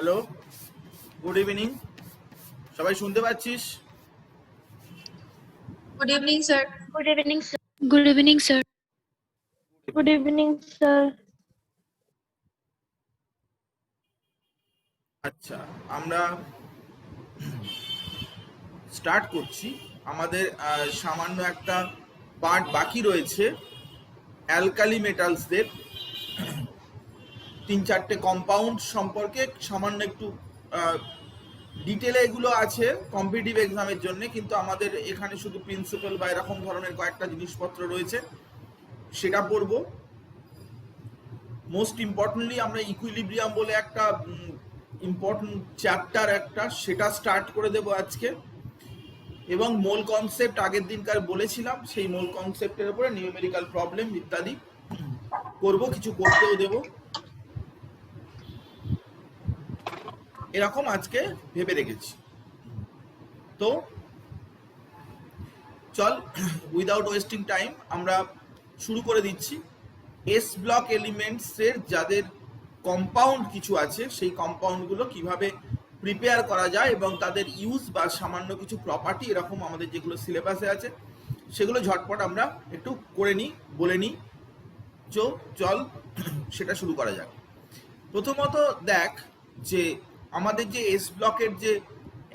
Hello, good evening. সবাই শুনতে পাচ্ছিস? Good evening, sir. Good evening, sir. Good evening, sir. Good evening, sir. আচ্ছা, আমরা স্টার্ট করছি। আমাদের সামান্য একটা পার্ট বাকি রয়েছে অ্যালকালি মেটালসদের 3-4টে কম্পাউন্ড সম্পর্কে সামান্য একটু ডিটেলে এগুলো আছে কম্পিটিটিভ এক্সামের জন্য, কিন্তু আমাদের এখানে শুধু প্রিন্সিপাল বা এরকম ধরনের কয়েকটা জিনিসপত্র রয়েছে, সেটা পড়বো। মোস্ট ইম্পর্টেন্টলি আমরা ইকুইলিব্রিয়াম বলে একটা ইম্পর্টেন্ট চ্যাপ্টার একটা, সেটা স্টার্ট করে দেব আজকে। এবং মোল কনসেপ্ট আগের দিনকার বলেছিলাম, সেই মোল কনসেপ্টের উপরে নিউমেরিক্যাল প্রবলেম ইত্যাদি করব, কিছু করতেও দেব, এরকম আজকে ভেবে রেখেছি। তো চল, উইদাউট ওয়েস্টিং টাইম আমরা শুরু করে দিচ্ছি। এস ব্লক এলিমেন্টসের যাদের কম্পাউন্ড কিছু আছে, সেই কম্পাউন্ডগুলো কিভাবে প্রিপেয়ার করা যায় এবং তাদের ইউজ বা সামান্য কিছু প্রপার্টি এরকম আমাদের যেগুলো সিলেবাসে আছে সেগুলো ঝটপট আমরা একটু করে নিই, বলে নিই। চল সেটা শুরু করা যাক। প্রথমত দেখ যে আমাদের যে এস ব্লকের যে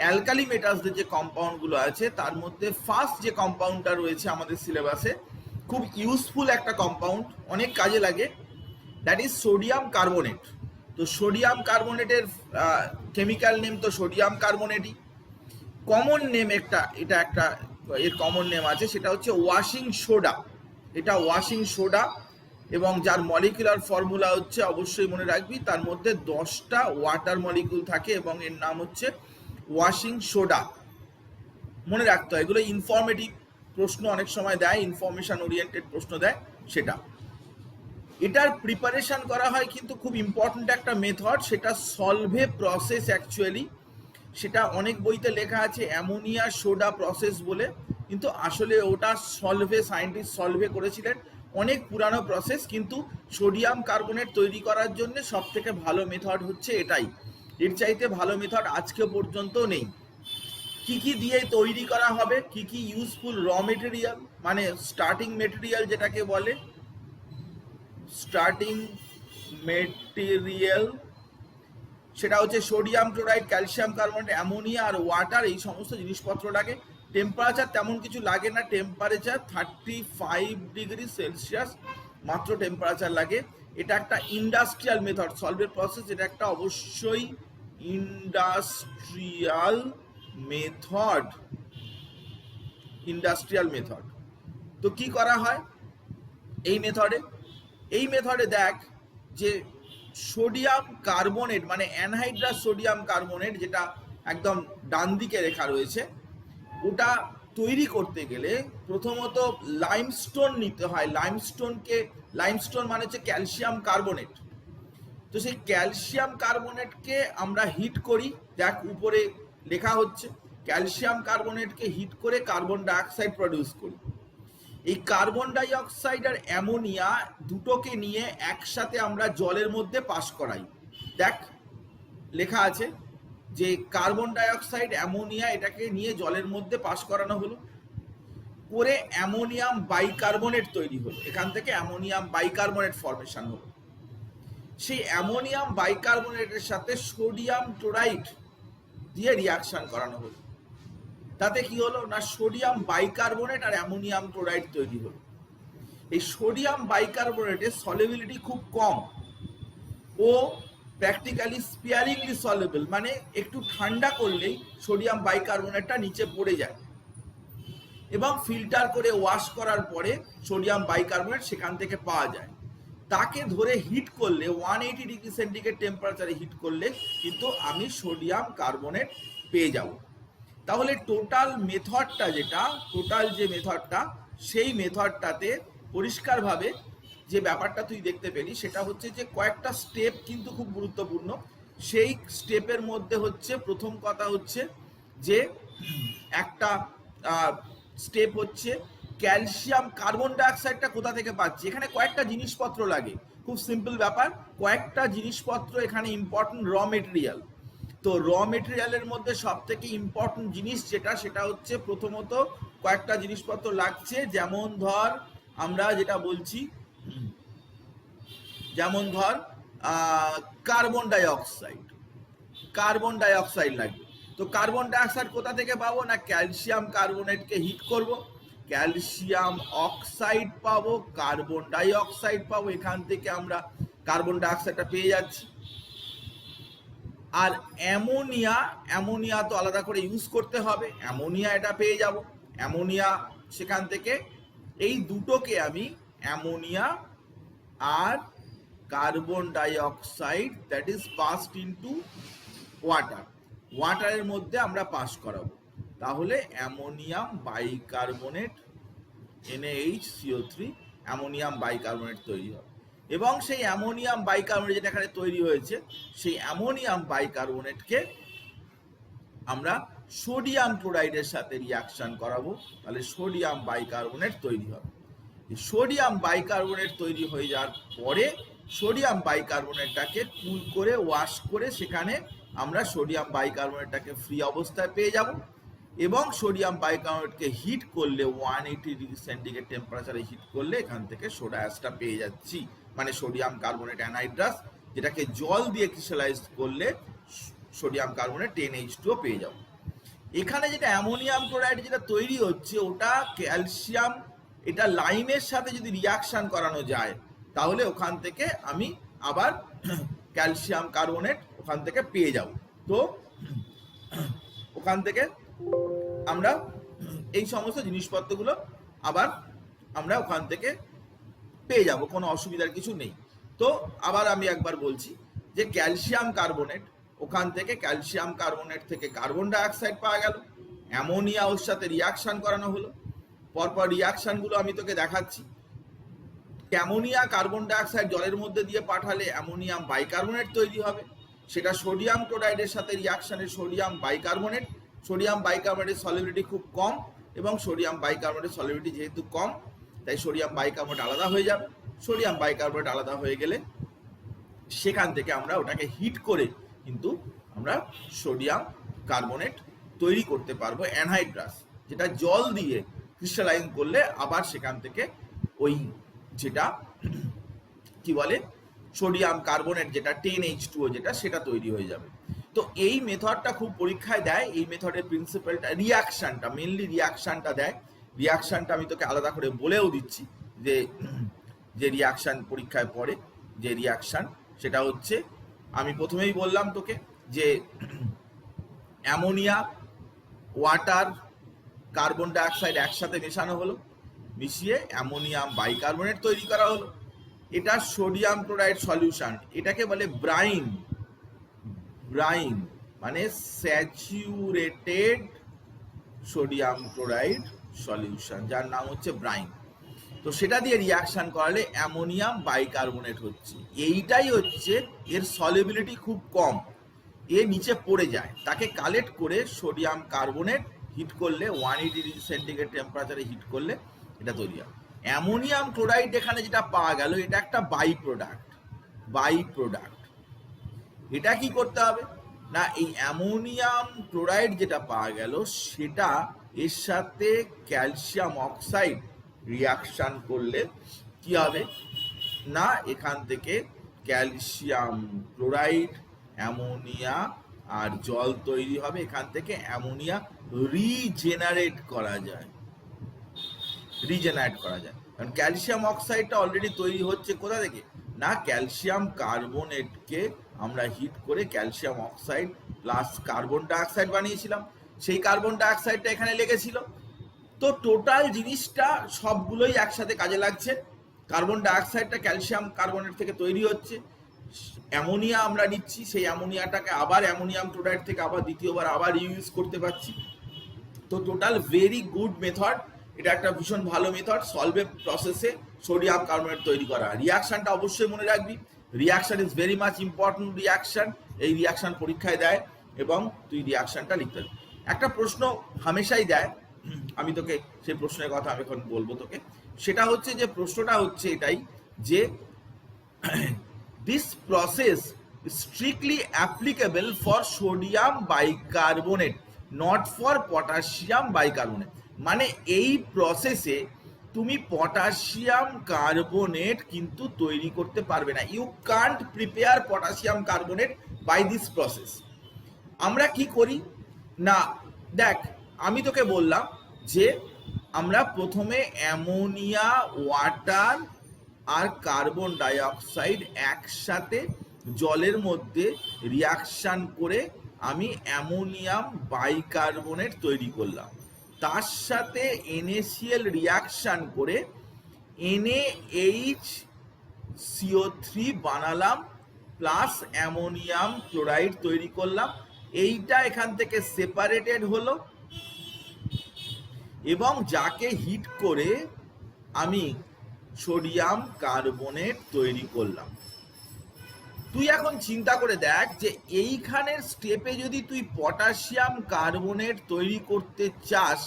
অ্যালকালি মেটালসদের যে কম্পাউন্ডগুলো আছে, তার মধ্যে ফার্স্ট যে কম্পাউন্ডটা রয়েছে আমাদের সিলেবাসে, খুব ইউজফুল একটা কম্পাউন্ড, অনেক কাজে লাগে, দ্যাট ইজ সোডিয়াম কার্বনেট। তো সোডিয়াম কার্বনেটের কেমিক্যাল নেম তো সোডিয়াম কার্বনেটই। কমন নেম এটা একটা এর কমন নেম আছে, সেটা হচ্ছে ওয়াশিং সোডা। এটা ওয়াশিং সোডা, এবং যার মলিকুলার ফর্মুলা হচ্ছে, অবশ্যই মনে রাখবি, তার মধ্যে 10টা ওয়াটার মলিকুল থাকে এবং এর নাম হচ্ছে ওয়াশিং সোডা। মনে রাখতে হয়, এগুলো ইনফরমেটিভ প্রশ্ন অনেক সময় দেয়, ইনফরমেশন ওরিয়েন্টেড প্রশ্ন দেয়। সেটা এটার প্রিপারেশন করা হয়, কিন্তু খুব ইম্পর্ট্যান্ট একটা মেথড, সেটা সলভে প্রসেস। অ্যাকচুয়ালি সেটা অনেক বইতে লেখা আছে অ্যামোনিয়া সোডা প্রসেস বলে, কিন্তু আসলে ওটা সলভে, সায়েন্টিস্ট সলভে করেছিলেন, অনেক পুরানো প্রসেস। কিন্তু সোডিয়াম কার্বনেট তৈরি করার জন্য সব থেকে ভালো মেথড হচ্ছে এটাই, এর চাইতে ভালো মেথড আজকে পর্যন্ত নেই। কি কি দিয়ে তৈরি করা হবে, কি কি ইউজফুল র মেটেরিয়াল, মানে স্টার্টিং মেটেরিয়াল যেটাকে বলে, স্টার্টিং মেটেরিয়াল, সেটা হচ্ছে sodium chloride, calcium carbonate, ammonia আর ওয়াটার। এই সমস্ত জিনিসপত্র লাগে। টেম্পারেচার তেমন কিছু লাগে না, টেম্পারেচার 35 ডিগ্রি সেলসিয়াস মাত্র টেম্পারেচার লাগে। এটা একটা ইন্ডাস্ট্রিয়াল মেথড, সলভের প্রসেস, এটা একটা অবশ্যই ইন্ডাস্ট্রিয়াল মেথড। Industrial method. তো কি করা হয় এই মেথডে দেখ যে সোডিয়াম কার্বনেট, মানে অ্যানহাইড্রাস সোডিয়াম কার্বনেট, যেটা একদম ডান দিকে রেখা রয়েছে, ওটা তৈরি করতে গেলে প্রথমত লাইমস্টোন নিতে হয়। লাইমস্টোন মানে হচ্ছে ক্যালসিয়াম কার্বনেট। তো সেই ক্যালসিয়াম কার্বনেটকে আমরা হিট করি, দেখ উপরে লেখা হচ্ছে, ক্যালসিয়াম কার্বনেটকে হিট করে কার্বন ডাইঅক্সাইড প্রডিউস করি। এই কার্বন ডাইঅক্সাইড আর অ্যামোনিয়া দুটোকে নিয়ে একসাথে আমরা জলের মধ্যে পাস করাই। দেখ লেখা আছে যে কার্বন ডাইঅক্সাইড, অ্যামোনিয়া, এটাকে নিয়ে জলের মধ্যে পাস করানো হলো, করে অ্যামোনিয়াম বাইকার্বনেট তৈরি হলো। এখান থেকে অ্যামোনিয়াম বাইকার্বনেট ফর্মেশন হলো। সেই অ্যামোনিয়াম বাইকার্বনেটের সাথে সোডিয়াম ক্লোরাইড দিয়ে রিয়াকশন করানো হলো। তাতে কি হলো না, সোডিয়াম বাইকার্বনেট আর অ্যামোনিয়াম ক্লোরাইড তৈরি হলো। এই সোডিয়াম বাইকার্বনেটের সলিবিলিটি খুব কম, ও প্র্যাকটিক্যালি স্পিয়ারিংলি সলিবল, মানে একটু ঠান্ডা করলেই সোডিয়াম বাইকার্বনেটটা নিচে পড়ে যায়, এবং ফিল্টার করে ওয়াশ করার পরে সোডিয়াম বাইকার্বনেট সেখান থেকে পাওয়া যায়। তাকে ধরে হিট করলে 180 ডিগ্রি সেন্টিগ্রেড টেম্পারেচারে হিট করলে কিন্তু আমি সোডিয়াম কার্বনেট পেয়ে যাব। তাহলে টোটাল যে মেথডটা, সেই মেথডটাতে পরিষ্কারভাবে যে ব্যাপারটা তুই দেখতে পেলি, সেটা হচ্ছে যে কয়েকটা স্টেপ কিন্তু খুব গুরুত্বপূর্ণ। সেই স্টেপের মধ্যে হচ্ছে, প্রথম কথা হচ্ছে যে একটা স্টেপ হচ্ছে ক্যালসিয়াম কার্বন ডাইঅক্সাইডটা কোথা থেকে পাচ্ছি। এখানে কয়েকটা জিনিসপত্র লাগে, খুব সিম্পল ব্যাপার, কয়েকটা জিনিসপত্র এখানে ইম্পর্টেন্ট র মেটেরিয়াল। তো র মেটেরিয়ালের মধ্যে সব থেকে ইম্পর্টেন্ট জিনিস যেটা, সেটা হচ্ছে প্রথমত কয়েকটা জিনিসপত্র লাগছে, যেমন ধর আমরা যেটা বলছি, যেমন ধর কার্বন ডাইঅক্সাইড। কার্বন ডাইঅক্সাইড লাগবে। তো কার্বন ডাইঅক্সাইড কোথা থেকে পাবো? না ক্যালসিয়াম কার্বনেটকে হিট করব, ক্যালসিয়াম অক্সাইড পাবো, কার্বন ডাইঅক্সাইড পাবো, এখান থেকে আমরা কার্বন ডাইঅক্সাইডটা পেয়ে যাচ্ছি। আর অ্যামোনিয়া, অ্যামোনিয়া তো আলাদা করে ইউজ করতে হবে, অ্যামোনিয়া এটা পেয়ে যাব। অ্যামোনিয়া সেখান থেকে এই দুটোকে আমি অ্যামোনিয়া আর carbon dioxide that is passed into water, ওয়াটারের মধ্যে আমরা পাস করাবো। তাহলে ammonium bicarbonate NaHCO3 ammonium bicarbonate তৈরি হবে। এবং সেই অ্যামোনিয়াম বাইকার্বনেট যেটা এখানে তৈরি হয়েছে, সেই অ্যামোনিয়াম বাইকার্বনেটকে আমরা সোডিয়াম ক্লোরাইডের সাথে রিয়াকশন করাবো, তাহলে সোডিয়াম বাইকার্বনেট তৈরি হবে। সোডিয়াম বাইকার্বনেট তৈরি হয়ে যাওয়ার পরে সোডিয়াম বাইকার্বনেটটাকে কুল করে ওয়াশ করে সেখানে আমরা সোডিয়াম বাইকার্বনেটটাকে ফ্রি অবস্থায় পেয়ে যাব। এবং সোডিয়াম বাইকার্বনেটকে হিট করলে 180 ডিগ্রি সেন্টিগ্রেড টেম্পারেচারে হিট করলে এখান থেকে সোডা অ্যাশটা পেয়ে যাচ্ছি, মানে সোডিয়াম কার্বনেট অ্যানহাইড্রাস, যেটাকে জল দিয়ে ক্রিস্টালাইজ করলে সোডিয়াম কার্বনেট 10H2O পেয়ে যাব। এখানে যেটা অ্যামোনিয়াম ক্লোরাইড যেটা তৈরি হচ্ছে, ওটা ক্যালসিয়াম, এটা লাইমের সাথে যদি রিয়াকশন করানো যায় তাহলে ওখান থেকে আমি আবার ক্যালসিয়াম কার্বনেট ওখান থেকে পেয়ে যাব। তো ওখান থেকে আমরা এই সমস্ত জিনিসপত্রগুলো আবার আমরা ওখান থেকে পেয়ে যাব, কোনো অসুবিধার কিছু নেই। তো আবার আমি একবার বলছি যে ক্যালসিয়াম কার্বনেট, ওখান থেকে ক্যালসিয়াম কার্বনেট থেকে কার্বন ডাইঅক্সাইড পাওয়া গেল, অ্যামোনিয়া ওর সাথে রিয়াকশন করানো হলো। পরপর রিয়াকশনগুলো আমি তোকে দেখাচ্ছি। অ্যামোনিয়া কার্বন ডাইঅক্সাইড জলের মধ্যে দিয়ে পাঠালে অ্যামোনিয়াম বাইকার্বনেট তৈরি হবে, সেটা সোডিয়াম ক্লোরাইডের সাথে রিয়াকশনে সোডিয়াম বাইকার্বনেট, সোডিয়াম বাইকার্বনেটের সলিবিলিটি খুব কম, এবং সোডিয়াম বাইকার্বনেটের সলিবিলিটি যেহেতু কম তাই সোডিয়াম বাইকার্বনেট আলাদা হয়ে যাবে। সোডিয়াম বাইকার্বনেট আলাদা হয়ে গেলে সেখান থেকে আমরা ওটাকে হিট করে কিন্তু আমরা সোডিয়াম কার্বনেট তৈরি করতে পারবো অ্যানহাইড্রাস, যেটা জল দিয়ে ক্রিস্টালাইন করলে আবার সেখান থেকে ওই যেটা কি বলে সোডিয়াম কার্বনেট যেটা 10H2O যেটা সেটা তৈরি হয়ে যাবে। তো এই মেথডটা খুব পরীক্ষায় দেয়, এই মেথডের প্রিন্সিপালটা রিয়াকশনটা, মেনলি রিয়াকশনটা দেয়। রিয়াকশনটা আমি তোকে আলাদা করে বলেও দিচ্ছি যে যে রিয়াকশন পরীক্ষায় পড়ে যে রিয়াকশন, সেটা হচ্ছে আমি প্রথমেই বললাম তোকে যে অ্যামোনিয়া, ওয়াটার, কার্বন ডাইঅক্সাইড একসাথে মেশানো হলো, মিশিয়ে অ্যামোনিয়াম বাইকার্বনেট তৈরি করা হলো। এটা সোডিয়াম ক্লোরাইড সলিউশন, এটাকে বলে ব্রাইন। ব্রাইন মানে স্যাচুরেটেড সোডিয়াম ক্লোরাইড সলিউশন, যার নাম হচ্ছে ব্রাইন। তো সেটা দিয়ে রিয়াকশন করালে অ্যামোনিয়াম বাইকার্বনেট হচ্ছে। এইটাই হচ্ছে এর সলিবিলিটি খুব কম, এ নিচে পড়ে যায়, তাকে কালেক্ট করে সোডিয়াম কার্বনেট হিট করলে 180 ডিগ্রি সেন্টিগ্রেড টেম্পারেচারে হিট করলে এটা তৈরি হয়। অ্যামোনিয়াম ক্লোরাইড এখানে যেটা পাওয়া গেল এটা একটা বাই প্রোডাক্ট। বাই প্রোডাক্ট এটা কি করতে হবে না, এই অ্যামোনিয়াম ক্লোরাইড যেটা পাওয়া গেল সেটা এর সাথে ক্যালসিয়াম অক্সাইড রিয়াকশন করলে কি হবে না, এখান থেকে ক্যালসিয়াম ক্লোরাইড, অ্যামোনিয়া আর জল তৈরি হবে। এখান থেকে অ্যামোনিয়া রিজেনারেট করা যায়, রিজেনারেট করা যায়। কারণ ক্যালসিয়াম অক্সাইডটা অলরেডি তৈরি হচ্ছে কোথা থেকে না, ক্যালসিয়াম কার্বনেটকে আমরা হিট করে calcium oxide plus carbon dioxide বানিয়েছিলাম, সেই কার্বন ডাইঅক্সাইডটা এখানে লেগেছিল। তো টোটাল জিনিসটা সবগুলোই একসাথে কাজে লাগছে। কার্বন ডাইঅক্সাইডটা ক্যালসিয়াম কার্বনেট থেকে তৈরি হচ্ছে, অ্যামোনিয়া আমরা নিচ্ছি, সেই অ্যামোনিয়াটাকে আবার অ্যামোনিয়াম ক্লোরাইড থেকে আবার দ্বিতীয়বার আবার ইউজ করতে পারছি। তো টোটাল ভেরি গুড মেথড, এটা একটা ভীষণ ভালো মেথড সলভেব প্রসেসে সোডিয়াম কার্বনেট তৈরি করা। রিয়াকশনটা অবশ্যই মনে রাখবি, reaction is very much important reaction, এই রিয়াকশন পরীক্ষায় দেয় এবং তুই রিয়াকশনটা লিখতে হবে। একটা প্রশ্ন হামেশাই দেয়, আমি তোকে সেই প্রশ্নের কথা আমি এখন বলবো তোকে, সেটা হচ্ছে যে প্রশ্নটা হচ্ছে এটাই যে this process strictly applicable for sodium bicarbonate, not for potassium bicarbonate. মানে এই প্রসেসে তুমি পটাশিয়াম কার্বনেট কিন্তু তৈরি করতে পারবে না। You can't prepare potassium carbonate by this process. আমরা কি করি না, দেখ আমি তোকে বললাম যে আমরা প্রথমে অ্যামোনিয়া, ওয়াটার আর কার্বন ডাইঅক্সাইড একসাথে জলের মধ্যে রিয়াকশান করে আমি অ্যামোনিয়াম বাইকার্বনেট তৈরি করলাম। তার সাথে NaCl রিয়াকশান করে NaHCO3 বানালাম, প্লাস অ্যামোনিয়াম ক্লোরাইড তৈরি করলাম। এইটা এখান থেকে সেপারেটেড হলো এবং যাকে হিট করে আমি সোডিয়াম কার্বনেট তৈরি করলাম। তুই এখন চিন্তা করে দেখ যে এইখানের স্টেপে যদি তুই পটাশিয়াম কার্বনেট তৈরি করতে চাস,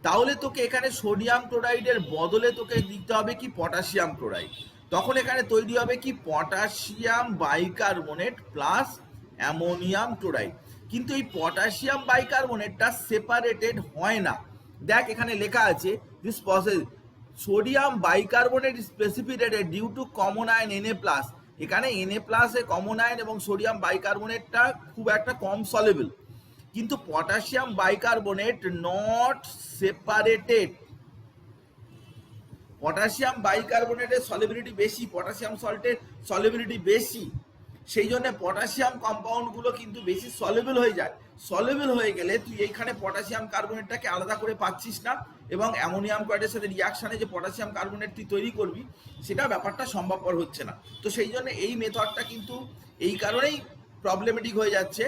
তাহলে তোকে এখানে সোডিয়াম ক্লোরাইডের বদলে তোকে দিতে হবে কি পটাশিয়াম ক্লোরাইড। তখন এখানে তৈরি হবে কি potassium bicarbonate plus ammonium chloride. কিন্তু এই পটাশিয়াম বাইকার্বনেটটা সেপারেটেড হয় না। দেখ এখানে লেখা আছে this process sodium bicarbonate is precipitated due to common ion Na+। এখানে Na+ এ কমন আয়ন এবং সোডিয়াম বাইকার্বনেটটা খুব একটা কম সলিবল, কিন্তু potassium bicarbonate not separated. Potassium বাইকার্বনেটের সলিবিলিটি বেশি, পটাশিয়াম সল্টের সলিবিলিটি বেশি, সেই জন্য পটাশিয়াম কম্পাউন্ডগুলো কিন্তু বেশি সলিবল হয়ে যায়। সলিবল হয়ে গেলে তুই এইখানে পটাশিয়াম কার্বনেটটাকে আলাদা করে পাচ্ছিস না এবং অ্যামোনিয়াম ক্লোরাইডের সাথে রিয়াকশানে যে পটাশিয়াম কার্বনেট তুই তৈরি করবি সেটা ব্যাপারটা সম্ভবপর হচ্ছে না। তো সেই জন্য এই মেথডটা কিন্তু এই কারণেই প্রবলেমেটিক হয়ে যাচ্ছে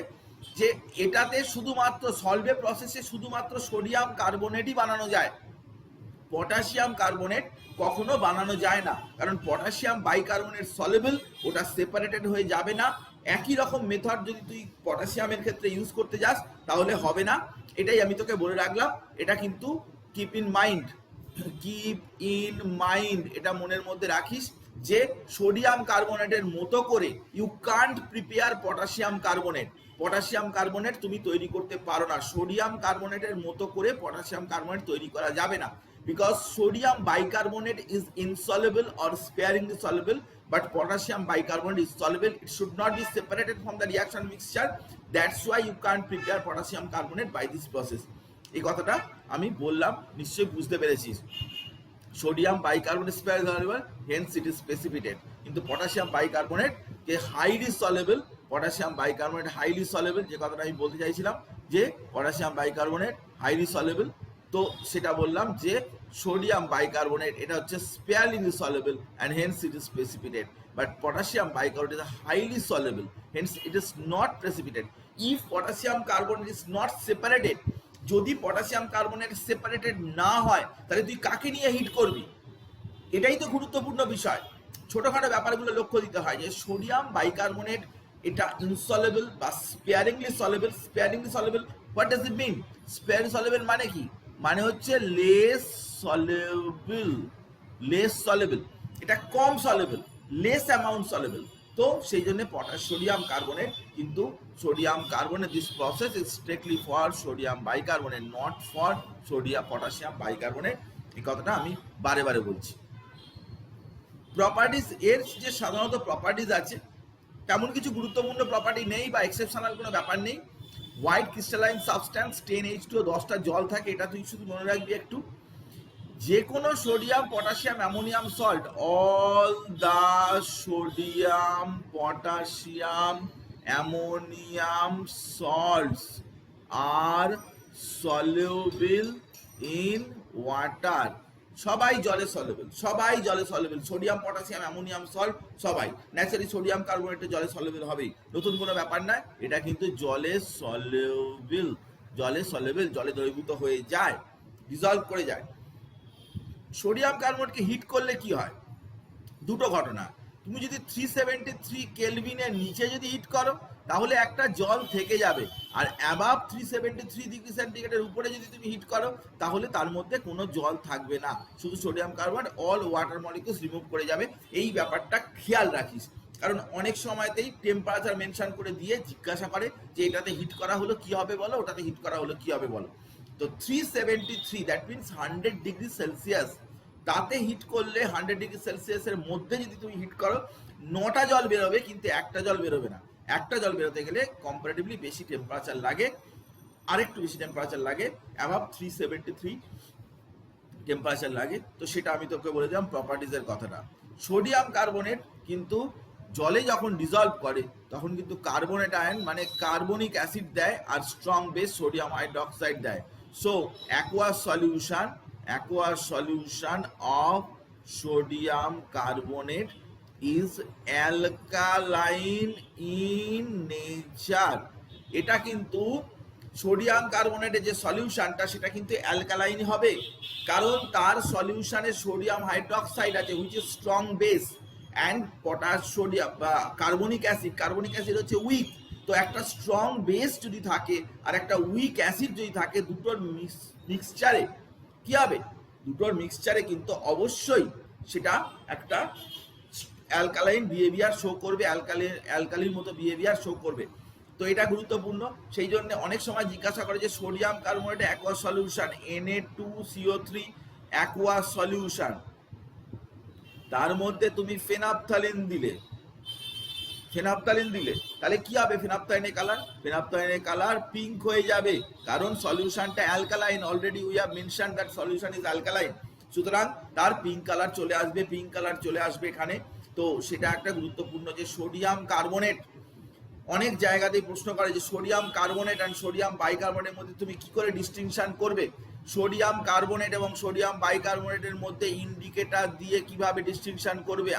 যে এটাতে শুধুমাত্র সলভে প্রসেসে শুধুমাত্র সোডিয়াম কার্বনেটই বানানো যায়, পটাশিয়াম কার্বনেট কখনো বানানো যায় না, কারণ পটাশিয়াম বাইকার্বনেট সলিবল, ওটা সেপারেটেড হয়ে যাবে না। একই রকম মেথড যদি তুই পটাশিয়ামের ক্ষেত্রে ইউজ করতে যাস তাহলে হবে না। এটাই আমি তোকে বলে রাখলাম, এটা কিন্তু কিপ ইন মাইন্ড, এটা মনের মধ্যে রাখিস যে সোডিয়াম কার্বনেটের মতো করে you can't prepare potassium carbonate. Potassium carbonate তুমি তৈরি করতে পারো না, সোডিয়াম কার্বনেটের মতো করে পটাশিয়াম কার্বনেট তৈরি করা যাবে না, because sodium bicarbonate is insoluble or sparingly soluble, but potassium bicarbonate is soluble. It should not be separated from the reaction mixture. That's why you can't prepare potassium carbonate by this process. এই কথাটা আমি বললাম, নিশ্চয়ই বুঝতে পেরেছিস। Sodium bicarbonate sparingly soluble, hence it is precipitate. কিন্তু potassium bicarbonate যে highly soluble, potassium bicarbonate highly soluble, যে কথাটা আমি বলতে চাইছিলাম যে পটাশিয়াম বাইকার্বনেট হাইলি সলেবল, তো সেটা বললাম যে সোডিয়াম বাইকার্বনেট এটা হচ্ছে sparingly soluble and hence it is precipitated, but potassium bicarbonate is highly soluble, hence it is not precipitated. If potassium carbonate is not separated, যদি পটাশিয়াম কার্বনেট সেপারেটেড না হয় তাহলে তুই কাকে নিয়ে হিট করবি? এটাই তো গুরুত্বপূর্ণ বিষয়। ছোটখাটো ব্যাপারগুলো লক্ষ্য দিতে হয় যে সোডিয়াম বাইকার্বনেট এটা ইনসলেবল বা sparingly soluble. Sparingly soluble, what does it mean? Sparing soluble মানে কি? মানে হচ্ছে লেস সলেবল, এটা কম সলেবল, লেস অ্যামাউন্ট সলেবল। তো সেই জন্য সোডিয়াম কার্বনেট, কিন্তু sodium carbonate this process is strictly for sodium bicarbonate, not for potassium bicarbonate. এই কথাটা আমি বারে বারে বলছি। প্রপার্টিজ, এর যে সাধারণত প্রপার্টিজ আছে তেমন কিছু গুরুত্বপূর্ণ প্রপার্টি নেই বা এক্সেপশনাল কোনো ব্যাপার নেই। হোয়াইট ক্রিস্টালাইন সাবস্ট্যান্স 10H2, 10টা জল থাকে, এটা তুই শুধু মনে রাখবি একটু। যে কোনো sodium, potassium, ammonium salt, all the sodium, potassium, ammonium salts are soluble in water. সবাই জলে soluble, sodium, potassium, ammonium salt সবাই। ন্যাচারালি সোডিয়াম কার্বনেটের জলে সলিউবল হবেই, নতুন কোনো ব্যাপার নয়। এটা কিন্তু জলে সলিউবল, জলে দ্রবীভূত হয়ে যায়, ডিজলভ করে যায়। সোডিয়াম কার্বনেটকে হিট করলে কি হয়? দুটো ঘটনা। তুমি যদি 373 কেলভিনের নিচে যদি হিট করো তাহলে একটা জল থেকে যাবে, আর অ্যাবাভ 373 ডিগ্রি সেন্টিগ্রেডের উপরে যদি তুমি হিট করো তাহলে তার মধ্যে কোনো জল থাকবে না, শুধু sodium carbonate all water molecules remove করে যাবে। এই ব্যাপারটা খেয়াল রাখিস। কারণ অনেক সময়তেই টেম্পারেচার মেনশন করে দিয়ে জিজ্ঞাসা করে যে এটাতে হিট করা হলো কি হবে বলো, ওটাতে হিট করা হলো কি হবে বলো। তো 373 দ্যাট মিনস 100°C, তাতে হিট করলে 100°C মধ্যে যদি তুমি হিট করো 9টা জল বেরোবে, কিন্তু একটা জল বেরোবে না। একটা জল বেরোতে গেলে কম্পারেটিভলি বেশি টেম্পারেচার লাগে, আরেকটু বেশি টেম্পারেচার লাগে, অ্যাবাভ 373 টেম্পারেচার লাগে। তো সেটা আমি তোকে বলে দিলাম প্রপার্টিজের কথাটা। সোডিয়াম কার্বনেট কিন্তু জলে যখন ডিজলভ করে তখন কিন্তু কার্বনেট আয়ন মানে কার্বনিক অ্যাসিড দেয় আর স্ট্রং বেস সোডিয়াম হাইড্রোক্সাইড দেয়। So aqueous solution of sodium carbonate is alkaline in nature. এটা কিন্তু সোডিয়াম কার্বনেটের যে সলিউশনটা সেটা কিন্তু অ্যালকালাইন হবে, কারণ তার সলিউশনে সোডিয়াম হাইড্রোক্সাইড আছে which is strong base and potash sodium বা কার্বনিক অ্যাসিড হচ্ছে উইক। তো একটা স্ট্রং বেস যদি থাকে আর একটা উইক অ্যাসিড যদি থাকে, দুটোর মিক্সচারে কি হবে? দুটোর মিক্সচারে কিন্তু অবশ্যই সেটা একটা অ্যালকালাইন বিহেভিয়ার শো করবে, অ্যালকালির মতো বিহেভিয়ার শো করবে। তো এটা গুরুত্বপূর্ণ। সেই জন্য অনেক সময় জিজ্ঞাসা করে যে sodium carbonate aqueous solution Na2CO3 aqueous solution, তার মধ্যে তুমি ফেনাপথালিন দিলে তাহলে কি হবে? ফেনাপথালিনের কালার পিঙ্ক হয়ে যাবে, কারণ সলিউশনটা alkaline. Already we have mention that solution is alkaline, সুতরাং তার পিঙ্ক কালার চলে আসবে এখানে। তো সেটা একটা গুরুত্বপূর্ণ যে সোডিয়াম কার্বনেট অনেক জায়গাতেই প্রশ্ন করে যে সোডিয়াম কার্বনেট অ্যান্ড সোডিয়াম বাইকার্বনেটের মধ্যে তুমি কি করে ডিস্টিংশন করবে? সোডিয়াম কার্বনেট এবং সোডিয়াম বাইকার্বনেটের মধ্যে ইন্ডিকেটর দিয়ে কিভাবে ডিস্টিংশন করবে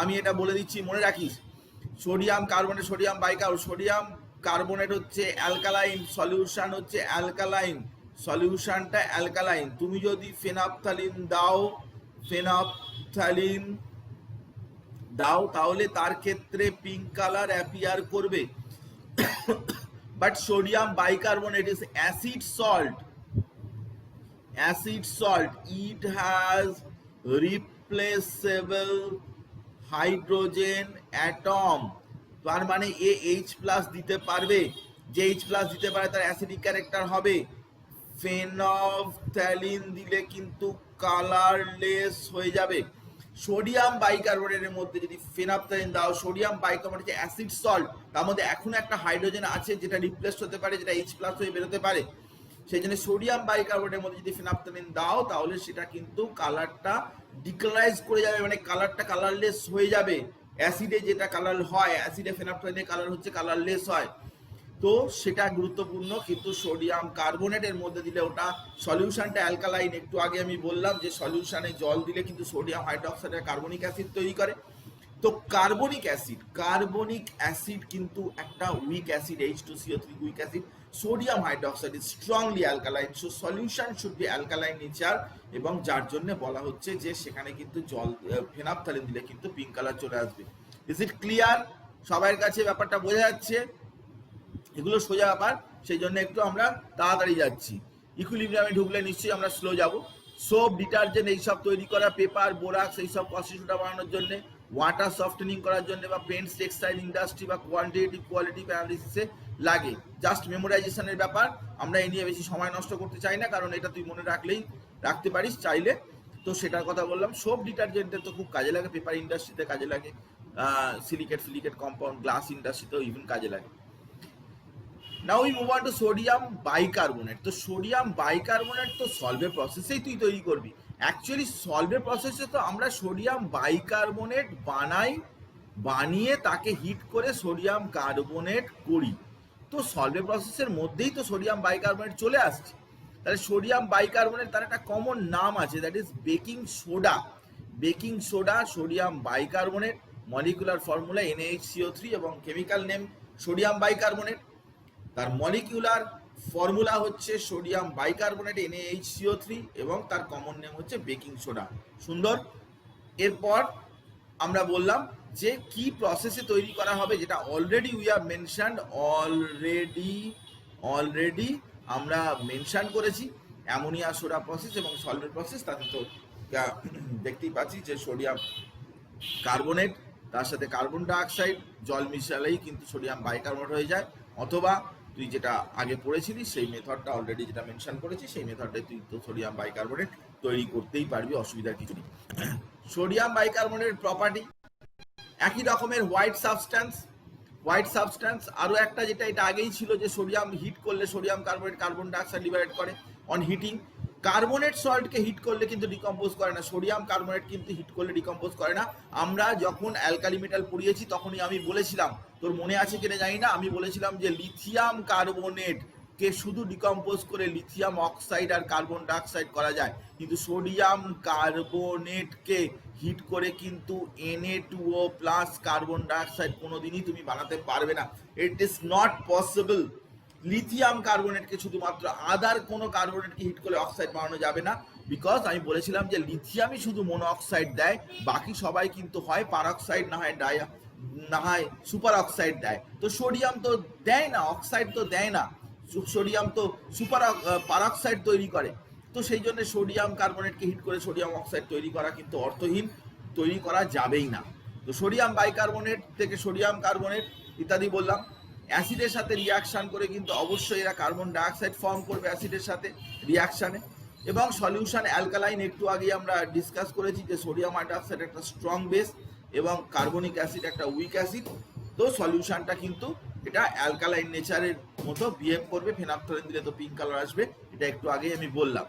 আমি এটা বলে দিচ্ছি, মনে রাখিস। সোডিয়াম কার্বনেট হচ্ছে অ্যালকালাইন, সলিউশন হচ্ছে অ্যালকালাইন, সলিউশনটা অ্যালকালাইন। তুমি যদি ফেনাপথালিন দাও তাহলে তার ক্ষেত্রে পিঙ্ক কালার অ্যাপিয়ার করবে। But sodium bicarbonate is acid salt, it has replaceable hydrogen atom, তার মানে এ H+ দিতে পারবে, যে H+ দিতে পারে তার অ্যাসিডিক ক্যারেক্টার হবে। ফেনফথ্যালিন দিলে কিন্তু কালারলেস হয়ে যাবে। সোডিয়াম বাইকার্বনেটের মধ্যে যদি ফেনাপথালিন দাও, সোডিয়াম বাইকার্বনেট যে অ্যাসিড সল্ট, তার মধ্যে এখন একটা হাইড্রোজেন আছে যেটা রিপ্লেস হতে পারে, যেটা H+ হয়ে বেরোতে পারে। সেই জন্য সোডিয়াম বাইকার্বনেটের মধ্যে যদি ফেনাপথালিন দাও তাহলে সেটা কিন্তু কালারটা ডিকালারাইজ করে যাবে, মানে কালারটা কালারলেস হয়ে যাবে। অ্যাসিডে যেটা কালার হয়, অ্যাসিডে ফেনাপথালিনের কালার হচ্ছে কালারলেস হয়। তো সেটা গুরুত্বপূর্ণ। কিন্তু সোডিয়াম কার্বনেটের মধ্যে দিলে ওটা সলিউশনটা অ্যালকালাইন। একটু আগে আমি বললাম যে সলিউশনে জল দিলে কিন্তু সোডিয়াম হাইড্রোক্সাইডের কার্বনিক অ্যাসিড তৈরি করে। তো কার্বনিক অ্যাসিড কিন্তু একটা week acid, H2CO3 week acid. Sodium hydroxide is strongly alkaline, so solution should be alkaline nature, এবং যার জন্য বলা হচ্ছে যে সেখানে কিন্তু ফেনাপথালিন দিলে কিন্তু পিঙ্ক কালার চলে আসবে। Is it clear? সবার কাছে ব্যাপারটা বোঝা যাচ্ছে? এগুলো সোজা ব্যাপার, সেই জন্য একটু আমরা তাড়াতাড়ি যাচ্ছি। ইকুইলিব্রিয়ামে ঢুকলে নিশ্চয়ই আমরা স্লো যাব। সোপ, ডিটারজেন্ট এইসব তৈরি করা, পেপার, বোরাক্স এইসব কস্টিসোডা বানানোর জন্য, ওয়াটার সফটেনিং করার জন্য, বা পেন্টস টেক্সটাইল ইন্ডাস্ট্রি বা কোয়ালিটি অ্যানালিসিসে লাগে। জাস্ট মেমোরাইজেশনের ব্যাপার, আমরা এ নিয়ে বেশি সময় নষ্ট করতে চাই না, কারণ এটা তুই মনে রাখতে পারিস চাইলে। তো সেটার কথা বললাম। সোপ ডিটারজেন্টের তো খুব কাজে লাগে, পেপার ইন্ডাস্ট্রিতে কাজে লাগে, সিলিকেট কম্পাউন্ড, গ্লাস ইন্ডাস্ট্রিতেও ইভেন কাজে লাগে। Now we move on to sodium bicarbonate. তো সোডিয়াম বাইকার্বনেট তো সলভের প্রসেসেই তুই তৈরি করবি। অ্যাকচুয়ালি সলভের প্রসেসে তো আমরা সোডিয়াম বাইকার্বনেট বানিয়ে তাকে হিট করে সোডিয়াম কার্বনেট করি। তো সলভের প্রসেসের মধ্যেই তো সোডিয়াম বাইকার্বনেট চলে আসছে। তাহলে সোডিয়াম বাইকার্বনেট তার একটা কমন নাম আছে, that is baking soda. Sodium bicarbonate, molecular formula NaHCO3 এবং কেমিক্যাল নেম সোডিয়াম বাইকার্বনেট। তার মলিকিউলার ফর্মুলা হচ্ছে সোডিয়াম বাইকার্বনেট NaHCO3 এবং তার কমন নেম হচ্ছে বেকিং সোডা। সুন্দর। এরপর আমরা বললাম যে কি প্রসেসে তৈরি করা হবে, যেটা already we have mentioned, already আমরা মেনশন করেছি, অ্যামোনিয়া সোডা প্রসেস এবং সলভের প্রসেস। তাতে তো দেখতেই পাচ্ছি যে সোডিয়াম কার্বনেট তার সাথে কার্বন ডাইঅক্সাইড, জল মিশালেই কিন্তু সোডিয়াম বাইকার্বনেট হয়ে যায়। অথবা তুই যেটা আগে পড়েছিলিস সেই মেথডটা অলরেডি যেটা মেনশন করেছি, সেই মেথডে তুই তো সোডিয়াম বাইকার্বনেট তৈরি করতেই পারবি, অসুবিধার কিছু নেই। সোডিয়াম বাইকার্বনেটের প্রপার্টি একই রকমের হোয়াইট সাবস্ট্যান্স আরও একটা যেটা এটা আগেই ছিল যে সোডিয়াম হিট করলে sodium carbonate carbon dioxide liberate করে অন হিটিং। কার্বনেট সল্টকে হিট করলে কিন্তু ডিকম্পোজ করে না, সোডিয়াম কার্বনেট কিন্তু হিট করলে ডিকম্পোজ করে না। আমরা যখন অ্যালকালি মেটাল পড়িয়েছি তখনই আমি বলেছিলাম, তোর মনে আছে কিনা জানি না, আমি বলেছিলাম যে লিথিয়াম কার্বনেট কে শুধু ডিকম্পোজ করে লিথিয়াম অক্সাইড আর কার্বন ডাইঅক্সাইড করা যায়, কিন্তু সোডিয়াম কার্বনেটকে হিট করে কিন্তু Na2O প্লাস কার্বন ডাইঅক্সাইড কোনোদিনই তুমি বানাতে পারবে না। It is not possible. Lithium কার্বনেটকে শুধুমাত্র আদার কোনো কার্বনেটকে হিট করে অক্সাইড বানানো যাবে না, বিকজ আমি বলেছিলাম যে লিথিয়ামই শুধু মোনো অক্সাইড দেয়, বাকি সবাই কিন্তু হয় পারঅক্সাইড না হয় সুপার অক্সাইড দেয়। তো সোডিয়াম তো দেয় না, অক্সাইড তো দেয় না, সোডিয়াম তো পারঅক্সাইড তৈরি করে। তো সেই জন্য সোডিয়াম কার্বনেটকে হিট করে সোডিয়াম অক্সাইড তৈরি করা কিন্তু অর্থহীন, তৈরি করা যাবেই না। তো সোডিয়াম বাইকার্বনেট থেকে সোডিয়াম কার্বনেট ইত্যাদি বললাম। অ্যাসিডের সাথে রিয়াকশান করে কিন্তু অবশ্যই এরা কার্বন ডাইঅক্সাইড ফর্ম করবে অ্যাসিডের সাথে রিয়াকশানে। এবং সলিউশন অ্যালকালাইন একটু আগে আমরা ডিসকাস করেছি যে সোডিয়াম হাইড্রোক্সাইড একটা স্ট্রং বেস এবং কার্বনিক অ্যাসিড একটা উইক অ্যাসিড। তো সলিউশনটা কিন্তু এটা অ্যালকালাইন নেচারের মতো বিহেভ করবে, ফেনাফথলিন দিলে তো পিঙ্ক কালার আসবে, এটা একটু আগেই আমি বললাম।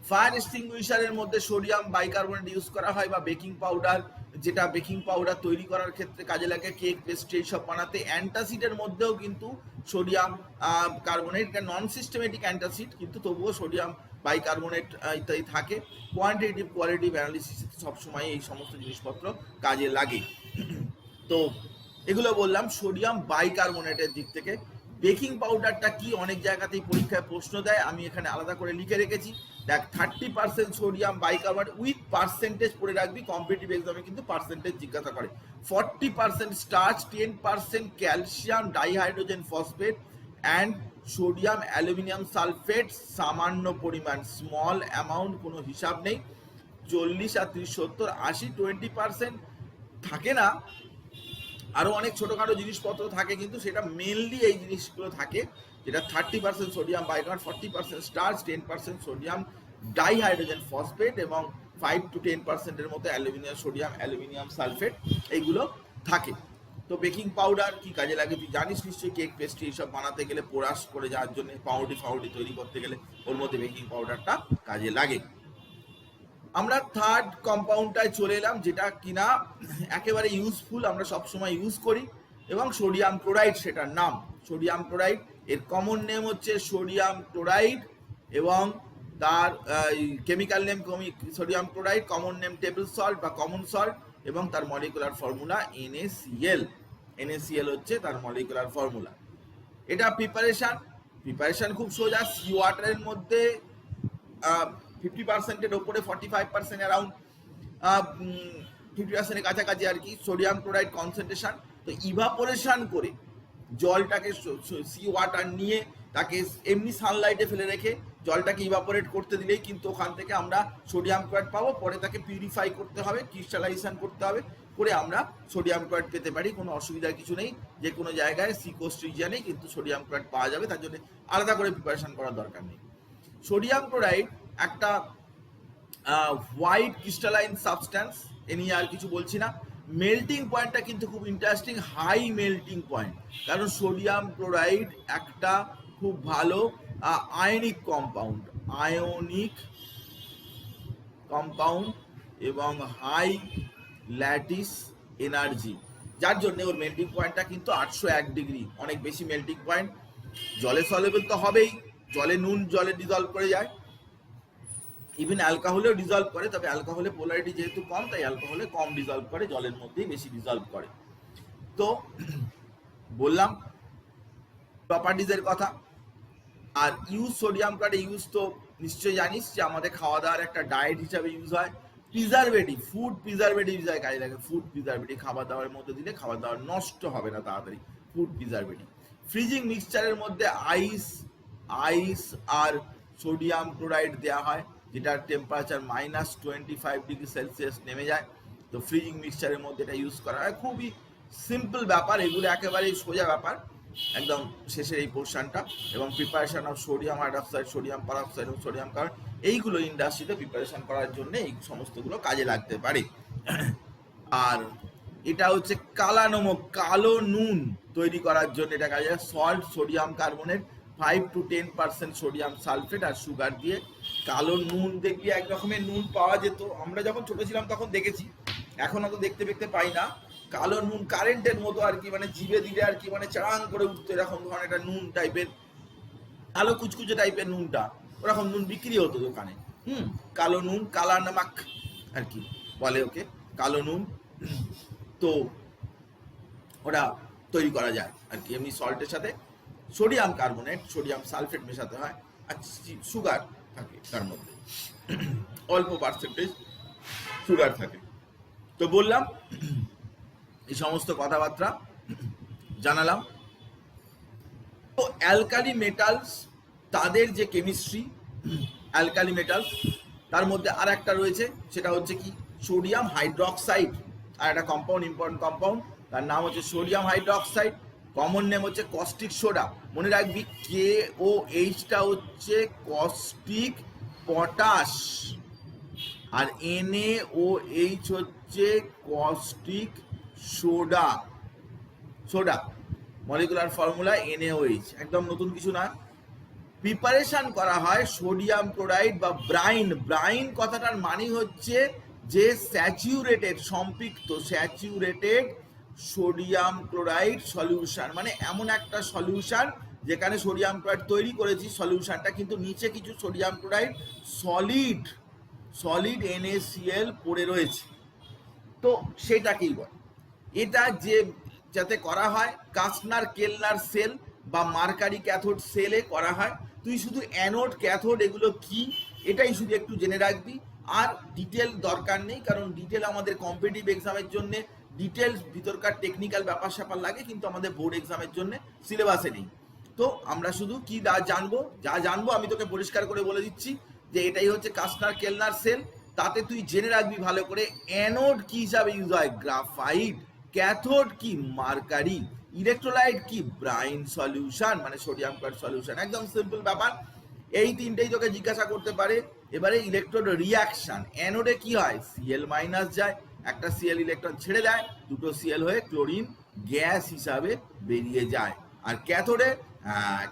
ফায়ার এক্সটিংগুইশারের মধ্যে সোডিয়াম বাইকার্বনেট ইউজ করা হয়, বা বেকিং পাউডার, যেটা বেকিং পাউডার তৈরি করার ক্ষেত্রে কাজে লাগে, কেক পেস্ট্রি এইসব বানাতে। অ্যান্টাসিডের মধ্যেও কিন্তু সোডিয়াম কার্বনেট, এটা নন সিস্টেমেটিক অ্যান্টাসিড, কিন্তু তবুও সোডিয়াম বাইকার্বনেট ইত্যাদি থাকে। কোয়ান্টিটিভ কোয়ালিটিভ অ্যানালিসিস সবসময় এই সমস্ত জিনিসপত্র কাজে লাগে। তো এগুলো বললাম সোডিয়াম বাইকার্বনেটের দিক থেকে। বেকিং পাউডারটা কি, অনেক জায়গাতেই পরীক্ষায় প্রশ্ন দেয়, আমি এখানে আলাদা করে লিখে রেখেছি। দেখ 30% সোডিয়াম বাইকার্বনেট উইথ পার্সেন্টেজ পড়ে রাখবি, কম্পিটিটিভ এক্সামে কিন্তু পার্সেন্টেজ জিজ্ঞাসা করে। 40% starch, 10% calcium dihydrogen phosphate and sodium aluminium sulphate, সামান্য পরিমাণ, স্মল অ্যামাউন্ট, কোনো হিসাব নেই। 40 আর 30 70 80 20% থাকে না, আরও অনেক ছোটোখাটো জিনিসপত্র থাকে, কিন্তু সেটা মেনলি এই জিনিসগুলো থাকে, যেটা 30% sodium bicarbonate, 40% starch, 10% sodium dihydrogen phosphate এবং 5 to 10%-এর মতো সোডিয়াম অ্যালুমিনিয়াম সালফেট, এইগুলো থাকে। তো বেকিং পাউডার কি কাজে লাগে তুই জানিস নিশ্চয়ই, কেক পেস্ট্রি এইসব বানাতে গেলে, পোড়াশ করে যাওয়ার জন্য, পাউরুটি তৈরি করতে গেলে ওর মধ্যে বেকিং পাউডারটা কাজে লাগে। আমরা থার্ড কম্পাউন্ডটায় চলে এলাম, যেটা কিনা একেবারে ইউজফুল, আমরা সবসময় ইউজ করি, এবং সোডিয়াম ক্লোরাইড সেটার নাম। সোডিয়াম ক্লোরাইড, এর কমন নেম হচ্ছে সোডিয়াম ক্লোরাইড, এবং তার chemical name sodium chloride, common name table salt বা কমন সল্ট, এবং তার মলিকুলার ফর্মুলা NaCl। NaCl হচ্ছে তার মলিকুলার ফর্মুলা। এটা প্রিপারেশন খুব সোজা। সি ওয়াটারের মধ্যে 50%-এর ওপরে, 45% অ্যারাউন্ড 50%-এর কাছাকাছি আর কি সোডিয়াম ক্লোরাইড কনসেন্ট্রেশন। তো ইভাপোরেশন করে জলটাকে, সি ওয়াটার নিয়ে তাকে এমনি সানলাইটে ফেলে রেখে জলটাকে ইভাপোরেট করতে দিলেই কিন্তু ওখান থেকে আমরা সোডিয়াম ক্লোরাইড পাবো। পরে তাকে পিউরিফাই করতে হবে, ক্রিস্টালাইজেশন করতে হবে, করে আমরা সোডিয়াম ক্লোরাইড পেতে পারি, কোনো অসুবিধার কিছু নেই। যে কোনো জায়গায় সি কোস্ট রিজিয়নেই কিন্তু সোডিয়াম ক্লোরাইড পাওয়া যাবে, তার জন্য আলাদা করে প্রিপারেশন করার দরকার নেই। সোডিয়াম ক্লোরাইড একটা হোয়াইট ক্রিস্টালাইন সাবস্ট্যান্স, এ নিয়ে আর কিছু বলছি না। মেল্টিং পয়েন্টটা কিন্তু খুব ইন্টারেস্টিং, হাই মেল্টিং পয়েন্ট, কারণ সোডিয়াম ক্লোরাইড একটা খুব ভালো আয়নিক কম্পাউন্ড এবং হাই ল্যাটিস এনার্জি, যার জন্য ওর মেল্টিং পয়েন্টটা কিন্তু 801 ডিগ্রি, অনেক বেশি মেল্টিং পয়েন্ট। জলে সলেবল তো হবেই, জলে ডিজলভ করে যায়, ইভেন অ্যালকোহলেও ডিজলভ করে, তবে অ্যালকোহলে পোলারিটি যেহেতু কম, তাই অ্যালকোহলে কম ডিজলভ করে, জলের মধ্যেই বেশি ডিজলভ করে। তো বললাম প্রপার্টিজের কথা। আর ইউজ সোডিয়াম ক্লোরাইড ইউজ তো নিশ্চয়ই জানিস যে আমাদের খাওয়া দাওয়ার একটা ডায়েট হিসাবে ইউজ হয়। ফুড প্রিজারভেটিভ হিসাবে কাজে লাগে। ফুড প্রিজারভেটিভ খাবার দাবারের মধ্যে দিলে খাবার দাবার নষ্ট হবে না তাড়াতাড়ি, ফুড প্রিজারভেটিভ। ফ্রিজিং মিক্সচারের মধ্যে আইস আর সোডিয়াম ক্লোরাইড দেওয়া হয়, যেটার টেম্পারেচার -25 ডিগ্রি সেলসিয়াস নেমে যায়। তো ফ্রিজিং মিক্সচারের মধ্যে এটা ইউজ করা হয়। খুবই সিম্পল ব্যাপার, এগুলো একেবারেই সোজা ব্যাপার একদম শেষের এই পোর্শনটা। এবং preparation of sodium hydroxide, sodium peroxide এবং সোডিয়াম কার্বন, এইগুলো ইন্ডাস্ট্রিতে প্রিপারেশন করার জন্য এই সমস্তগুলো কাজে লাগতে পারে। আর এটা হচ্ছে কালা নমক, কালো নুন তৈরি করার জন্য এটা কাজে, salt, sodium carbonate, 5 to 10% sodium sulphate আর সুগার দিয়ে কালো নুন। দেখবি এক রকমের নুন পাওয়া যেত, আমরা যখন ছোট ছিলাম তখন দেখেছি, এখন অত দেখতে দেখতে পাই না। কালো নুন কারেন্টের মতো আর কি, মানে জিভে দিলে আর কি মানে চাড়াং করে উঠতো, এরকম ধরনের একটা নুন টাইপের, কালো কুচকুচে টাইপের নুনটা, ওরকম নুন বিক্রি হতো দোকানে। কালো নুন, কালা নামাক আর কি বলে ওকে, কালো নুন। তো ওটা তৈরি করা যায় আর কি এমনি সল্টের সাথে সোডিয়াম কার্বনেট, সোডিয়াম সালফেট মেশাতে হয়, আর সুগার থাকে তার মধ্যে, অল্প পার্সেন্টেজ সুগার থাকে। তো বললাম এই সমস্ত কথাবার্তা জানালাম। তো অ্যালকালি মেটালস, তাদের যে কেমিস্ট্রি, অ্যালকালি মেটালস তার মধ্যে আর একটা রয়েছে, সেটা হচ্ছে কি সোডিয়াম হাইড্রক্সাইড। আর একটা কম্পাউন্ড, ইম্পর্টেন্ট কম্পাউন্ড, তার নাম হচ্ছে সোডিয়াম হাইড্রক্সাইড, কমন নেম হচ্ছে কস্টিক সোডা। মনে রাখবি KOH হচ্ছে কস্টিক পটাশ, আর NaOH হচ্ছে caustic soda. Soda molecular formula NaOH, একদম নতুন কিছু না। প্রিপারেশন করা হয় সোডিয়াম ক্লোরাইড বা ব্রাইন। ব্রাইন কথাটার মানে হচ্ছে যে স্যাচুরেটেড, সম্পৃক্ত স্যাচুরেটেড সোডিয়াম ক্লোরাইড সলিউশন, মানে এমন একটা সলিউশন যেখানে সোডিয়াম ক্লোরাইড তৈরি করেছি, সলিউশনটা কিন্তু নিচে কিছু sodium chloride solid solid NaCl পড়ে রয়েছে। তো সেটাকেই বলে। এটা যে যাতে করা হয় কাস্টনার কেলনার সেল বা মার্কারি ক্যাথোড সেলে করা হয়। তুই শুধু অ্যানোড ক্যাথোড এগুলো কি এটাই শুধু একটু জেনে রাখবি, আর ডিটেল দরকার নেই, কারণ ডিটেল আমাদের কম্পিটিটিভ এক্সামের জন্য ডিটেলস ভিতরকার টেকনিক্যাল ব্যাপার স্যাপার লাগে, কিন্তু আমাদের বোর্ড এক্সামের জন্য সিলেবাসে নেই। তো আমরা শুধু কি যা জানবো আমি তোকে পরিষ্কার করে বলে দিচ্ছি যে এটাই হচ্ছে কাস্টনার কেলনার সেল। তাতে তুই জেনে রাখবি ভালো করে অ্যানোড কি হিসাবে ইউজ হয় গ্রাফাইট, ক্যাথোড কি মার্কারি, ইলেকট্রোলাইট কি ব্রাইন সলিউশন মানে সোডিয়াম ক্লোরাইড সলিউশন। একদম সিম্পল ব্যাপার, এই তিনটেই তোকে জিজ্ঞাসা করতে পারে। এবারে ইলেকট্রোড রিয়াকশন, অ্যানোডে কি হয় Cl মাইনাস যায়, একটা Cl ইলেকট্রন ছেড়ে দেয়, দুটো Cl হয়ে ক্লোরিন গ্যাস হিসাবে বেরিয়ে যায়। আর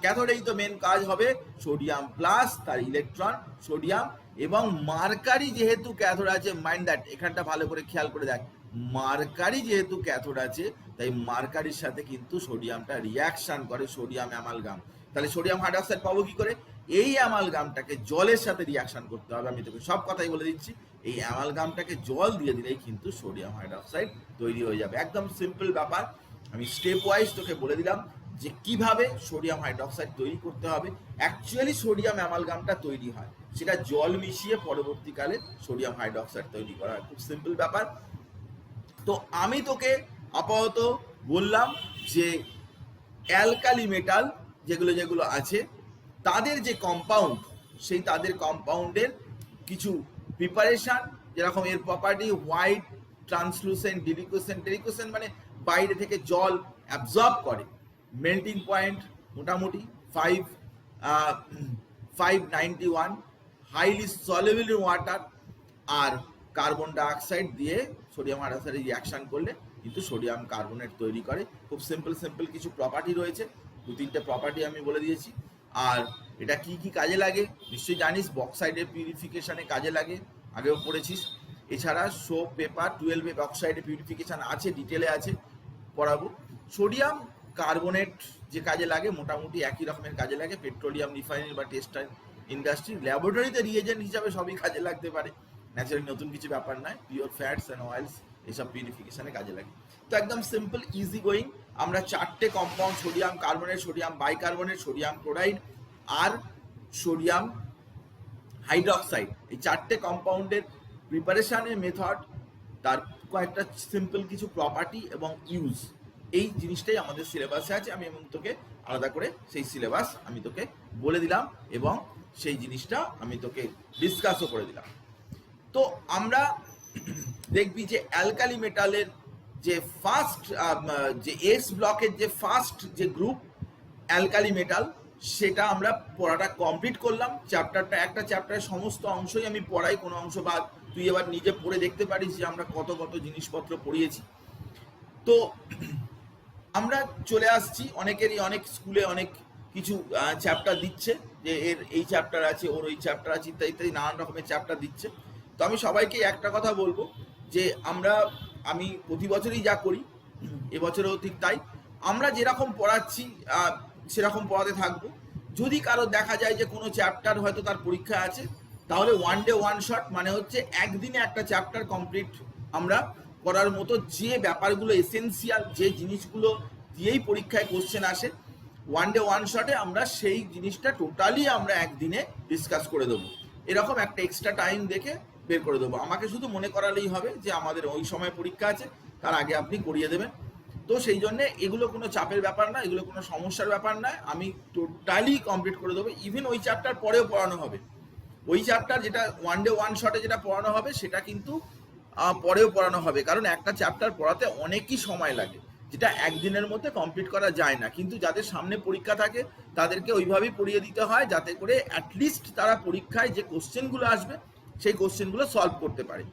ক্যাথোডেই তো মেন কাজ হবে সোডিয়াম প্লাস তার ইলেকট্রন সোডিয়াম, এবং মার্কারি যেহেতু ক্যাথোড আছে, মাইন্ড দ্যাট, এখানটা ভালো করে খেয়াল করে দেখ, মার্কারি যেহেতু ক্যাথোড আছে তাই মার্কারির সাথে কিন্তু সোডিয়ামটা রিয়াকশন করে সোডিয়াম অ্যামালগাম। তাহলে সোডিয়াম হাইড্রক্সাইড পাবো কি করে? এই অ্যামালগামটাকে জলের সাথে রিয়াকশন করতে হবে। আমি তোকে সব কথাই বলে দিচ্ছি, এই অ্যামালগামটাকে জল দিয়ে দিলেই কিন্তু সোডিয়াম হাইড্রক্সাইড তৈরি হয়ে যাবে। একদম সিম্পল ব্যাপার, আমি স্টেপ ওয়াইজ তোকে বলে দিলাম যে কিভাবে সোডিয়াম হাইড্রক্সাইড তৈরি করতে হবে। অ্যাকচুয়ালি সোডিয়াম অ্যামালগামটা তৈরি হয়, সেটা জল মিশিয়ে পরবর্তীকালে সোডিয়াম হাইড্রক্সাইড তৈরি করা হয়। খুব সিম্পল ব্যাপার। তো আমি তোকে আপাতত বললাম যে অ্যালকালি মেটাল যেগুলো আছে তাদের যে কম্পাউন্ড, সেই তাদের কম্পাউন্ডের কিছু প্রিপারেশন, যেরকম এর প্রপার্টি হোয়াইট, ট্রান্সলুসেন্ট, ডেলিকোসেন্ট মানে বাইরে থেকে জল অ্যাবজর্ব করে, মেল্টিং পয়েন্ট মোটামুটি 591, হাইলি সলিউবল ইন ওয়াটার, আর কার্বন ডাইঅক্সাইড দিয়ে সোডিয়াম হাইড্রক্সাইড রিয়াকশন করলে কিন্তু সোডিয়াম কার্বনেট তৈরি করে। খুব সিম্পল কিছু প্রপার্টি রয়েছে, 2-3টে প্রপার্টি আমি বলে দিয়েছি। আর এটা কি কি কাজে লাগে নিশ্চয়ই জানিস, বক্সাইডের পিউরিফিকেশনে কাজে লাগে, আগেও পড়েছিস। এছাড়া সোপ, পেপার, 12 অক্সাইডের পিউরিফিকেশন আছে, ডিটেলে আছে, পড়াবো। সোডিয়াম কার্বনেট যে কাজে লাগে মোটামুটি একই রকমের কাজে লাগে, পেট্রোলিয়াম রিফাইনারি বা টেক্সটাইল ইন্ডাস্ট্রি, ল্যাবরেটরিতে রিয়েজেন্ট হিসাবে সবই কাজে লাগতে পারে, ন্যাচারালি নতুন কিছু ব্যাপার নয়। পিওর ফ্যাটস অ্যান্ড অয়েলস এসব পিউরিফিকেশনে কাজে লাগে। তো একদম সিম্পল ইজি গোয়িং, আমরা 4টে compound, sodium carbonate, sodium bicarbonate, sodium chloride আর সোডিয়াম হাইড্রক্সাইড, এই 4টে কম্পাউন্ডের প্রিপারেশনের মেথড, তার কয়েকটা সিম্পল কিছু প্রপার্টি এবং ইউজ, এই জিনিসটাই আমাদের সিলেবাসে আছে। আমি এবং তোকে আলাদা করে সেই সিলেবাস আমি তোকে বলে দিলাম এবং সেই জিনিসটা আমি তোকে ডিসকাসও করে দিলাম। তো আমরা দেখবি যে অ্যালকালি মেটালের যে ফার্স্ট যে এস ব্লকের যে ফার্স্ট যে গ্রুপ অ্যালকালি মেটাল, সেটা আমরা পড়াটা কমপ্লিট করলাম। চ্যাপ্টারটা, একটা চ্যাপ্টারের সমস্ত অংশই আমি পড়াই, কোনো অংশ বাদ। তুই এবার নিজে পড়ে দেখতে পারিস যে আমরা কত কত জিনিসপত্র পড়িয়েছি। তো আমরা চলে আসছি, অনেকেরই অনেক স্কুলে অনেক কিছু চ্যাপ্টার দিচ্ছে, যে এর এই চ্যাপ্টার আছে, ওর ওই চ্যাপ্টার আছে, ইত্যাদি ইত্যাদি নানান রকমের চ্যাপ্টার দিচ্ছে। তো আমি সবাইকে একটা কথা বলবো যে আমি প্রতি বছরই যা করি, এবছরেও ঠিক তাই। আমরা যেরকম পড়াচ্ছি সেরকম পড়াতে থাকবো। যদি কারো দেখা যায় যে কোনো চ্যাপ্টার হয়তো তার পরীক্ষা আছে, তাহলে ওয়ান ডে ওয়ান শট, মানে হচ্ছে একদিনে একটা চ্যাপ্টার কমপ্লিট আমরা করার মতো যে ব্যাপারগুলো এসেন্সিয়াল, যে জিনিসগুলো দিয়েই পরীক্ষায় কোশ্চেন আসে, ওয়ান ডে ওয়ান শটে আমরা সেই জিনিসটা টোটালি আমরা একদিনে ডিসকাস করে দেবো। এরকম একটা এক্সট্রা টাইম দেখে বের করে দেবো। আমাকে শুধু মনে করালেই হবে যে আমাদের ওই সময় পরীক্ষা আছে, তার আগে আপনি করিয়ে দেবেন। তো সেই জন্যে এগুলো কোনো চাপের ব্যাপার না, এগুলো কোনো সমস্যার ব্যাপার নয়। আমি টোটালি কমপ্লিট করে দেবো। ইভেন ওই চ্যাপ্টার পরেও পড়ানো হবে, ওই চ্যাপ্টার যেটা ওয়ান ডে ওয়ান শটে যেটা পড়ানো হবে সেটা কিন্তু পরেও পড়ানো হবে, কারণ একটা চ্যাপ্টার পড়াতে অনেকই সময় লাগে, যেটা একদিনের মধ্যে কমপ্লিট করা যায় না। কিন্তু যাদের সামনে পরীক্ষা থাকে তাদেরকে ওইভাবেই পড়িয়ে দিতে হয়, যাতে করে অ্যাটলিস্ট তারা পরীক্ষায় যে কোশ্চেনগুলো আসবে সেই কোশ্চেনগুলো সলভ করতে পারে।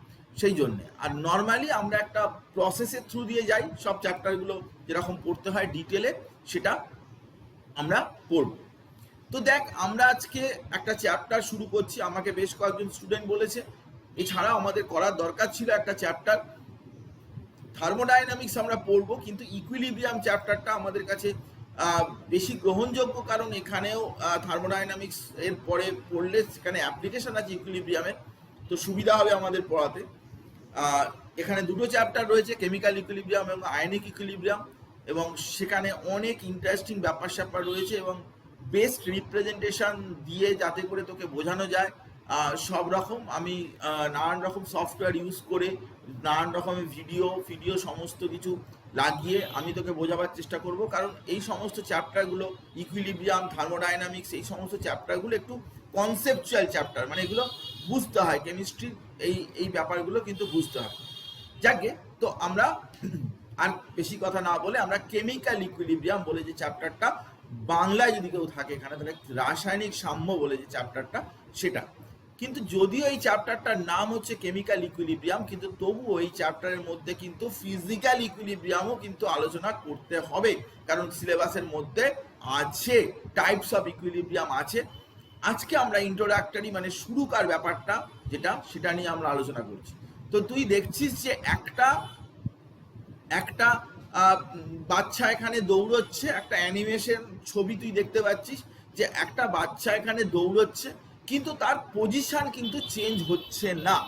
সেই জন্যে আর নর্মালি আমরা একটা প্রসেসের থ্রু দিয়ে যাই, সব চ্যাপ্টারগুলো যেরকম পড়তে হয় ডিটেলে সেটা আমরা পড়ব। তো দেখ, আমরা আজকে একটা চ্যাপ্টার শুরু করছি, আমাকে বেশ কয়েকজন স্টুডেন্ট বলেছে এছাড়াও আমাদের করার দরকার ছিল একটা চ্যাপ্টার। থার্মোডাইনামিক্স আমরা পড়বো, কিন্তু ইকুইলিব্রিয়াম চ্যাপ্টারটা আমাদের কাছে বেশি গ্রহণযোগ্য, কারণ এখানেও থার্মোডাইনামিক্স এর পরে পড়লে সেখানে অ্যাপ্লিকেশন আছে ইকুইলিব্রিয়ামের, তো সুবিধা হবে আমাদের পড়াতে। এখানে দুটো চ্যাপ্টার রয়েছে, কেমিক্যাল ইকুইলিব্রিয়াম এবং আয়নিক ইকুইলিব্রিয়াম, এবং সেখানে অনেক ইন্টারেস্টিং ব্যাপার স্যাপার রয়েছে, এবং বেস্ট রিপ্রেজেন্টেশন দিয়ে যাতে করে তোকে বোঝানো যায় সব রকম। আমি নানান রকম সফটওয়্যার ইউজ করে নানান রকমের ভিডিও সমস্ত কিছু লাগিয়ে আমি তোকে বোঝাবার চেষ্টা করব, কারণ এই সমস্ত চ্যাপ্টারগুলো ইকুইলিব্রিয়াম, থার্মোডাইনামিক্স, এই সমস্ত চ্যাপ্টারগুলো একটু কনসেপচুয়াল চ্যাপ্টার, মানে এগুলো বুঝতে হয়, কেমিস্ট্রির এই ব্যাপারগুলো কিন্তু বুঝতে হয়। যাকে, তো আমরা আর বেশি কথা না বলে আমরা কেমিক্যাল ইকুইলিব্রিয়াম বলে যে চ্যাপ্টারটা, বাংলায় যদি কেউ থাকে এখানে তাহলে রাসায়নিক সাম্য বলে যে চ্যাপ্টারটা, সেটা কিন্তু যদিও এই চ্যাপ্টারটার নাম হচ্ছে কেমিক্যাল ইকুইলিব্রিয়াম, কিন্তু তবুও এই চ্যাপ্টারের মধ্যে কিন্তু ফিজিক্যাল ইকুইলিব্রিয়ামও কিন্তু আলোচনা করতে হবে, কারণ সিলেবাসের মধ্যে আছে, টাইপস অফ ইকুইলিব্রিয়াম আছে। আজকে আমরা ইন্ট্রোডাক্টরি মানে শুরুকার ব্যাপারটা যেটা, সেটা নিয়ে আমরা আলোচনা করছি। তো তুই দেখছিস যে একটা বাচ্চা এখানে দৌড়চ্ছে, একটা অ্যানিমেশন ছবি তুই দেখতে পাচ্ছিস যে একটা বাচ্চা এখানে দৌড়চ্ছে, কিন্তু তার পজিশন কিন্তু চেঞ্জ হচ্ছে না,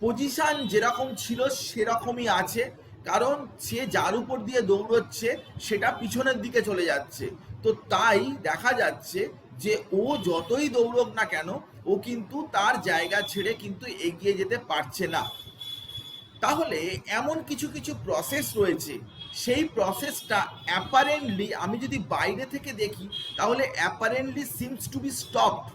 পজিশন যেরকম ছিল সেরকমই আছে, কারণ সে যার উপর দিয়ে দৌড়চ্ছে সেটা পিছনের দিকে চলে যাচ্ছে। তো তাই দেখা যাচ্ছে যে ও যতই দৌড়ক না কেন, ও কিন্তু তার জায়গা ছেড়ে কিন্তু এগিয়ে যেতে পারছে না। তাহলে এমন কিছু কিছু প্রসেস রয়েছে, সেই প্রসেসটা অ্যাপারেন্টলি আমি যদি বাইরে থেকে দেখি তাহলে apparently seems to be stopped.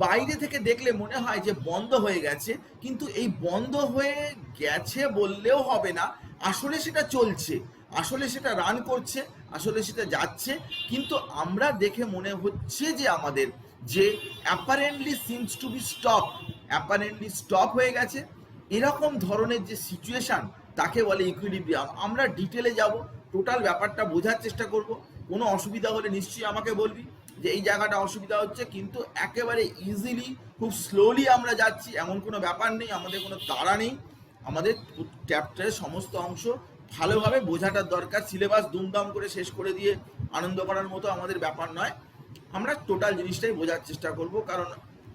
বাইরে থেকে দেখলে মনে হয় যে বন্ধ হয়ে গেছে, কিন্তু এই বন্ধ হয়ে গেছে বললেও হবে না, আসলে সেটা চলছে, আসলে সেটা রান করছে, আসলে সেটা যাচ্ছে, কিন্তু আমরা দেখে মনে হচ্ছে যে আমাদের যে apparently seems to B stop, apparently stop হয়ে গেছে। এরকম ধরনের যে সিচুয়েশন তাকে বলে ইকুইলিব্রিয়াম। আমরা ডিটেলে যাব, টোটাল ব্যাপারটা বোঝার চেষ্টা করব। কোনো অসুবিধা হলে নিশ্চয়ই আমাকে বলবি যে এই জায়গাটা অসুবিধা হচ্ছে, কিন্তু একেবারে ইজিলি খুব স্লোলি আমরা যাচ্ছি, এমন কোনো ব্যাপার নেই, আমাদের কোনো তাড়া নেই। আমাদের চ্যাপ্টারের সমস্ত অংশ ভালোভাবে বোঝাটার দরকার। সিলেবাস দুমদাম করে শেষ করে দিয়ে আনন্দ করার মতো আমাদের ব্যাপার নয়, আমরা টোটাল জিনিসটাই বোঝার চেষ্টা করব, কারণ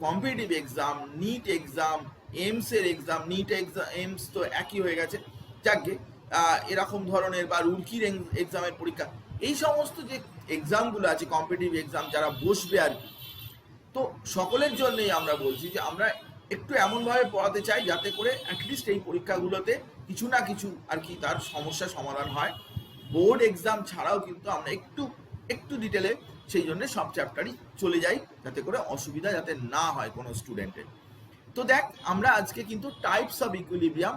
কম্পিটিটিভ এক্সাম, নিট এক্সাম, এমসের এক্সাম, নিট এক্সাম, এমস তো একই হয়ে গেছে, যাকে এরকম ধরনের বা রুরকির এক্সামের পরীক্ষা, এই সমস্ত যে এক্সামগুলো আছে কম্পিটিটিভ এক্সাম যারা বসবে আর কি, তো সকলের জন্যই আমরা বলছি যে আমরা একটু এমনভাবে পড়াতে চাই যাতে করে অ্যাটলিস্ট এই পরীক্ষাগুলোতে কিছু না কিছু আর কি তার সমস্যার সমাধান হয়। বোর্ড এক্সাম ছাড়াও কিন্তু আমরা একটু ডিটেলে সেই জন্য সব চ্যাপ্টারই চলে যাই, যাতে করে অসুবিধা যাতে না হয় কোনো স্টুডেন্টের। তো দেখ, আমরা আজকে কিন্তু টাইপস অফ ইকুইলিব্রিয়াম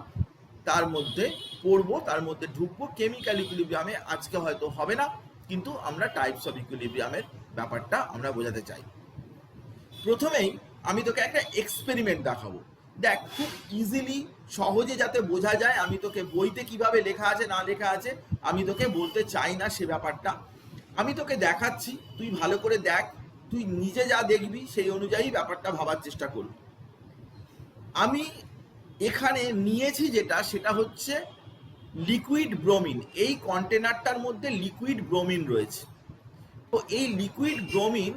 তার মধ্যে পড়বো, তার মধ্যে ঢুকবো। কেমিক্যাল ইকুইলিব্রিয়ামে আজকে হয়তো হবে না, কিন্তু আমরা টাইপস অফ ইকুইলিব্রিয়ামের ব্যাপারটা আমরা বোঝাতে চাই। প্রথমেই আমি তোকে একটা এক্সপেরিমেন্ট দেখাবো। দেখ, খুব ইজিলি সহজে যাতে বোঝা যায়, আমি তোকে বইতে কিভাবে লেখা আছে না লেখা আছে আমি তোকে বলতে চাই না সে ব্যাপারটা। আমি তোকে দেখাচ্ছি, তুই ভালো করে দেখ, তুই নিজে যা দেখবি সেই অনুযায়ী ব্যাপারটা ভাবার চেষ্টা করবি। আমি এখানে নিয়েছি যেটা, সেটা হচ্ছে লিকুইড ব্রোমিন। এই কন্টেনারটার মধ্যে লিকুইড ব্রোমিন রয়েছে। তো এই লিকুইড ব্রোমিন,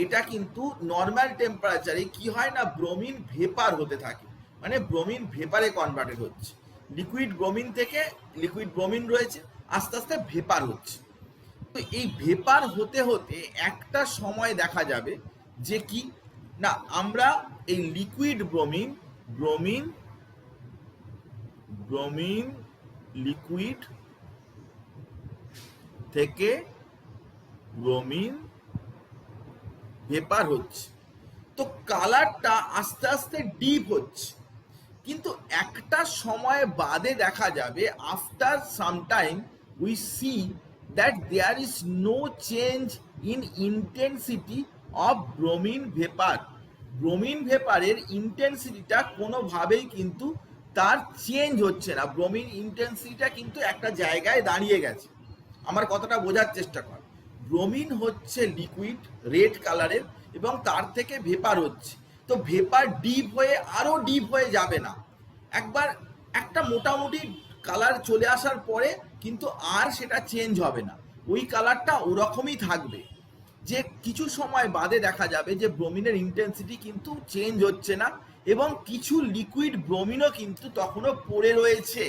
এটা কিন্তু নর্মাল টেম্পারেচারে কি হয় না, ব্রোমিন ভেপার হতে থাকে, মানে ব্রোমিন ভেপারে কনভার্টেড হচ্ছে। লিকুইড ব্রোমিন থেকে লিকুইড ব্রোমিন রয়েছে, আস্তে আস্তে ভেপার হচ্ছে। তো এই ভেপার হতে হতে একটা সময় দেখা যাবে যে কি না, আমরা এই liquid bromine bromine bromine liquid থেকে ব্রোমিন ভেপার হচ্ছে। তো কালারটা আস্তে আস্তে ডিপ হচ্ছে, কিন্তু একটা সময় বাদে দেখা যাবে, after some time we see that there is no change in intensity of bromine vapour. Bromine ভেপারের ইন্টেন্সিটিটা কোনোভাবেই কিন্তু তার চেঞ্জ হচ্ছে না। ব্রোমিন ইন্টেন্সিটিটা কিন্তু একটা জায়গায় দাঁড়িয়ে গেছে। আমার কথাটা বোঝার চেষ্টা কর। ব্রোমিন হচ্ছে লিকুইড, রেড কালারের, এবং তার থেকে ভেপার হচ্ছে। তো ভেপার ডিপ হয়ে আরো ডিপ হয়ে যাবে না, একবার একটা মোটামুটি কালার চলে আসার পরে কিন্তু আর সেটা চেঞ্জ হবে না, ওই কালারটা ওরকমই থাকবে। যে কিছু সময় বাদে দেখা যাবে যে ব্রোমিনের ইন্টেন্সিটি কিন্তু চেঞ্জ হচ্ছে না, এবং কিছু লিকুইড ব্রোমিনও কিন্তু তখনও পড়ে রয়েছে।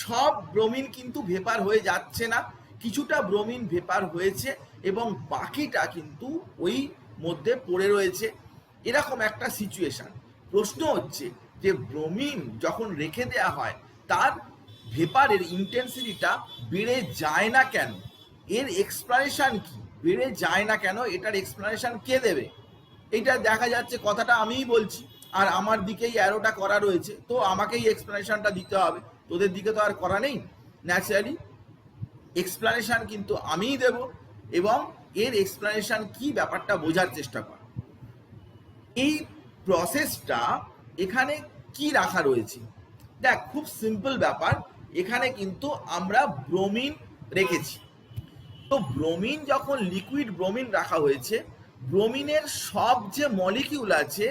সব ব্রোমিন কিন্তু ভেপার হয়ে যাচ্ছে না, কিছুটা ব্রোমিন ভেপার হয়েছে এবং বাকিটা কিন্তু ওই মধ্যে পড়ে রয়েছে। এরকম একটা সিচুয়েশন। প্রশ্ন হচ্ছে যে ব্রোমিন যখন রেখে দেওয়া হয়, তার ভেপারের ইন্টেন্সিটিটা বেড়ে যায় না কেন? এর এক্সপ্লানেশন কি? বেড়ে যায় না কেন, এটার এক্সপ্লানেশন কে দেবে? এটা দেখা যাচ্ছে কথাটা আমিই বলছি, আর আমার দিকেই অ্যারোটা করা রয়েছে, তো আমাকেই এক্সপ্লানেশনটা দিতে হবে, তোদের দিকে তো আর করা নেই। ন্যাচারালি এক্সপ্লানেশন কিন্তু আমিই দেব, এবং এর এক্সপ্লানেশন কি ব্যাপারটা বোঝার চেষ্টা কর। এই প্রসেসটা এখানে কি রাখা রয়েছে, দেখ খুব সিম্পল ব্যাপার। এখানে কিন্তু আমরা ব্রোমিন রেখেছি। তো ব্রোমিন যখন লিকুইড ব্রোমিন রাখা হয়েছে, ব্রোমিনের সব যে মলিকিউল আছে,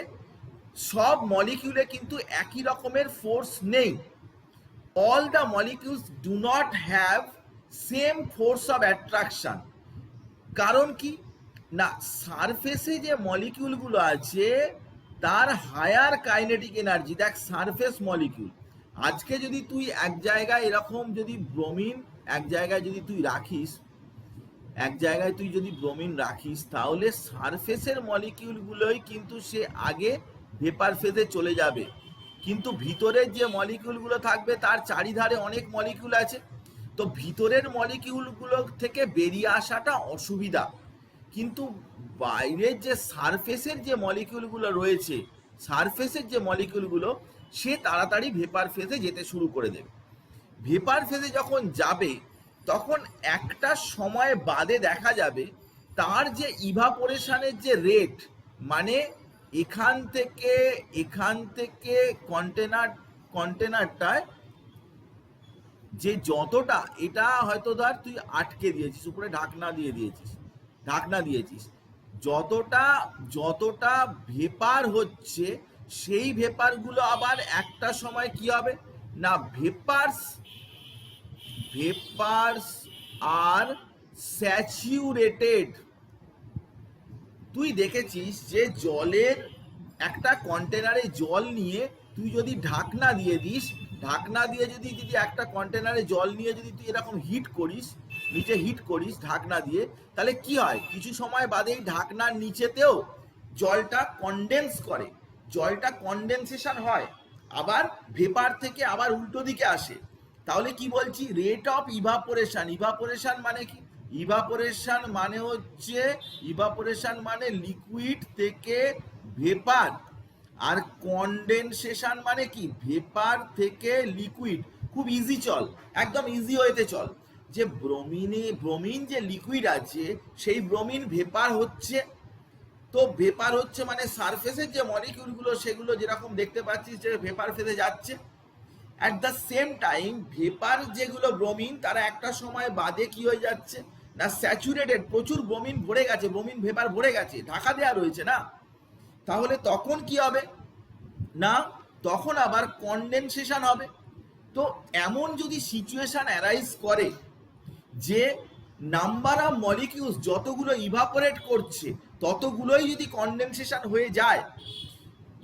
সব মলিকিউলে কিন্তু একই রকমের ফোর্স নেই। all the molecules do not have same force of attraction। কারণ কি না, সারফেসে যে মলিকিউলগুলো আছে তার হায়ার কাইনেটিক এনার্জি। দেখ সারফেস মলিকিউল, আজকে যদি তুই এক জায়গায় এরকম যদি ব্রোমিন এক জায়গায় যদি তুই রাখিস, এক জায়গায় তুই যদি ব্রোমিন রাখিস, তাহলে সারফেসের মলিকিউলগুলোই কিন্তু সে আগে ভেপার ফেজে চলে যাবে, কিন্তু ভিতরের যে মলিকিউলগুলো থাকবে তার চারিধারে অনেক মলিকিউল আছে। তো ভিতরের মলিকিউলগুলো থেকে বেরিয়ে আসাটা অসুবিধা, কিন্তু বাইরের যে সারফেসের যে মলিকিউলগুলো রয়েছে, সারফেসের যে মলিকিউলগুলো, সে তাড়াতাড়ি ভেপার ফেজে যেতে শুরু করে দেবে। ভেপার ফেজে যখন যাবে, তখন একটা সময় বাদে দেখা যাবে তার যে ইভাপোরেশনের যে রেট, মানে এখান থেকে কন্টেনারটায় যে যতটা, এটা হয়তো ধর তুই আটকে দিয়েছিস, উপরে ঢাকনা দিয়েছিস, যতটা ভেপার হচ্ছে, সেই ভেপারগুলো আবার একটা সময় কি হবে না, ভেপার্স আর স্যাচুরেটেড। তুই দেখেছিস যে জলের একটা কন্টেনারে জল নিয়ে তুই যদি ঢাকনা দিয়ে দিস, ঢাকনা দিয়ে যদি একটা কন্টেনারে জল নিয়ে যদি তুই এরকম নিচে হিট করিস ঢাকনা দিয়ে, তাহলে কি হয়, কিছু সময় বাদেই ঢাকনার নিচেতেও জলটা কনডেন্স করে, জলটা কনডেনসেশন হয়, আবার ভেপার থেকে আবার উল্টো দিকে আসে। তাহলে কি বলছি, রেট অফ ইভাপোরেশন। ইভাপোরেশন মানে কি? ইভাপোরেশন মানে লিকুইড থেকে ভেপার, আর কনডেনসেশন মানে কি, ভেপার থেকে লিকুইড, খুব ইজি চল, একদম ইজি ওয়েতে চল, যে ব্রোমিন যে লিকুইড আছে সেই ব্রোমিন ভেপার হচ্ছে। তো ভেপার হচ্ছে মানে সারফেসের যে মলিকিউলগুলো সেগুলো যেরকম দেখতে পাচ্ছিস যে ভেপার ফেজে যাচ্ছে। At the same time vapour যেগুলো ব্রোমিন তারা একটা সময় বাদে কি হয়ে যাচ্ছে না, স্যাচুরেটেড, প্রচুর ব্রোমিন ভরে গেছে, ব্রোমিন ভেপার ভরে গেছে, ঢাকা দেওয়া রয়েছে না। তাহলে তখন কি হবে না, তখন আবার কনডেনসেশন হবে। তো এমন যদি সিচুয়েশন অ্যারাইজ করে যে নাম্বার অফ মলিকিউলস যতগুলো ইভাপোরেট করছে ততগুলোই যদি কনডেনসেশন হয়ে যায়,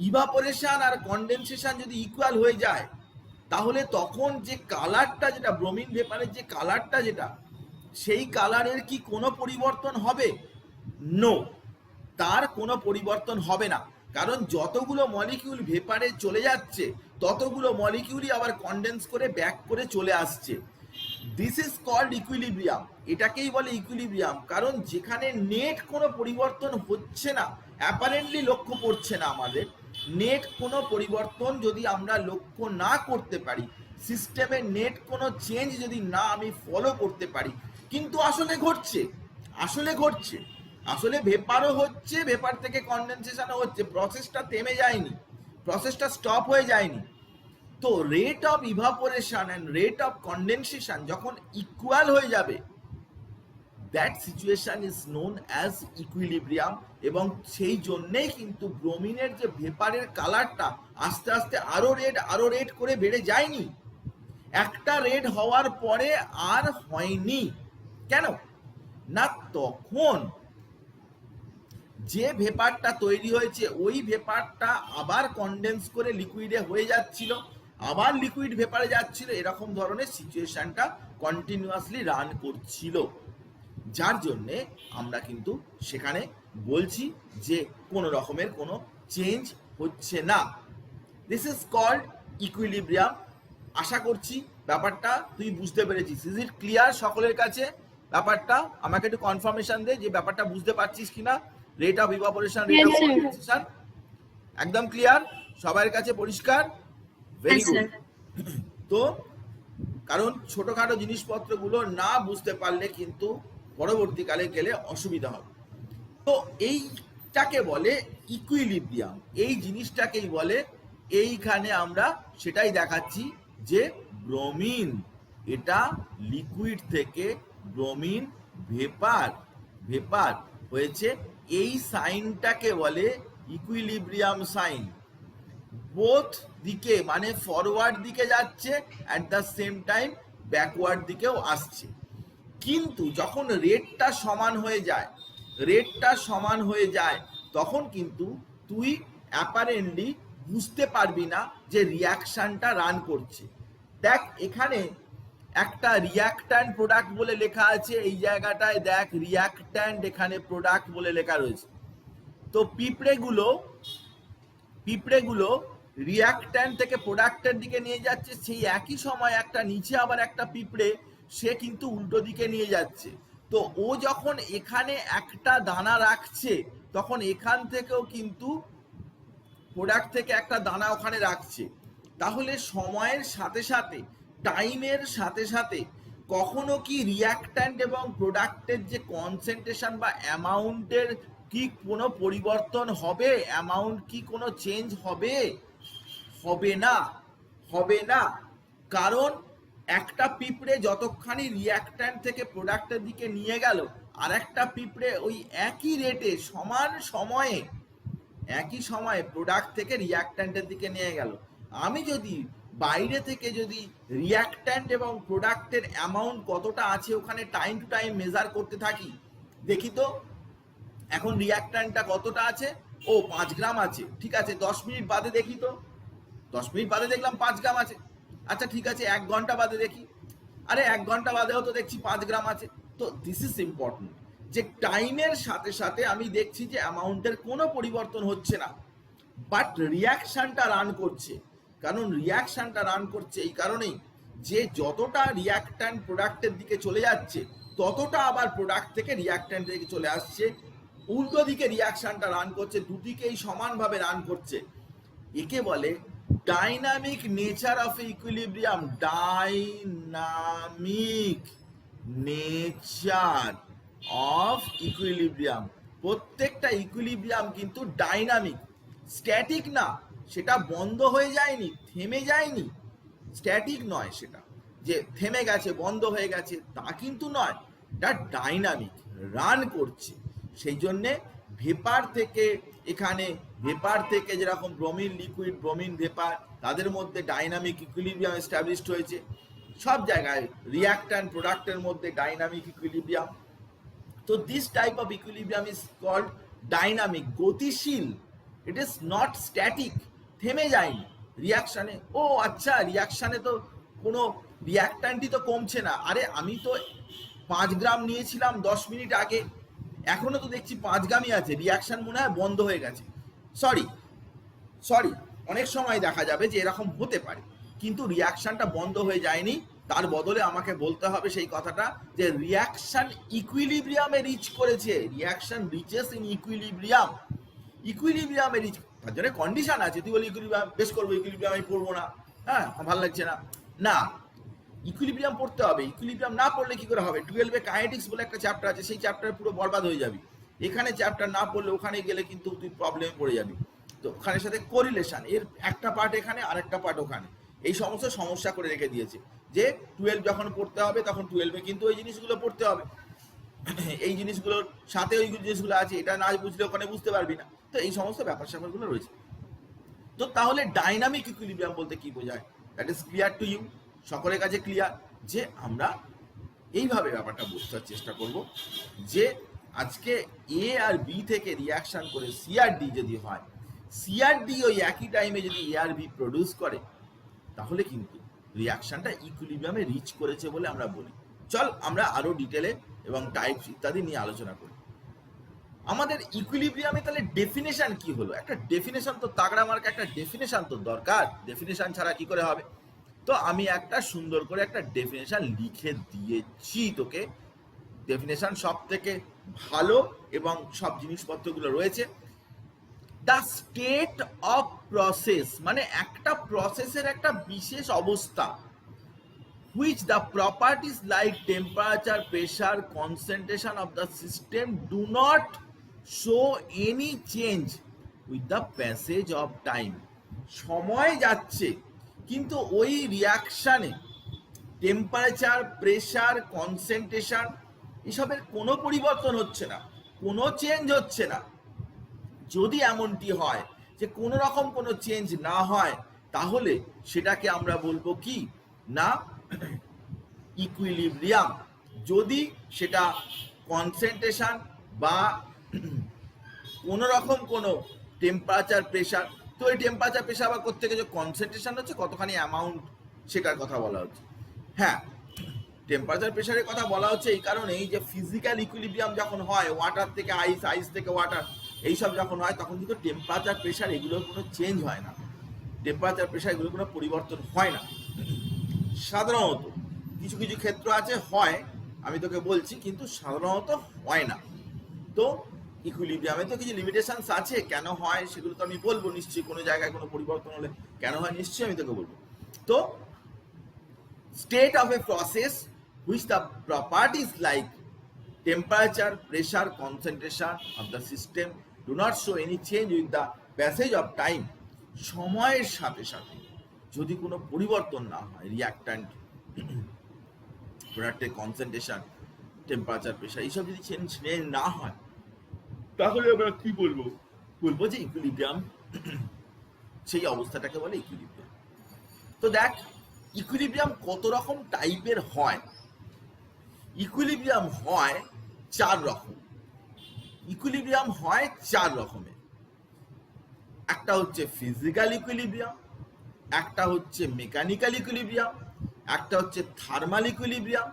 ইভাপোরেশন আর কনডেনসেশন যদি ইকুয়াল হয়ে যায়, তাহলে তখন যে কালারটা, যেটা ব্রোমিন ভেপারের যে কালারটা, যেটা সেই কালারের কি কোনো পরিবর্তন হবে? নো, তার কোনো পরিবর্তন হবে না, কারণ যতগুলো মলিকিউল ভেপারে চলে যাচ্ছে ততগুলো মলিকিউলই আবার কনডেন্স করে ব্যাক করে চলে আসছে। দিস ইজ কল্ড ইকুইলিব্রিয়াম, এটাকেই বলে ইকুইলিব্রিয়াম। কারণ যেখানে নেট কোনো পরিবর্তন হচ্ছে না, অ্যাপারেন্টলি লক্ষ্য পড়ছে না আমাদের, নেট কোনো পরিবর্তন যদি আমরা লক্ষ্য না করতে পারি, সিস্টেমের নেট কোনো চেঞ্জ যদি না আমি ফলো করতে পারি, কিন্তু আসলে ঘটছে, আসলে ঘটছে, আসলে ভেপারও হচ্ছে, ভেপার থেকে কনডেনসেশনও হচ্ছে, প্রসেসটা থেমে যায়নি, প্রসেসটা স্টপ হয়ে যায়নি। তো rate of evaporation and rate of condensation যখন ইকুয়াল হয়ে যাবে, that situation is known as equilibrium. এবং সেই জন্যেই কিন্তু ব্রোমিনের যে ভেপারের কালারটা আস্তে আস্তে আরো রেড করে বেড়ে যায়নি, একটা রেড হওয়ার পরে আর হয়নি। কেন না, তখন যে ভেপারটা তৈরি হয়েছে ওই ভেপারটা আবার কনডেন্স করে লিকুইডে হয়ে যাচ্ছিল, আবার লিকুইড ভেপারে যাচ্ছিল, এরকম ধরনের সিচুয়েশনটা কন্টিনিউয়াসলি রান করছিল, যার জন্যে আমরা কিন্তু সেখানে বলছি যে কোনো রকমের কোনো চেঞ্জ হচ্ছে না। This is called equilibrium. আশা করছি ব্যাপারটা তুই বুঝতে পেরেছিস। ইজ ইট ক্লিয়ার সকলের কাছে ব্যাপারটা? আমাকে একটু কনফার্মেশন দে যে ব্যাপারটা বুঝতে পারছিস কিনা। Rate of evaporation, rate of condensation একদম ক্লিয়ার, সবার কাছে পরিষ্কার? Very good. তো কারণ ছোটখাটো জিনিসপত্রগুলো না বুঝতে পারলে কিন্তু পরবর্তীকালে গেলে অসুবিধা হবে। তো এইটাকে বলে ইকুইলিব্রিয়াম, এই জিনিসটাকেই বলে। এইখানে আমরা সেটাই দেখাচ্ছি যে ব্রোমিন এটা লিকুইড থেকে ব্রোমিন ভেপার হয়েছে, এই সাইনটাকে বলে ইকুইলিব্রিয়াম সাইন। বোথ দিকে মানে ফরওয়ার্ড দিকে যাচ্ছে, at the same time backward দিকেও আসছে। কিন্তু যখন রেটটা সমান হয়ে যায় তখন কিন্তু তুই অ্যাপারেন্টলি বুঝতে পারবি না যে রিয়াকশনটা রান করছে। দেখ এখানে একটা রিয়াক্ট্যান্ট প্রোডাক্ট বলে লেখা আছে, এই জায়গাটায় দেখ রিয়াক্ট্যান্ট, এখানে প্রোডাক্ট বলে লেখা রয়েছে। তো পিঁপড়েগুলো রিয়াক্ট্যান্ট থেকে প্রোডাক্টের দিকে নিয়ে যাচ্ছে, সেই একই সময় একটা নিচে আবার একটা পিঁপড়ে সে কিন্তু উল্টো দিকে নিয়ে যাচ্ছে। তো ও যখন এখানে একটা দানা রাখছে তখন এখান থেকেও কিন্তু প্রোডাক্ট থেকে একটা দানা ওখানে রাখছে। তাহলে সময়ের সাথে সাথে, টাইমের সাথে সাথে কখনো কি রিয়াক্ট্যান্ট এবং প্রোডাক্টের যে কনসেন্ট্রেশন বা অ্যামাউন্টের কি কোনো পরিবর্তন হবে? অ্যামাউন্ট কি কোনো চেঞ্জ হবে? হবে না। কারণ একটা পিঁপড়ে যতখানি রিয়াক্ট্যান্ট থেকে প্রোডাক্টের দিকে নিয়ে গেল, আর একটা পিঁপড়ে ওই একই রেটে একই সময়ে প্রোডাক্ট থেকে রিয়াক্ট্যান্টের দিকে নিয়ে গেল। আমি যদি বাইরে থেকে যদি রিয়াক্ট্যান্ট এবং প্রোডাক্টের অ্যামাউন্ট কতটা আছে ওখানে টাইম টু টাইম মেজার করতে থাকি, দেখি তো এখন রিয়াক্ট্যান্টটা কতটা আছে, ও 5 গ্রাম আছে, ঠিক আছে। 10 মিনিট বাদে দেখি তো, 10 মিনিট বাদে দেখলাম 5 গ্রাম আছে, আচ্ছা ঠিক আছে। 1 ঘন্টা বাদে দেখি, আরে 1 ঘন্টা বাদেও তো দেখছি 5 গ্রাম আছে। তো দিস ইজ ইম্পর্টেন্ট যে টাইমের সাথে সাথে আমি দেখছি যে অ্যামাউন্টের কোনো পরিবর্তন হচ্ছে না, বাট রিয়াকশনটা রান করছে। কারণ রিয়াকশনটা রান করছে এই কারণেই যে যতটা রিয়াক্ট্যান্ট প্রোডাক্টের দিকে চলে যাচ্ছে ততটা আবার প্রোডাক্ট থেকে রিয়াক্ট্যান্টের দিকে চলে আসছে, উল্টো দিকে রিয়াকশনটা রান করছে, দুদিকেই সমানভাবে রান করছে। একে বলে dynamic nature of equilibrium. Dynamic nature of equilibrium. প্রত্যেকটা ইকুইলিব্রিয়াম কিন্তু ডাইনামিক, স্ট্যাটিক না। সেটা বন্ধ হয়ে যায়নি, থেমে যায়নি, স্ট্যাটিক নয়। সেটা যে থেমে গেছে, বন্ধ হয়ে গেছে, তা কিন্তু নয়। এটা ডাইনামিক, রান করছে। সেই জন্যে ভেপার থেকে এখানে, ভেপার থেকে যেরকম ব্রোমিন লিকুইড, ব্রোমিন ভেপার, তাদের মধ্যে ডাইনামিক ইকুইলিব্রিয়াম এস্টাবলিশড হয়েছে। সব জায়গায় রিয়াক্ট্যান্ট প্রোডাক্টের মধ্যে ডাইনামিক ইকুইলিব্রিয়াম। তো this type of equilibrium is called dynamic, গতিশীল। ইট ইজ নট স্ট্যাটিক, থেমে যায়নি রিয়াকশানে। ও আচ্ছা, রিয়াকশানে তো কোনো রিয়াক্ট্যান্টই তো কমছে না। আরে আমি তো 5 গ্রাম নিয়েছিলাম 10 মিনিট আগে, এখনো তো দেখছি 5 গ্রামই আছে, রিয়াকশান মনে হয় বন্ধ হয়ে গেছে। সরি, অনেক সময় দেখা যাবে যে এরকম হতে পারে, কিন্তু রিয়াকশানটা বন্ধ হয়ে যায়নি। তার বদলে আমাকে বলতে হবে সেই কথাটা যে রিয়াকশান ইকুইলিব্রিয়ামে রিচ করেছে। Reaction reaches in equilibrium. ইকুইলিব্রিয়ামে রিচ, তার জন্য কন্ডিশন আছে। তুই বলি ইকুইলিব্রিয়াম বেশ করবো, ইকুইলিব্রিয়াম আমি পড়বো না, হ্যাঁ ভালো লাগছে না, না, ইকুইলিব্রিয়াম পড়তে হবে। ইকুইলিব্রিয়াম না পড়লে কি করে হবে? 12-এ কাইনেটিক্স বলে একটা চ্যাপ্টার আছে, সেই চ্যাপ্টার পুরো বরবাদ হয়ে যাবি। এখানে চ্যাপ্টার না পড়লে ওখানে গেলে কিন্তু তুই প্রবলেমে পড়ে যাবি। তো ওখানের সাথে কোরিলেশন, এর একটা পার্ট এখানে আর একটা পার্ট ওখানে, এই সমস্ত সমস্যা করে রেখে দিয়েছে যে 12 যখন পড়তে হবে তখন 12-এ কিন্তু ওই জিনিসগুলো পড়তে হবে। এই জিনিসগুলোর সাথে ওই জিনিসগুলো আছে, এটা না বুঝলে ওখানে বুঝতে পারবি না। তো এই সমস্ত ব্যাপার স্যাপারগুলো রয়েছে। তো তাহলে ডাইনামিক ইকুইলিব্রিয়াম বলতে কি বোঝায়? That is clear to you, সকলের কাছে ক্লিয়ার? যে আমরা এইভাবে ব্যাপারটা বুঝতে চেষ্টা করব যে আজকে এ আর বি থেকে রিয়াকশন করে সি আর ডি যদি হয়, সি আর ডি ওই একই টাইমে যদি এ আর বি প্রডিউস করে, তাহলে কিন্তু রিয়াকশনটা ইকুইলিব্রিয়ামে রিচ করেছে বলে আমরা বলি। চল আমরা আরো ডিটেলে এবং টাইপস ইত্যাদি নিয়ে আলোচনা করি। আমাদের ইকুইলিব্রিয়ামে তাহলে ডেফিনেশন কি হলো? একটা ডেফিনেশন তো তাগড়া মার্কা, একটা ডেফিনেশন তো দরকার। ডেফিনেশন ছাড়া কি করে হবে? তো আমি একটা সুন্দর করে একটা ডেফিনেশন লিখে দিয়েছি তোকে। ডেফিনেশন সব থেকে ভালো এবং সব জিনিসপত্রগুলো রয়েছে। দ্য স্টেট অফ প্রসেস, মানে একটা প্রসেসের একটা বিশেষ অবস্থা, which the properties like temperature, pressure, concentration of the system do not show any change with the passage of time. সময় যাচ্ছে কিন্তু ওই রিয়াকশানে টেম্পারেচার, প্রেশার, কনসেন্ট্রেশন এসবের কোনো পরিবর্তন হচ্ছে না, কোনো চেঞ্জ হচ্ছে না। যদি এমনটি হয় যে কোনো রকম কোনো চেঞ্জ না হয়, তাহলে সেটাকে আমরা বলবো কি না ইকুইলিব্রিয়াম। যদি সেটা কনসেন্ট্রেশন বা কোনো রকম কোনো টেম্পারেচার, প্রেশার, তো এই টেম্পারেচার প্রেশার আবার কোত্থেকে যে কনসেন্ট্রেশন হচ্ছে, কতখানি অ্যামাউন্ট, সেটার কথা বলা হচ্ছে। হ্যাঁ, টেম্পারেচার প্রেশারের কথা বলা হচ্ছে এই কারণেই যে ফিজিক্যাল ইকুইলিব্রিয়াম যখন হয়, ওয়াটার থেকে আইস, আইস থেকে ওয়াটার, এইসব যখন হয় তখন কিন্তু টেম্পারেচার প্রেশার এগুলোর কোনো চেঞ্জ হয় না। টেম্পারেচার প্রেশার এগুলোর কোনো পরিবর্তন হয় না সাধারণত। কিছু কিছু ক্ষেত্র আছে হয়, আমি তোকে বলছি, কিন্তু সাধারণত হয় না। তো ইকুইলিব্রিয়ামে তো কিছু লিমিটেশনস আছে, কেন হয় সেগুলো তো আমি বলবো নিশ্চয়ই। কোনো জায়গায় কোনো পরিবর্তন হলে কেন হয় নিশ্চয়ই আমি তোকে বলবো। তো state of a process which the properties like temperature, pressure, concentration of the system do not show any change with the passage of time. সময়ের সাথে সাথে যদি কোনো পরিবর্তন না হয়, রিয়াক্ট্যান্ট, প্রোডাক্টের কনসেন্ট্রেশন, টেম্পারেচার, প্রেশার এইসব যদি চেঞ্জ না হয়, তাহলে আমরা কি বলবো? বলবো যে ইকুইলিব্রিয়াম, সেই অবস্থাটাকে বলে ইকুইলিব্রিয়াম। তো দেখ, ইকুইলিব্রিয়াম কত রকম টাইপের হয়। ইকুইলিব্রিয়াম হয় 4 রকম। ইকুইলিব্রিয়াম হয় 4 রকমের। একটা হচ্ছে ফিজিক্যাল ইকুইলিব্রিয়াম, একটা হচ্ছে মেকানিক্যাল ইকুইলিব্রিয়াম, একটা হচ্ছে থার্মাল ইকুইলিব্রিয়াম,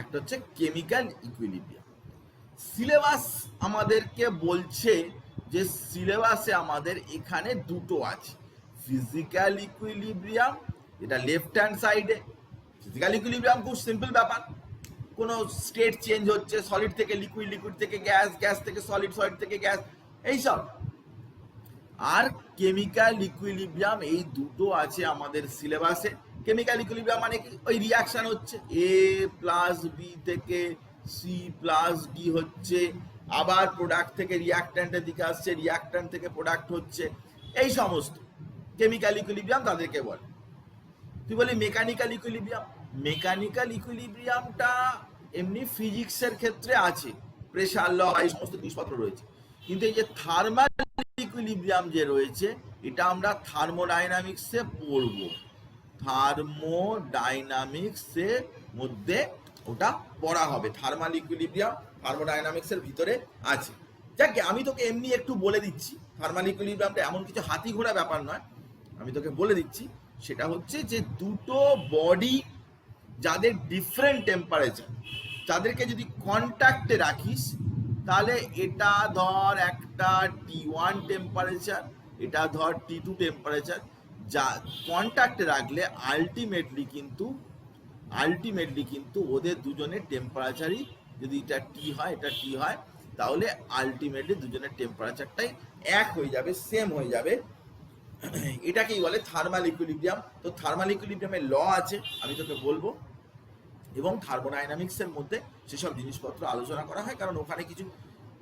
একটা হচ্ছে কেমিক্যাল ইকুইলিব্রিয়াম। সিলেবাস আমাদেরকে বলছে যে সিলেবাসে আমাদের এখানে দুটো আছে। ফিজিক্যাল ইকুইলিব্রিয়াম, এটা লেফট হ্যান্ড সাইডে। ফিজিক্যাল ইকুইলিব্রিয়াম খুব সিম্পল ব্যাপার, কোনো স্টেট চেঞ্জ হচ্ছে, সলিড থেকে লিকুইড, লিকুইড থেকে গ্যাস, গ্যাস থেকে সলিড, সলিড থেকে গ্যাস, এইসব। আর কেমিক্যাল ইকুইলিব্রিয়াম, এই দুটো আছে আমাদের সিলেবাসে। কেমিক্যাল ইকুইলিব্রিয়াম মানে কি, ওই রিয়াকশন হচ্ছে এ প্লাস বি থেকে সি প্লাস ডি হচ্ছে, আবার প্রোডাক্ট থেকে রিয়াক্ট্যান্টের দিকে আসছে, রিয়াক্ট্যান্ট থেকে প্রোডাক্ট হচ্ছে, এই সমস্ত কেমিক্যাল ইকুইলিব্রিয়াম তাদেরকে বলে। তুই বলি মেকানিক্যাল ইকুইলিব্রিয়াম, মেকানিক্যাল ইকুইলিব্রিয়ামটা এমনি ফিজিক্সের ক্ষেত্রে আছে, প্রেসার ল এই সমস্ত জিনিসপত্র রয়েছে, কিন্তু এই যে থার্মাল ইকুইলিব্রিয়াম যে রয়েছে এটা আমরা থার্মোডাইনামিক্সে পড়বো, থার্মোডাইনামিক্সের মধ্যে ওটা পড়া হবে। থার্মাল ইকুইলিব্রিয়াম থার্মোডাইনামিক্সের ভিতরে আছে। যাক, আমি তোকে এমনি একটু বলে দিচ্ছি, থার্মাল ইকুইলিব্রিয়ামটা এমন কিছু হাতি ঘোড়া ব্যাপার নয়, আমি তোকে বলে দিচ্ছি। সেটা হচ্ছে যে দুটো বডি যাদের ডিফারেন্ট টেম্পারেচার, তাদেরকে যদি কন্ট্যাক্টে রাখিস, তাহলে এটা ধর একটা T1 টেম্পারেচার, এটা ধর T2 টেম্পারেচার, যা কন্ট্যাক্টে রাখলে আলটিমেটলি কিন্তু ওদের দুজনের টেম্পারেচারই, যদি এটা টি হয় এটা টি হয়, তাহলে আলটিমেটলি দুজনের টেম্পারেচারটাই এক হয়ে যাবে, সেম হয়ে যাবে। এটাকেই বলে থার্মাল ইকুইলিব্রিয়াম। তো থার্মাল ইকুইলিব্রিয়ামের ল আছে, আমি তোকে বলবো, এবং থার্মোডাইনামিক্সের মধ্যে সেসব জিনিসপত্র আলোচনা করা হয়, কারণ ওখানে কিছু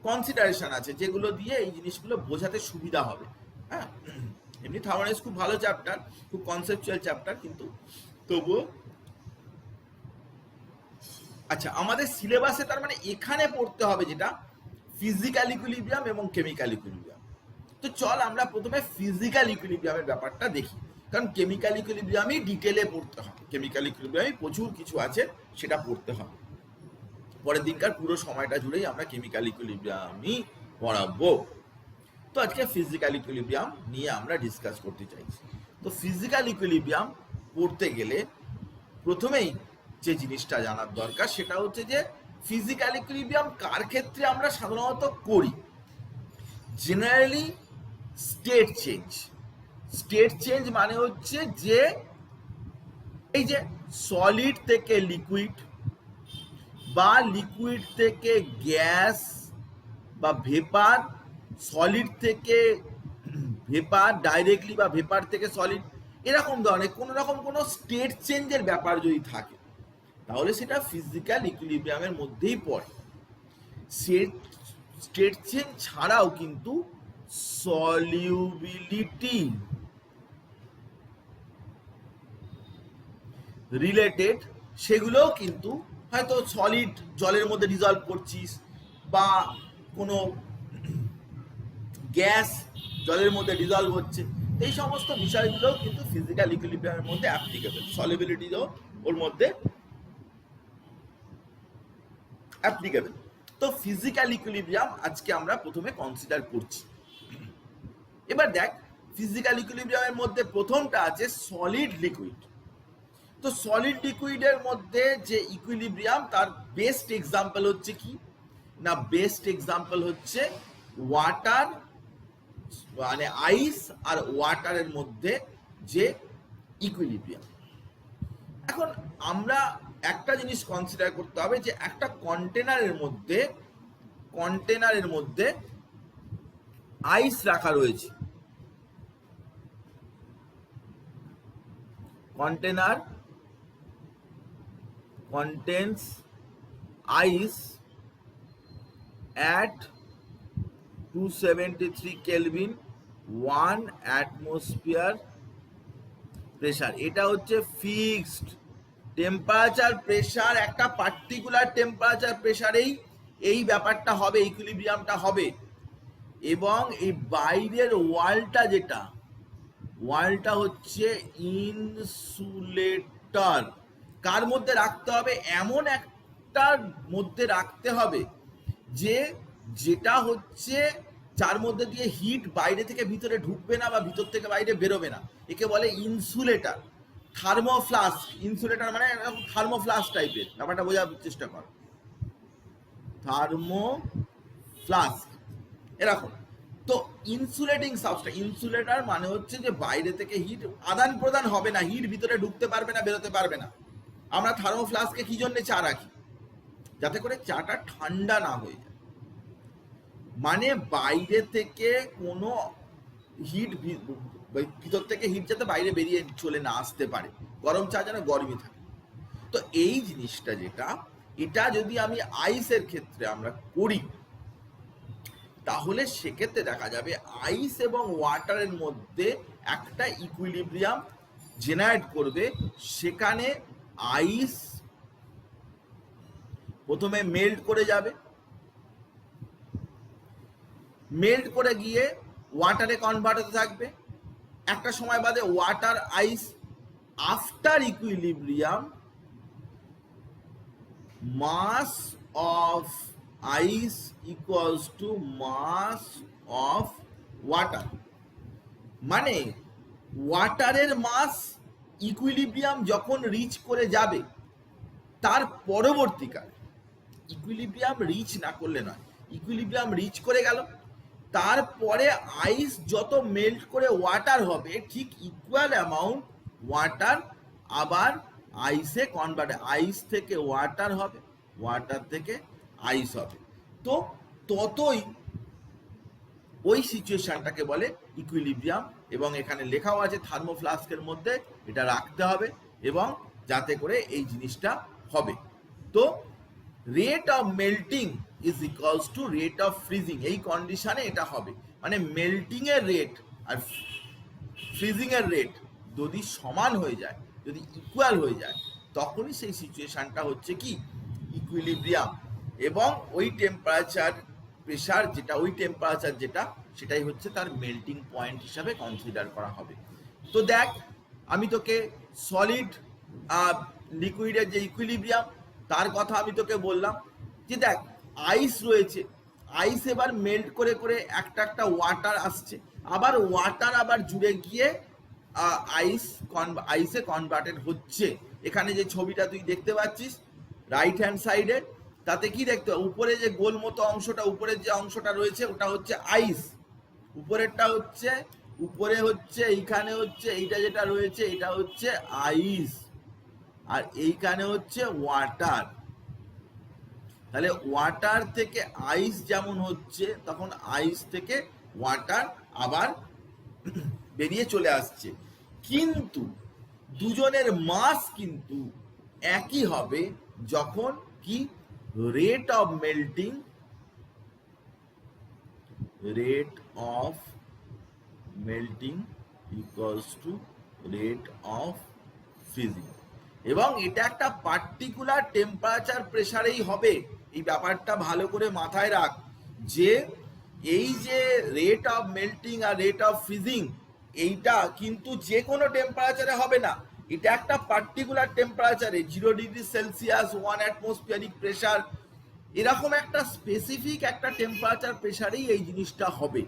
কনসিডারেশন আছে যেগুলো দিয়ে এই জিনিসগুলো বোঝাতে সুবিধা হবে। হ্যাঁ, এমনি থার্মোডাইনামিক্স খুব ভালো চ্যাপ্টার, খুব কনসেপচুয়াল চ্যাপ্টার, কিন্তু তবুও আচ্ছা আমাদের সিলেবাসে তার মানে এখানে পড়তে হবে যেটা ফিজিক্যাল ইকুইলিব্রিয়াম এবং কেমিক্যাল ইকুইলিব্রিয়াম। তো চল আমরা প্রথমে ফিজিক্যাল ইকুইলিব্রিয়ামের ব্যাপারটা দেখি, কারণ কেমিক্যাল ইকুইলিব্রিয়ামই ডিটেলে পড়তে হবে, কেমিক্যাল ইকুইলিব্রিয়ামে প্রচুর কিছু আছে সেটা পড়তে হবে। পরের দিনকার পুরো সময়টা জুড়েই আমরা কেমিক্যাল ইকুইলিব্রিয়ামই পড়াবো। তো আজকে ফিজিক্যাল ইকুইলিব্রিয়াম নিয়ে আমরা ডিসকাস করতে চাইছি। তো ফিজিক্যাল ইকুইলিব্রিয়াম পড়তে গেলে প্রথমেই যে জিনিসটা জানার দরকার সেটা হচ্ছে যে ফিজিক্যাল ইকুইলিব্রিয়াম কার ক্ষেত্রে আমরা সাধারণত করি। Generally state change. State change মানে হচ্ছে যে এই যে সলিড থেকে লিকুইড বা লিকুইড থেকে গ্যাস বা ভেপার, সলিড থেকে ভেপার ডাইরেক্টলি বা ভেপার থেকে সলিড, এরকম ধরনের কোনো রকম কোনো স্টেট চেঞ্জের ব্যাপার যদি থাকে তাহলে সেটা ফিজিক্যাল ইকুইলিব্রিয়ামের মধ্যেই পড়ে। স্টেট চেঞ্জ ছাড়াও কিন্তু সলিউবিলিটি রিলেটেড সেগুলোও কিন্তু, হয়তো সলিড জলের মধ্যে ডিজলভ করছিস বা কোনো গ্যাস জলের মধ্যে ডিজলভ হচ্ছে, এই সমস্ত বিষয়গুলোও কিন্তু ফিজিক্যাল ইকুইলিব্রিয়ামের মধ্যে অ্যাপ্লিকেবল, সলিবিলিটিও ওর মধ্যে অ্যাপ্লিকেবল। তো ফিজিক্যাল ইকুইলিব্রিয়াম আজকে আমরা প্রথমে কনসিডার করছি। এবার দেখ, ফিজিক্যাল ইকুইলিব্রিয়ামের মধ্যে প্রথমটা আছে সলিড লিকুইড। তো সলিড লিকুইডের মধ্যে যে ইকুইলিব্রিয়াম, তার বেস্ট এক্সাম্পল হচ্ছে কি না, বেস্ট এক্সাম্পল হচ্ছে ওয়াটার, মানে আইস আর ওয়াটারের মধ্যে যে ইকুইলিব্রিয়াম। এখন আমরা একটা জিনিস কনসিডার করতে হবে যে একটা কন্টেনারের মধ্যে আইস রাখা রয়েছে, container contains ice at 273 Kelvin 1 atmosphere pressure. এটা হচ্ছে ফিক্সড টেম্পারেচার প্রেসার, একটা পার্টিকুলার টেম্পারেচার প্রেসারেই এই ব্যাপারটা হবে, ইকুইলিব্রিয়ামটা হবে। এবং এই বাইরের ওয়ালটা হচ্ছে ইনসুলেটর। কার মধ্যে রাখতে হবে? এমন একটার মধ্যে রাখতে হবে যেটা হচ্ছে যার মধ্যে দিয়ে হিট বাইরে থেকে ভিতরে ঢুকবে না বা ভিতর থেকে বাইরে বেরোবে না, একে বলে ইনসুলেটর। থার্মোফ্লাস্ক, ইনসুলেটর মানে এরকম থার্মোফ্লাস্ক টাইপের, ব্যাপারটা বোঝার চেষ্টা কর, থার্মোফ্লাস্ক এরকম। তো ইনসুলেটিং সাবস্ট্যান্স, ইনসুলেটর মানে হচ্ছে যে বাইরে থেকে হিট আদান প্রদান হবে না, হিট ভিতরে ঢুকতে পারবে না, বেরোতে পারবে না। আমরা থার্মোফ্লাস্কে কি জন্য চা রাখি? যাতে করে চাটা ঠান্ডা না হয়ে যায়, মানে বাইরে থেকে কোনো হিট ভিতর থেকে হিট যাতে বাইরে বেরিয়ে চলে না আসতে পারে, গরম চা যেন গরমই থাকে। তো এই জিনিসটা যেটা, এটা যদি আমি আইসের ক্ষেত্রে আমরা করি, তাহলে সেক্ষেত্রে দেখা যাবে আইস এবং ওয়াটারের মধ্যে একটা ইকুইলিব্রিয়াম জেনারেট করবে। সেখানে আইস প্রথমে মেল্ট করে যাবে, মেল্ট করে গিয়ে ওয়াটারে কনভার্ট হতে থাকবে। একটা সময় বাদে water ice after equilibrium mass of ice equals to mass of water, মানে ওয়াটারের মাস ইকুইলিব্রিয়াম যখন রিচ করে যাবে, তার পরবর্তীকাল ইকুইলিব্রিয়াম রিচ না করলে নয়, ইকুইলিব্রিয়াম রিচ করে গেল, তারপরে আইস যত মেল্ট করে ওয়াটার হবে, ঠিক ইকুয়াল অ্যামাউন্ট ওয়াটার আবার আইসে কনভার্ট, আইস থেকে ওয়াটার হবে, ওয়াটার থেকে আইস হবে। তো ততই ওই সিচুয়েশনটাকে বলে ইকুইলিব্রিয়াম। এবং এখানে লেখাও আছে থার্মোফ্লাস্কের মধ্যে এটা রাখতে হবে, এবং যাতে করে এই জিনিসটা হবে। তো rate of melting is equals to rate of freezing, এই কন্ডিশনে এটা হবে। মানে মেল্টিং এর রেট আর ফ্রিজিং এর রেট যদি সমান হয়ে যায়, যদি ইকুয়াল হয়ে যায়, তখনই সেই সিচুয়েশনটা হচ্ছে কি ইকুইলিব্রিয়াম। এবং ওই টেম্পারেচার প্রেশার যেটা, ওই টেম্পারেচার যেটা, সেটাই হচ্ছে তার মেল্টিং পয়েন্ট হিসাবে কনসিডার করা হবে। তো দেখ, আমি তোকে সলিড লিকুইডের যে ইকুইলিব্রিয়াম তার কথা আমি তোকে বললাম, যে দেখ আইস রয়েছে, আইস এবার মেল্ট করে করে একটা একটা ওয়াটার আসছে, আবার ওয়াটার আবার জুড়ে গিয়ে আইসে কনভার্টেড হচ্ছে। এখানে যে ছবিটা তুই দেখতে পাচ্ছিস রাইট হ্যান্ড সাইডে, তাতে কি দেখতে, উপরে যে গোল মতো অংশটা, উপরের যে অংশটা রয়েছে ওটা হচ্ছে আইস, উপরেরটা হচ্ছে, উপরে হচ্ছে, এইখানে হচ্ছে, এইটা যেটা রয়েছে এটা হচ্ছে আইস, আর এইখানে হচ্ছে ওয়াটার। তাহলে ওয়াটার থেকে আইস যেমন হচ্ছে, তখন আইস থেকে ওয়াটার আবার বেরিয়ে চলে আসছে। কিন্তু দুজনের মাস কিন্তু একই হবে যখন কি rate of melting, rate of melting equals to rate of freezing. এবং এটা একটা পার্টিকুলার টেম্পারেচার প্রেসারেই হবে। এই ব্যাপারটা ভালো করে মাথায় রাখ, যে এই যে রেট অফ মেল্টিং আর রেট অফ ফ্রিজিং, এইটা কিন্তু যে কোনো টেম্পারেচারে হবে না, এটা একটা পার্টিকুলার টেম্পারেচারে, 0 ডিগ্রি সেলসিয়াস, 1 অ্যাটমসফিয়ারিক প্রেসার, এরকম একটা স্পেসিফিক একটা টেম্পারেচার প্রেসারেই এই জিনিসটা হবে।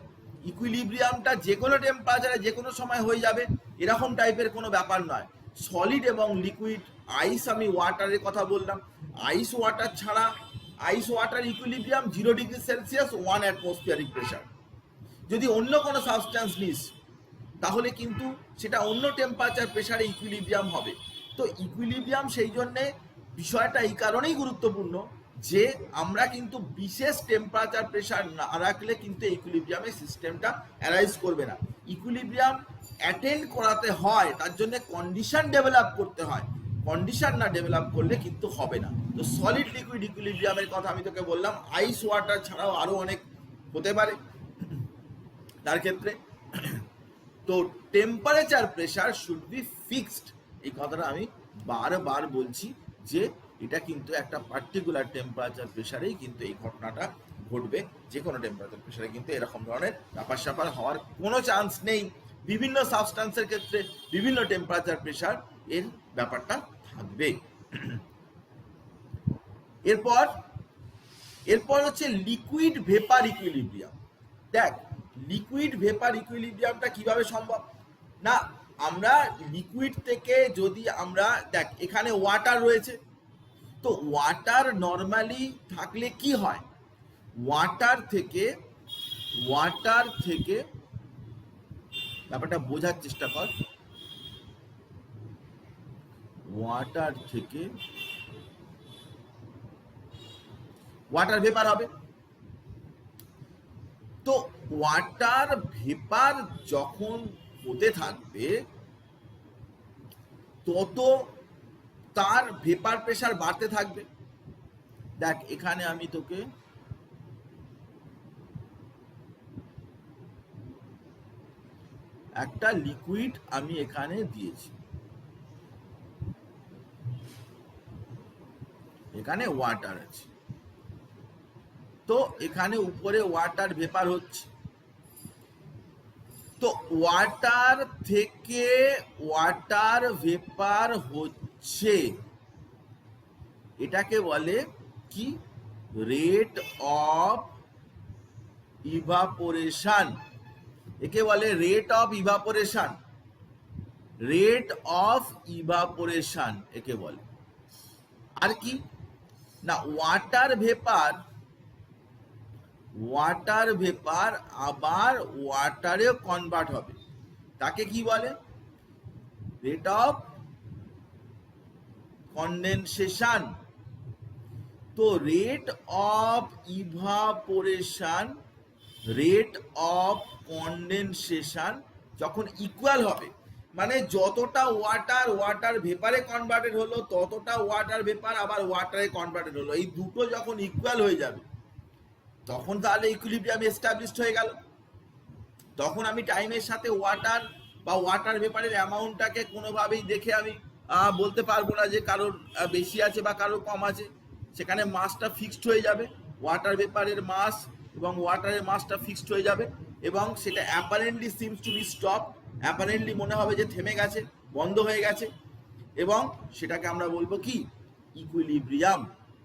ইকুইলিব্রিয়ামটা যে কোনো টেম্পারেচারে যে কোনো সময় হয়ে যাবে এরকম টাইপের কোনো ব্যাপার নয়। সলিড এবং লিকুইড, আইস, আমি ওয়াটারের কথা বললাম, আইস ওয়াটার ছাড়া, ice water equilibrium 0 degree Celsius, 1 atmospheric pressure. যদি অন্য কোনো সাবস্ট্যান্স নিস তাহলে কিন্তু সেটা অন্য টেম্পারেচার প্রেসারে ইকুইলিব্রিয়াম হবে। তো ইকুইলিব্রিয়াম সেই জন্যে বিষয়টা এই কারণেই গুরুত্বপূর্ণ, যে আমরা কিন্তু বিশেষ টেম্পারেচার প্রেসার না রাখলে কিন্তু ইকুইলিব্রিয়ামের সিস্টেমটা অ্যারাইজ করবে না। ইকুইলিব্রিয়াম অ্যাটেন্ড করাতে হয়, তার জন্য কন্ডিশন ডেভেলপ করতে হয়, কন্ডিশন না ডেভেলপ করলে কিন্তু হবে না। তো সলিড লিকুইড ইকুইলিব্রিয়ামের কথা আমি তোকে বললাম, আইস ওয়াটার ছাড়াও আরও অনেক হতে পারে তার ক্ষেত্রে। তো temperature pressure should be fixed, এই কথাটা আমি বারবার বলছি, যে এটা কিন্তু একটা পার্টিকুলার টেম্পারেচার প্রেসারেই কিন্তু এই ঘটনাটা ঘটবে। যে কোনো টেম্পারেচার প্রেসারে কিন্তু এরকম ধরনের ব্যাপার স্যাপার হওয়ার কোনো চান্স নেই। বিভিন্ন সাবস্ট্যান্সের ক্ষেত্রে বিভিন্ন টেম্পারেচার প্রেসার এর ব্যাপারটা থাকবে। এরপর হচ্ছে লিকুইড ভেপার ইকুইলিব্রিয়াম। দেখ, লিকুইড ভেপার ইকুইলিব্রিয়ামটা কিভাবে সম্ভব না, আমরা লিকুইড থেকে যদি আমরা, দেখ এখানে ওয়াটার রয়েছে, তো ওয়াটার নর্মালি থাকলে কি হয়, ওয়াটার থেকে ব্যাপারটা বোঝার চেষ্টা কর, ওয়াটার থেকে ওয়াটার ভেপার হবে। তো ওয়াটার ভেপার যখন হতে থাকবে তত তার ভেপার প্রেসার বাড়তে থাকবে। দেখ এখানে আমি তোকে একটা লিকুইড আমি এখানে দিয়েছি, এখানে ওয়াটার আছে, তো এখানে উপরে ওয়াটার ভেপার হচ্ছে। তো ওয়াটার থেকে ওয়াটার ভেপার হচ্ছে, এটাকে বলে কি? Rate of evaporation. একে বলে rate of evaporation, rate of evaporation একে বলে। আর কি না, ওয়াটার ভেপার, ওয়াটার ভেপার আবার ওয়াটারে কনভার্ট হবে, তাকে কি বলে? Rate of condensation. তো rate of evaporation, rate of condensation যখন ইকুয়াল হবে, মানে যতটা ওয়াটার ওয়াটার ভেপারে কনভার্টেড হলো, ততটা ওয়াটার ভেপার আবার ওয়াটারে কনভার্টেড হলো, এই দুটো যখন ইকুয়াল হয়ে যাবে তখন তাহলে ইকুইলিব্রিয়াম এস্টাবলিশড হয়ে গেল। তখন আমি টাইমের সাথে ওয়াটার বা ওয়াটার ভেপারের অ্যামাউন্টটাকে কোনোভাবেই দেখে আমি বলতে পারবো না যে কারোর বেশি আছে বা কারোর কম আছে। সেখানে মাসটা ফিক্সড হয়ে যাবে, ওয়াটার ভেপারের মাস এবং ওয়াটারের মাসটা ফিক্সড হয়ে যাবে, এবং সেটা apparently seems to B stop, apparently মনে হবে যে থেমে গেছে, বন্ধ হয়ে গেছে, এবং সেটাকে আমরা বলবো কি? ইকুইলিব্রিয়াম।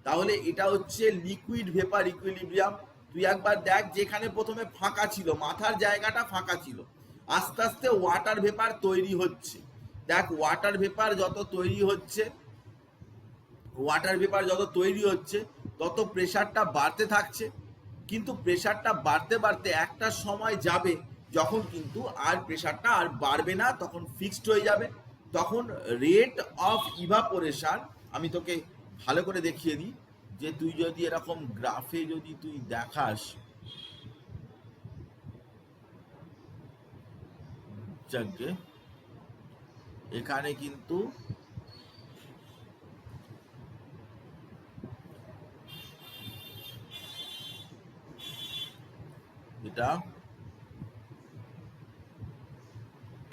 তাহলে এটা হচ্ছে লিকুইড ভেপার ইকুইলিব্রিয়াম। তুই একবার দেখ, যেখানে প্রথমে ফাঁকা ছিল, মাথার জায়গাটা ফাঁকা ছিল, আস্তে আস্তে ওয়াটার ভেপার তৈরি হচ্ছে। দেখ ওয়াটার ভেপার যত তৈরি হচ্ছে, ওয়াটার ভেপার যত তৈরি হচ্ছে তত প্রেসারটা বাড়তে থাকছে, কিন্তু প্রেসারটা বাড়তে বাড়তে একটা সময় যাবে যখন কিন্তু আর প্রেসারটা আর বাড়বে না, তখন ফিক্সড হয়ে যাবে। তখন রেট অফ ইভাপোরেশন, আমি তোকে ভালো করে দেখিয়ে দিই, যে তুই যদি এরকম গ্রাফে যদি তুই দেখাস, যাকে এখানে কিন্তু এটা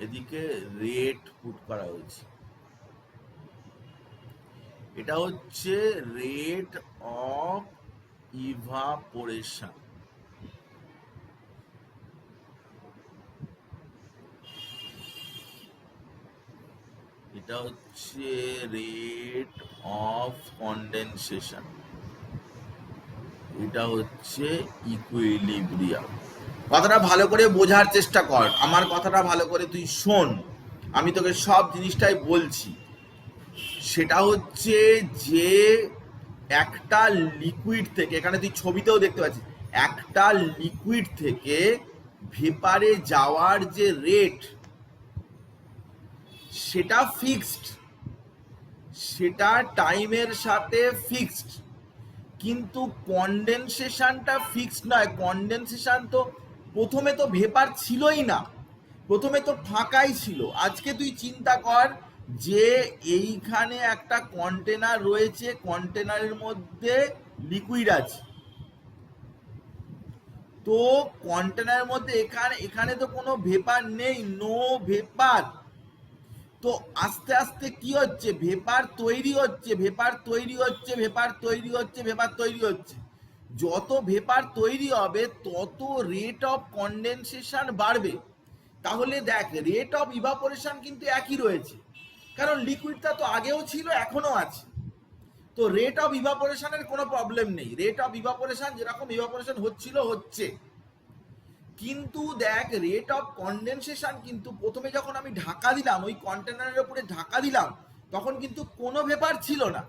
এদিকে রেট পুট করা হয়েছে, এটা হচ্ছে রেট অফ ইভাপোরেশন। এটা হচ্ছে রেট অফ কনডেনসেশন, এটা হচ্ছে ইকুইলিব্রিয়াম। কথাটা ভালো করে বোঝার চেষ্টা কর, আমার কথাটা ভালো করে তুই শোন, আমি তোকে সব জিনিসটাই বলছি। সেটা হচ্ছে যে একটা লিকুইড থেকে, এখানে তুই ছবিতেও দেখতে পাচ্ছিস, একটা লিকুইড থেকে ভেপারে যাওয়ার যে রেট সেটা ফিক্সড, সেটা টাইমের সাথে ফিক্সড, কিন্তু কনডেনসেশনটা ফিক্সড নয়। কনডেনসেশন তো প্রথমে তো ভেপার ছিলই না, প্রথমে তো ফাঁকাই ছিল। আজকে তুই চিন্তা কর যে এইখানে একটা কন্টেনার রয়েছে, কন্টেনারের মধ্যে লিকুইড আছে, তো কন্টেনারের মধ্যে এখানে তো কোনো ভেপার নেই, নো ভেপার। তো আস্তে আস্তে কি হচ্ছে? ভেপার তৈরি হচ্ছে, ভেপার তৈরি হচ্ছে, ভেপার তৈরি হচ্ছে, ভেপার তৈরি হচ্ছে। যত ভেপার তৈরি হবে তত রেট অফ কনডেনসেশন বাড়বে। তাহলে দেখ রেট অফ ইভাপোরেশন কিন্তু একই রয়েছে, কারণ লিকুইডটা তো আগেও ছিল, এখনো আছে। তো রেট অফ ইভাপোরেশনের কোনো প্রবলেম নেই, রেট অফ ইভাপোরেশন যেরকম ইভাপোরেশন হচ্ছিল হচ্ছে। কিন্তু দেখ রেট অফ কনডেনসেশন কিন্তু প্রথমে যখন আমি ঢাকা দিলাম, ওই কন্টেনারের উপরে ঢাকা দিলাম, তখন কিন্তু কোনো ভেপার ছিল না।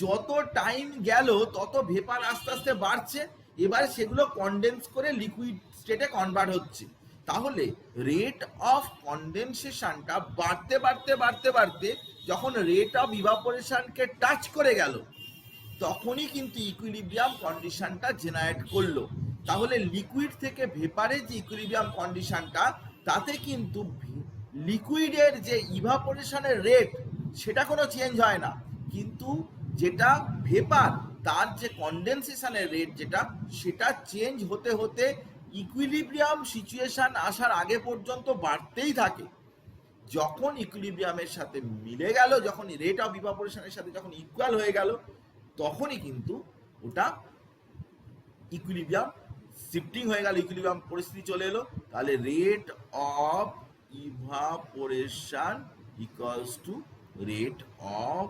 যত টাইম গেল তত ভেপার আস্তে আস্তে বাড়ছে, এবার সেগুলো কনডেন্স করে লিকুইড স্টেটে কনভার্ট হচ্ছে। তাহলে রেট অফ কনডেনসেশনটা বাড়তে বাড়তে বাড়তে বাড়তে যখন রেট অফ ইভাপোরেশনকে টাচ করে গেল, তখনই কিন্তু ইকুইলিব্রিয়াম কন্ডিশনটা জেনারেট করলো। তাহলে লিকুইড থেকে ভেপারে যে ইকুইলিব্রিয়াম কন্ডিশনটা, তাতে কিন্তু লিকুইডের যে ইভাপোরেশনের রেট সেটা কোনো চেঞ্জ হয় না, কিন্তু যেটা ভেপার তার যে কন্ডেনসেশনের রেট যেটা, সেটা চেঞ্জ হতে হতে ইকুইলিব্রিয়াম সিচুয়েশন আসার আগে পর্যন্ত বাড়তেই থাকে। যখন ইকুইলিব্রিয়ামের সাথে মিলে গেল, যখন রেট অফ ইভাপোরেশনের সাথে যখন ইকুয়াল হয়ে গেল, তখনই কিন্তু ওটা ইকুইলিব্রিয়াম শিফটিং হয়ে গেল, ইকুইলিব্রিয়াম পরিস্থিতি চলে এলো। তাহলে rate of evaporation equals to rate of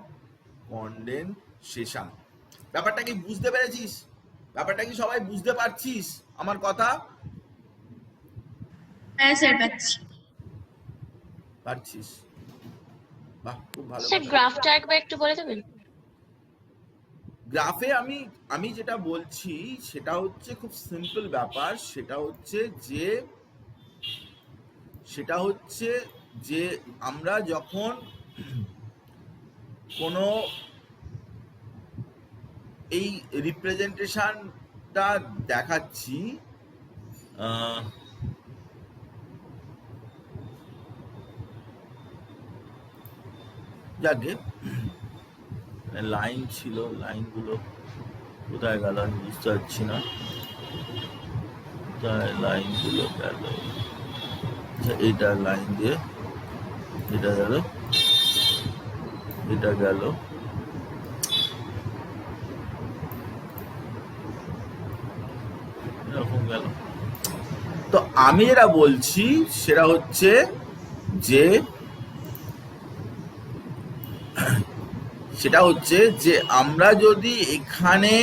condensation. ব্যাপারটা কি বুঝতে পেরেছিস? ব্যাপারটা কি সবাই বুঝতে পারছিস আমার কথা? হ্যাঁ স্যার পাচ্ছি। পারছিস? বাহ, খুব ভালো। স্যার গ্রাফটা একবার একটু বলে দেবেন? গ্রাফে আমি যেটা বলছি সেটা হচ্ছে খুব সিম্পল ব্যাপার। সেটা হচ্ছে যে আমরা যখন কোনো এই রিপ্রেজেন্টেশনটা দেখাচ্ছি, যাকে লাইন ছিল, লাইনগুলো কোথায় গেল আমি বুঝতে পারছি না, কোথায় লাইনগুলো গেল। এইটা লাইন দিয়ে এটা গেল, এটা গেল, এরকম গেল। তো আমি যেটা বলছি সেটা হচ্ছে যে আমরা যদি এখানে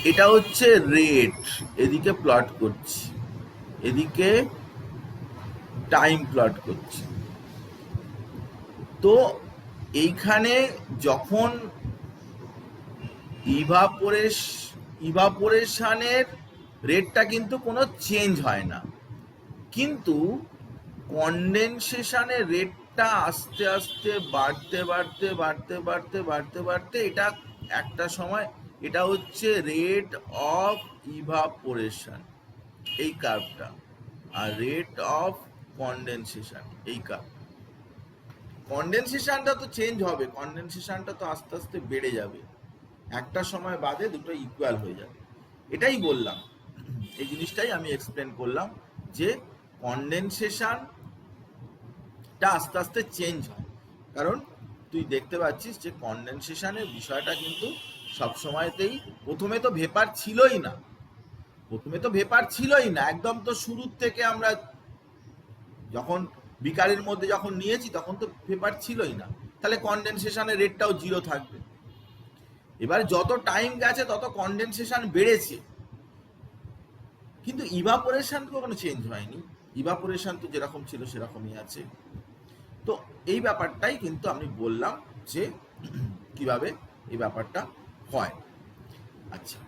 এটা হচ্ছে রেট, এদিকে প্লট করছি, এদিকে টাইম প্লট করছি। তো এইখানে যখন ইভাপোরেশনের রেটটা কিন্তু কোনো চেঞ্জ হয় না, কিন্তু কন্ডেনসেশনের রেটটা আস্তে আস্তে বাড়তে এটা একটা সময়, এটা হচ্ছে রেট অফ ইভাপোরেশন, এই কার্ভটা, আর রেট অফ কন্ডেনসেশন এই কার্ভ। কন্ডেনসেশনটা তো চেঞ্জ হবে, কন্ডেনসেশনটা তো আস্তে আস্তে বেড়ে যাবে, একটা সময় বাদে দুটো ইকুয়াল হয়ে যাবে। এটাই বললাম, এই জিনিসটাই আমি এক্সপ্লেন করলাম যে কন্ডেনসেশনটা আস্তে আস্তে চেঞ্জ হয়। কারণ তুই দেখতে পাচ্ছিস যে কন্ডেনসেশনের বিষয়টা কিন্তু সবসময়তেই, প্রথমে তো ভেপার ছিলই না, একদম তো শুরুর থেকে আমরা যখন বিকারের মধ্যে যখন নিয়েছি তখন তো ভেপার ছিলই না, তাহলে কন্ডেনসেশনের রেটটাও জিরো থাকবে। এবার যত টাইম গেছে তত কন্ডেনসেশন বেড়েছে, কিন্তু ইভাপোরেশন কখনো চেঞ্জ হয়নি, ইভাপোরেশন তো যেরকম ছিল সেরকমই আছে। তো এই ব্যাপারটাই কিন্তু আমি বললাম যে কিভাবে এই ব্যাপারটা হয়। আচ্ছা,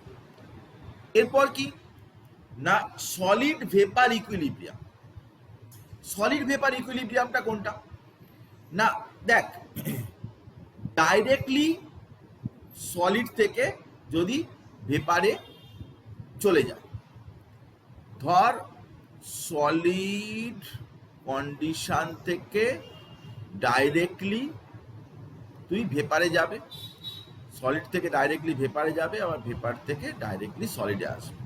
এরপর কি না, solid vapour equilibrium. Solid vapour ইকুইলিব্রিয়ামটা কোনটা না, দেখ, ডাইরেক্টলি সলিড থেকে যদি ভেপারে চলে যায়, ধর সলিড কন্ডিশন থেকে ডাইরেক্টলি তুই ভেপারে যাবে, সলিড থেকে ডাইরেক্টলি ভেপারে যাবে, আবার ভেপার থেকে ডাইরেক্টলি সলিডে আসবে।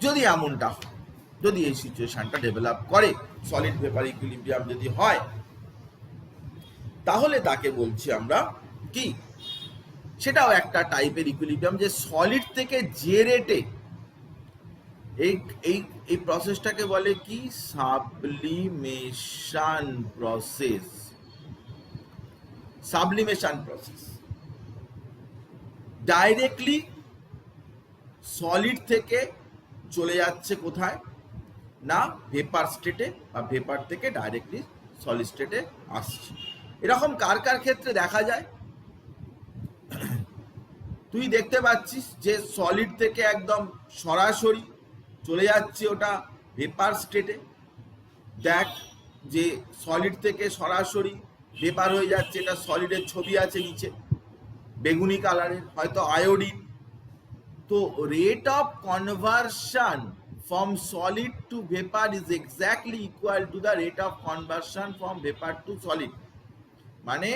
যদি এমনটা হয়, যদি এই সিচুয়েশনটা ডেভেলপ করে, সলিড ভেপার ইকুইলিব্রিয়াম যদি হয়, তাহলে তাকে বলছি আমরা কি, সেটাও একটা টাইপের ইকুইলিব্রিয়াম, যে সলিড থেকে যে রেটে, এই প্রসেসটাকে বলে কি, সাবলিমেশন প্রসেস। ডাইরেক্টলি সলিড থেকে চলে যাচ্ছে কোথায় না, ভেপার স্টেটে, বা ভেপার থেকে ডাইরেক্টলি সলিড স্টেটে আসছে। এরকম কার কার ক্ষেত্রে দেখা যায়? তুই দেখতে পাচ্ছিস যে সলিড থেকে একদম সরাসরি চলে যাচ্ছে ওটা ভেপার স্টেটে। দেখ যে সলিড থেকে সরাসরি ভেপার হয়ে যাচ্ছে, এটা সলিডের ছবি আছে নিচে বেগুনি কালারের, হয়তো আয়োডিন, তো rate of conversion from solid to vapor is exactly equal to the rate of conversion from vapor to solid. মানে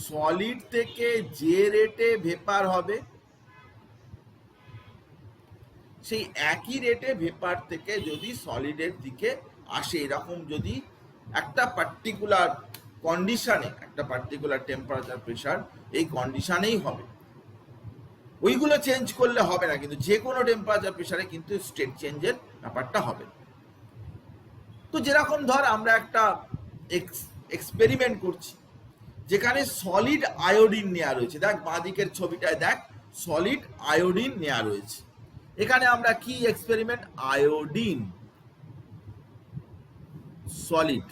সলিড থেকে যে রেটে ভেপার হবে সেই একই রেটে ভেপার থেকে যদি সলিডের দিকে আসে, এরকম যদি একটা পার্টিকুলার কন্ডিশনে, একটা পার্টিকুলার টেম্পারেচার প্রেসার, এই কন্ডিশনেই হবে, ওইগুলো চেঞ্জ করলে হবে না, কিন্তু যে কোনো টেম্পারেচার প্রেসারে কিন্তু স্টেট চেঞ্জের ব্যাপারটা হবে। তো যেরকম ধর আমরা একটা এক্সপেরিমেন্ট করছি যেখানে সলিড আয়োডিন নেওয়া রয়েছে, দেখ বাঁদিকের ছবিটায় দেখ সলিড আয়োডিন নেওয়া রয়েছে। এখানে আমরা কি এক্সপেরিমেন্ট, আয়োডিন সলিড,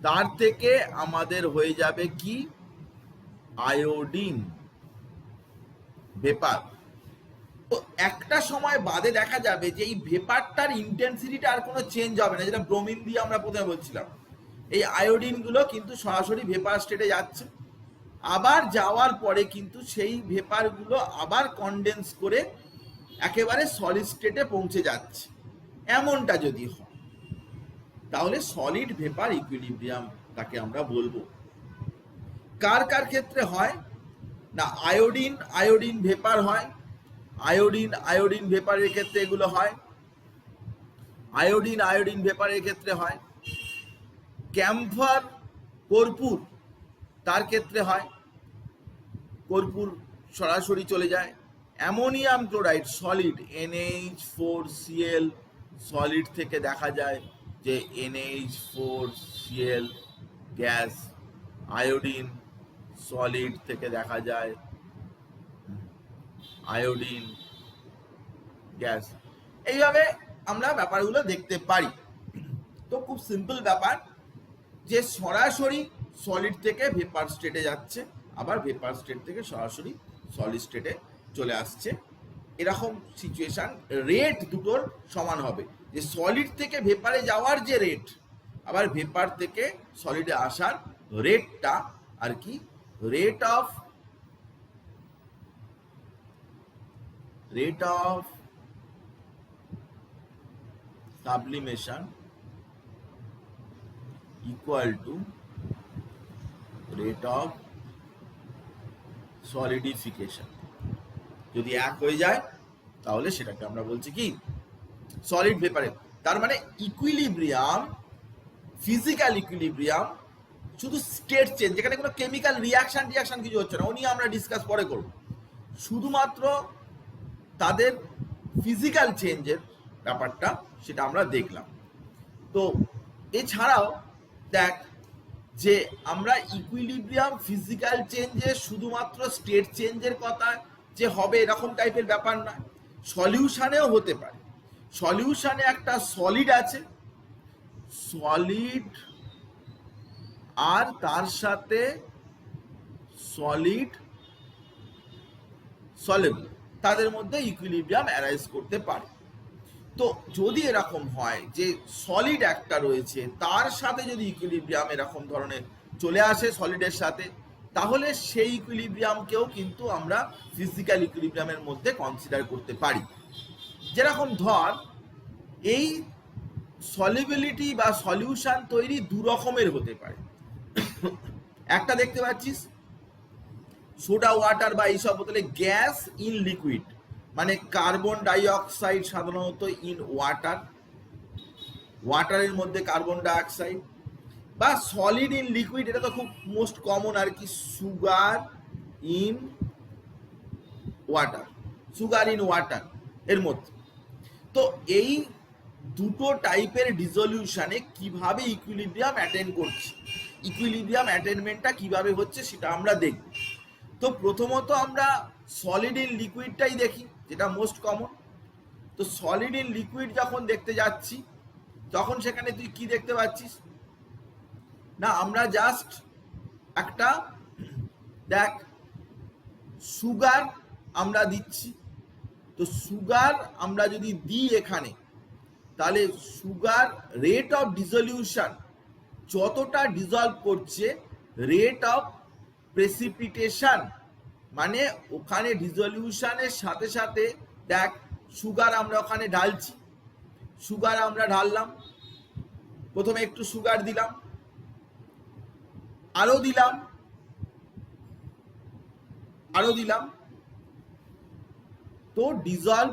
তার থেকে আমাদের হয়ে যাবে কি আয়োডিন ভেপার। তো একটা সময় বাদে দেখা যাবে যে এই ভেপারটার ইন্টেন্সিটিটা আর কোনো চেঞ্জ হবে না, যেটা ব্রোমিন দিয়ে আমরা প্রথমে বলছিলাম। এই আয়োডিন গুলো কিন্তু সরাসরি ভেপার স্টেটে যাচ্ছে, আবার যাওয়ার পরে কিন্তু সেই ভেপার গুলো আবার কনডেন্স করে একেবারে সলিড স্টেটে পৌঁছে যাচ্ছে। এমনটা যদি হয় তাহলে সলিড ভেপার ইকুইলিব্রিয়াম তাকে আমরা বলবো। কার কার ক্ষেত্রে হয় না, আয়োডিন ভেপার হয়, আয়োডিন ভেপারের ক্ষেত্রে এগুলো হয়, আয়োডিন ভেপারের ক্ষেত্রে হয়। ক্যাম্ফর কর্পূর, তার ক্ষেত্রে হয়, কর্পূর সরাসরি চলে যায়। Ammonium chloride solid NH4Cl, solid থেকে দেখা যায় যে NH4Cl গ্যাস, আয়োডিন সলিড থেকে দেখা যায় আয়োডিন গ্যাস। এইভাবে আমরা ব্যাপারগুলো দেখতে পারি। তো খুব সিম্পল ব্যাপার যে সরাসরি সলিড থেকে ভেপার স্টেটে যাচ্ছে, আবার ভেপার স্টেট থেকে সরাসরি সলিড স্টেটে চলে আসছে। এরকম সিচুয়েশন, রেট দুটোর সমান হবে, যে সলিড থেকে ভেপারে যাওয়ার যে রেট, আবার ভেপার থেকে সলিডে আসার রেটটা আর কি, rate of sublimation equal to rate of solidification. যদি এক হয়ে যায় তাহলে সেটাকে আমরা বলছি কি সলিড ভেপারে। তার মানে ইকুইলিব্রিয়াম, ফিজিক্যাল ইকুইলিব্রিয়াম, শুধু স্টেট চেঞ্জ, যেখানে কোনো কেমিক্যাল রিয়াকশন কিছু হচ্ছে না, ও নিয়ে আমরা ডিসকাস পরে করব। শুধুমাত্র তাদের ফিজিক্যাল চেঞ্জের ব্যাপারটা সেটা আমরা দেখলাম। তো এছাড়াও দেখ যে আমরা ইকুইলিব্রিয়াম ফিজিক্যাল চেঞ্জে শুধুমাত্র স্টেট চেঞ্জের কথা যে হবে এরকম টাইপের ব্যাপার না, সলিউশনেও হতে পারে। সলিউশনে একটা সলিড আছে, সলিড আর তার সাথে সলিড সলিউবল, তাদের মধ্যে ইকুইলিব্রিয়াম অ্যারাইজ করতে পারে। তো যদি এরকম হয় যে সলিড একটা রয়েছে, তার সাথে যদি ইকুইলিব্রিয়াম এরকম ধরনের চলে আসে সলিডের সাথে, তাহলে সেই ইকুইলিব্রিয়ামকেও কিন্তু আমরা ফিজিক্যাল ইকুইলিব্রিয়ামের মধ্যে কনসিডার করতে পারি। যেরকম ধর এই সলিবিলিটি বা সলিউশন তৈরি দু রকমের হতে পারে। একটা দেখতে পাচ্ছিস সোডা ওয়াটার বা এইসব বোতলে গ্যাস ইন লিকুইড, মানে কার্বন ডাই অক্সাইড সাধারণত ইন ওয়াটার, ওয়াটারের মধ্যে কার্বন ডাই অক্সাইড, বা সলিড ইন লিকুইড, এটা তো খুব মোস্ট কমন আর কি, সুগার ইন ওয়াটার এর মধ্যে। তো এই দুটো টাইপের ডিসলিউশনে কিভাবে ইকুইলিব্রিয়াম অ্যাটেন করছে, ইকুইলিব্রিয়াম অ্যাটেনমেন্টটা কিভাবে হচ্ছে সেটা আমরা দেখব। তো প্রথমত আমরা সলিড ইন লিকুইডটাই দেখি, যেটা মোস্ট কমন। তো সলিড ইন লিকুইড যখন দেখতে যাচ্ছি তখন সেখানে তুই কি দেখতে পাচ্ছিস না, আমরা জাস্ট একটা দেখ সুগার আমরা দিচ্ছি। তো সুগার আমরা যদি দিই এখানে, তাহলে সুগার রেট অফ ডিসলিউশন যতটা ডিজলভ করছে, রেট অফ প্রেসিপিটেশন মানে ওখানে ডিসলিউশনের সাথে সাথে দেখ সুগার আমরা ওখানে ঢালছি, সুগার আমরা ঢাললাম, প্রথমে একটু সুগার দিলাম, আরো দিলাম, আরো দিলাম, তো ডিজলভ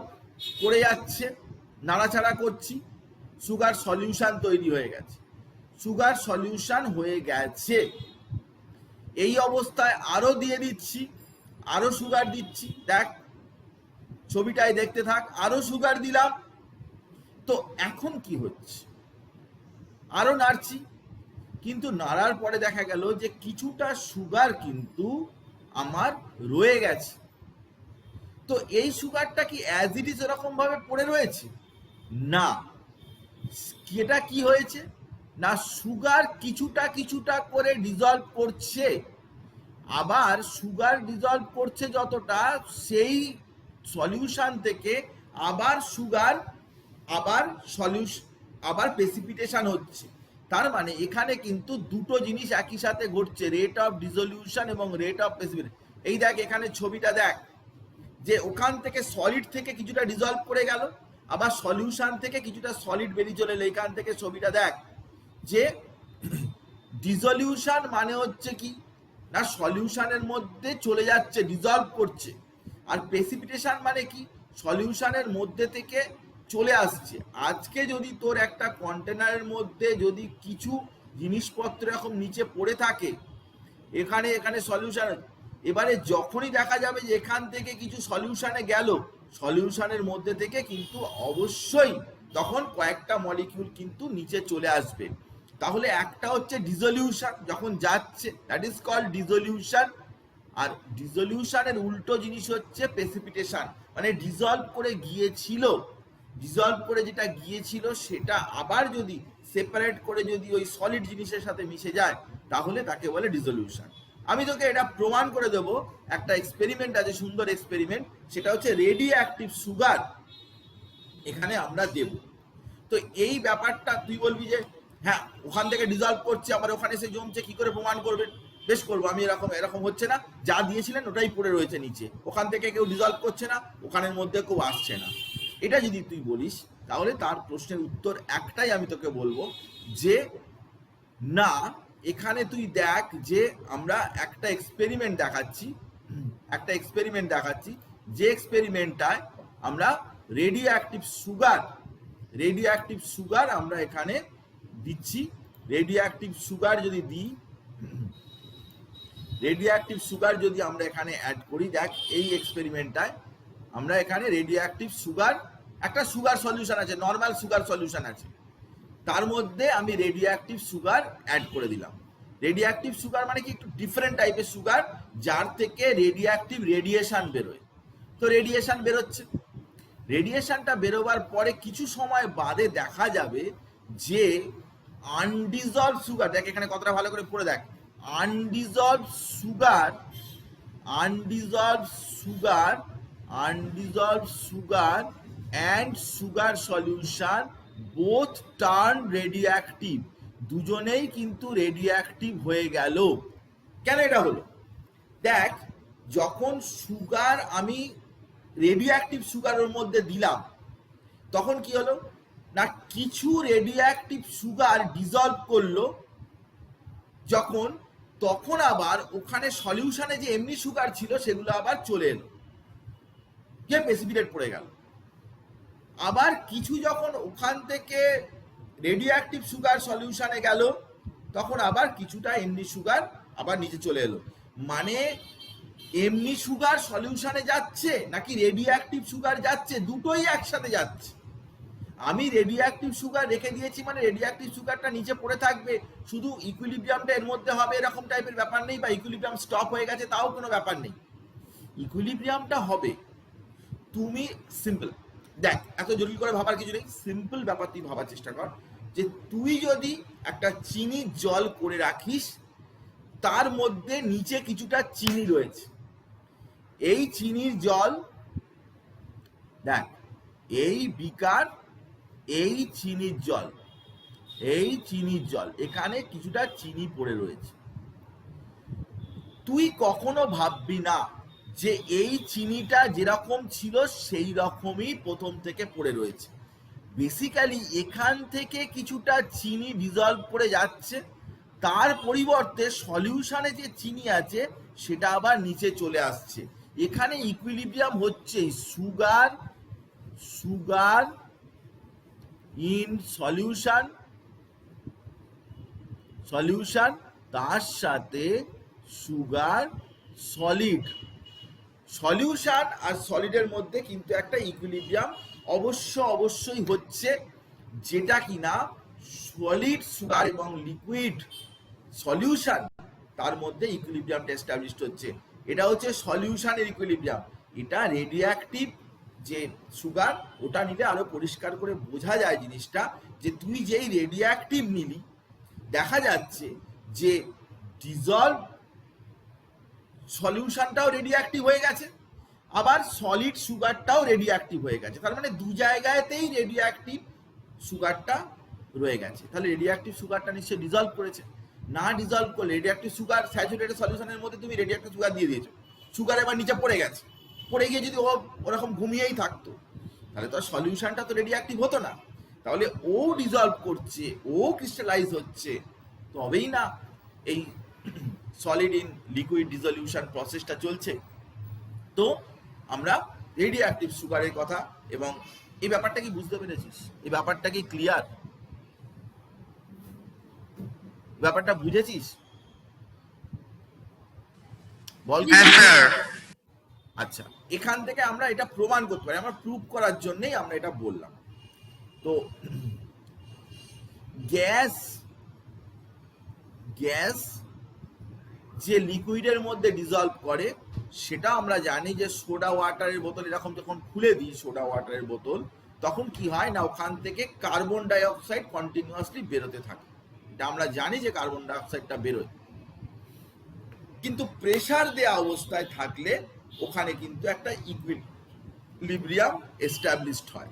করে যাচ্ছে, নাড়াচাড়া করছি, সুগার সলিউশন তৈরি হয়ে গেছে, সুগার সলিউশন হয়ে গেছে। এই অবস্থায় আরো দিয়ে দিচ্ছি, আরো সুগার দিচ্ছি, দেখ ছবিটাই দেখতে থাক, আরো সুগার দিলাম। তো এখন কি হচ্ছে, আরো নাড়ছি, কিন্তু নাড়ার পরে দেখা গেল যে কিছুটা সুগার কিন্তু আমার রয়ে গেছে। তো এই সুগারটা কি অ্যাজ ইট ইজ এরকম ভাবে পড়ে রয়েছে? না, এটা কি হয়েছে না, সুগার কিছুটা কিছুটা করে ডিজলভ করছে, আবার সুগার ডিজলভ করছে যতটা, সেই সলিউশন থেকে আবার সুগার আবার প্রেসিপিটেশন হচ্ছে। তার মানে এখানে কিন্তু দুটো জিনিস একই সাথে ঘটছে, রেট অফ ডিসলিউশন এবং রেট অফ প্রেসিপিটেশন। এই দেখ এখানে ছবিটা দেখ, যে ওখান থেকে সলিড থেকে কিছুটা ডিজলভ করে গেল, আবার সলিউশন থেকে কিছুটা সলিড বেরিয়ে চলে এলো। এখান থেকে ছবিটা দেখ যে ডিসলিউশন মানে হচ্ছে কি না, সলিউশনের মধ্যে চলে যাচ্ছে, ডিজলভ করছে। আর প্রেসিপিটেশন মানে কি, সলিউশনের মধ্যে থেকে চলে আসছে। আজকে যদি তোর একটা কন্টেনারের মধ্যে যদি কিছু জিনিসপত্র এখন নিচে পড়ে থাকে, এখানে এখানে সলিউশন, এবারে যখনই দেখা যাবে যে এখান থেকে কিছু সলিউশনে গেল, সলিউশনের মধ্যে থেকে কিন্তু অবশ্যই তখন কয়েকটা মলিকিউল কিন্তু নিচে চলে আসবে। তাহলে একটা হচ্ছে ডিসলিউশন, যখন যাচ্ছে, দ্যাট ইজ কল্ড ডিসলিউশন। আর ডিসলিউশনের উল্টো জিনিস হচ্ছে প্রেসিপিটেশন, মানে ডিজলভ করে গিয়েছিল, ডিজলভ করে যেটা গিয়েছিল সেটা আবার যদি সেপারেট করে যদি ওই সলিড জিনিসের সাথে মিশে যায়, তাহলে তাকে বলে ডিসলিউশন। আমি তোকে এটা প্রমাণ করে দেবো, একটা এক্সপেরিমেন্ট আছে, সুন্দর এক্সপেরিমেন্ট, সেটা হচ্ছে রেডিও অ্যাক্টিভ সুগার এখানে আমরা দেব। তো এই ব্যাপারটা তুই বলবি যে হ্যাঁ ওখান থেকে ডিজলভ করছে আবার ওখানে এসে জমছে, কি করে প্রমাণ করবেন? বেশ করবো আমি, এরকম এরকম হচ্ছে না, যা দিয়েছিলেন ওটাই পড়ে রয়েছে নিচে, ওখান থেকে কেউ ডিজলভ করছে না, ওখানের মধ্যে কেউ আসছে না। এটা যদি তুই বলিস, তাহলে তার প্রশ্নের উত্তর একটাই আমি তোকে বলবো যে না, এখানে তুই দেখ যে আমরা একটা এক্সপেরিমেন্ট দেখাচ্ছি, একটা এক্সপেরিমেন্ট দেখাচ্ছি, যে এক্সপেরিমেন্টটায় আমরা রেডিও অ্যাক্টিভ সুগার আমরা এখানে দিচ্ছি। রেডিও অ্যাক্টিভ সুগার যদি দিই, রেডিও অ্যাক্টিভ সুগার যদি আমরা এখানে অ্যাড করি, দেখ এই এক্সপেরিমেন্টটায় আমরা এখানে রেডিও অ্যাক্টিভ সুগার, একটা সুগার সলিউশন আছে, নর্মাল সুগার সলিউশন আছে, তার মধ্যে আমি রেডিও অ্যাক্টিভ সুগার অ্যাড করে দিলাম। রেডিও অ্যাক্টিভ সুগার মানে কি, একটু ডিফারেন্ট টাইপের সুগার, যার থেকে রেডিও অ্যাক্টিভ রেডিয়েশন বেরোয়। তো রেডিয়েশন বেরোচ্ছে, রেডিয়েশনটা বেরোবার পরে কিছু সময় বাদে দেখা যাবে যে আনডিজলভ সুগার, দেখ এখানে কথাটা ভালো করে পড়ে দেখ, undissolved sugar and sugar solution both turn radio active, দুজনেই কিন্তু রেডিও অ্যাক্টিভ হয়ে গেল। কেন এটা হলো? দেখ যখন সুগার আমি রেডিও অ্যাক্টিভ সুগারের মধ্যে দিলাম, তখন কি হলো না, কিছু রেডিও অ্যাক্টিভ সুগার ডিজলভ করলো যখন, তখন আবার ওখানে সলিউশনে যে এমনি সুগার ছিল সেগুলো আবার চলে এলো, গিয়ে প্রেসিপিটেট পড়ে গেল। আবার কিছু যখন ওখান থেকে রেডিও অ্যাক্টিভ সুগার সলিউশনে গেল, তখন আবার কিছুটা এমনি সুগার আবার নিচে চলে এলো। মানে এমনি সুগার সলিউশনে যাচ্ছে নাকি রেডিও অ্যাক্টিভ সুগার যাচ্ছে, দুটোই একসাথে যাচ্ছে। আমি রেডিও অ্যাক্টিভ সুগার রেখে দিয়েছি মানে রেডিও অ্যাক্টিভ সুগারটা নিচে পড়ে থাকবে, শুধু ইকুইলিব্রিয়ামটা এর মধ্যে হবে এরকম টাইপের ব্যাপার নেই, বা ইকুইলিব্রিয়াম স্টপ হয়ে গেছে তাও কোনো ব্যাপার নেই, ইকুইলিব্রিয়ামটা হবে। তুমি সিম্পল দেখ, এত জটিল করে ভাবার কিছু নেই, সিম্পল ব্যাপার তুই ভাবার চেষ্টা কর, যে তুই যদি একটা চিনির জল করে রাখিস, তার মধ্যে নিচে কিছুটা চিনি রয়েছে, এই চিনির জল দেখ, এই বিকার, এই চিনির জল, এখানে কিছুটা চিনি পড়ে রয়েছে। তুই কখনো ভাববি না যে এই চিনিটা যেরকম ছিল সেই রকমই প্রথম থেকে পড়ে রয়েছে। বেসিক্যালি এখান থেকে কিছুটা চিনি ডিজলভ করে যাচ্ছে, তার পরিবর্তে সলিউশনে যে চিনি আছে সেটা আবার নিচে চলে আসছে। এখানে ইকুইলিব্রিয়াম হচ্ছে sugar sugar in solution solution তার সাথে সুগার সলিড। সলিউশন আর সলিডের মধ্যে কিন্তু একটা ইকুইলিব্রিয়াম অবশ্যই হচ্ছে, যেটা কিনা সলিড সুগার এবং লিকুইড সলিউশন তার মধ্যে ইকুইলিব্রিয়ামটা এস্টাবলিশড হচ্ছে। এটা হচ্ছে সলিউশনের ইকুইলিব্রিয়াম। এটা রেডিওঅ্যাক্টিভ যে সুগার, ওটা নিলে আরো পরিষ্কার করে বোঝা যায় জিনিসটা, যে তুই যেই রেডিওঅ্যাক্টিভ নিলি দেখা যাচ্ছে যে ডিজলভ সলিউশনটাও রেডিওঅ্যাক্টিভ হয়ে গেছে, আবার সলিড সুগারটাও রেডিওঅ্যাক্টিভ হয়ে গেছে। তার মানে দু জায়গাতেই রেডিওঅ্যাক্টিভ সুগারটা রয়ে গেছে। তাহলে রেডিওঅ্যাক্টিভ সুগারটা নিশ্চয়ই ডিজলভ করেছে। না ডিজলভ করলে রেডিওঅ্যাক্টিভ সুগার স্যাচুরেটেড সলিউশনের মধ্যে তুমি রেডিওঅ্যাক্টিভ সুগার দিয়ে দিয়েছো, সুগার এবার নিচে পড়ে গেছে, পড়ে গিয়ে যদি ও ওরকম ঘুমিয়েই থাকতো তাহলে তো সলিউশনটা তো রেডিওঅ্যাক্টিভ হতো না। তাহলে ও ডিজলভ করছে, ও ক্রিস্টালাইজ হচ্ছে, তবেই না এই সলিড ইন লিকুইড ডিসলিউশন প্রসেসটা চলছে। তো আমরা রেডিওঅ্যাক্টিভ সুগারের কথা, এবং এই ব্যাপারটা কি বুঝতে পেরেছিস? এই ব্যাপারটা কি ক্লিয়ার? ব্যাপারটা বুঝেছিস? বল। আচ্ছা, এখান থেকে আমরা এটা প্রমাণ করতে পারি, আমরা প্রুভ করার জন্যই আমরা এটা বললাম। তো গ্যাস যে লিকুইডের মধ্যে ডিজলভ করে সেটা আমরা জানি যে সোডা ওয়াটারের বোতল এরকম যখন খুলে দিই সোডা ওয়াটারের বোতল, তখন কি হয় না ওখান থেকে কার্বন ডাই অক্সাইড কন্টিনিউয়াসলি বেরোতে থাকে। এটা আমরা জানি যে কার্বন ডাই অক্সাইডটা বেরোয়, কিন্তু প্রেসার দেওয়া অবস্থায় থাকলে ওখানে কিন্তু একটা ইকুইলিব্রিয়াম এস্টাবলিশড হয়।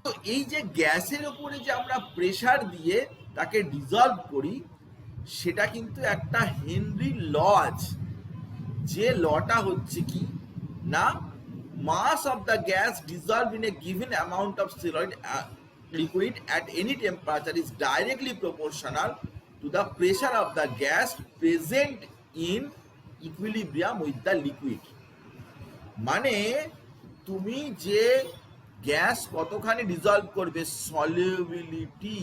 তো এই যে গ্যাসের উপরে যে আমরা প্রেসার দিয়ে তাকে ডিজলভ করি, সেটা কিন্তু একটা হেনরি ল আছে। যে লটা হচ্ছে কি না, mass of the gas dissolve in a given amount of solid liquid at any temperature is directly proportional to the pressure of the gas present in equilibrium with the liquid। মানে তুমি যে gas কতখানি dissolved করবে, solubility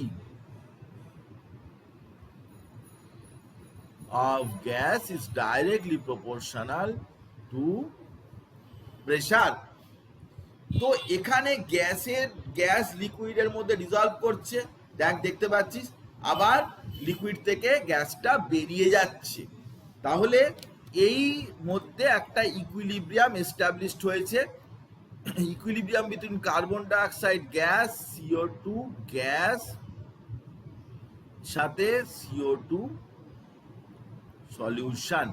of gas is directly proportional to pressure। তো এখানে gas লিকুইডের মধ্যে dissolved করছে, দেখতে পাচ্ছিস, আবার লিকুইড থেকে গ্যাসটা বেরিয়ে যাচ্ছে। তাহলে এই মধ্যে একটা ইকুইলিব্রিয়াম এস্টাবলিশড হয়েছে, equilibrium between carbon dioxide gas, CO2 gas সাথে CO2 সলিউশন,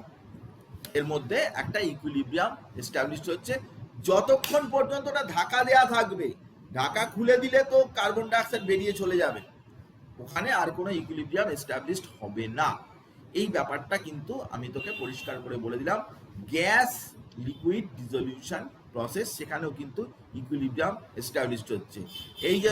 এর মধ্যে একটা ইকুইলিব্রিয়াম এস্টাবলিশড হচ্ছে। যতক্ষণ পর্যন্ত ওটা ঢাকা দেয়া থাকবে, ঢাকা খুলে দিলে তো কার্বন ডাইঅক্সাইড বেরিয়ে চলে যাবে, ওখানে আর কোনো ইকুইলিব্রিয়াম এস্টাবলিশড হবে না। এই ব্যাপারটা কিন্তু আমি তোকে পরিষ্কার করে বলে দিলাম। গ্যাস লিকুইড ডিসলিউশন প্রসেস, সেখানেও কিন্তু ইকুইলিব্রিয়াম এস্টাবলিশড হচ্ছে। এই যে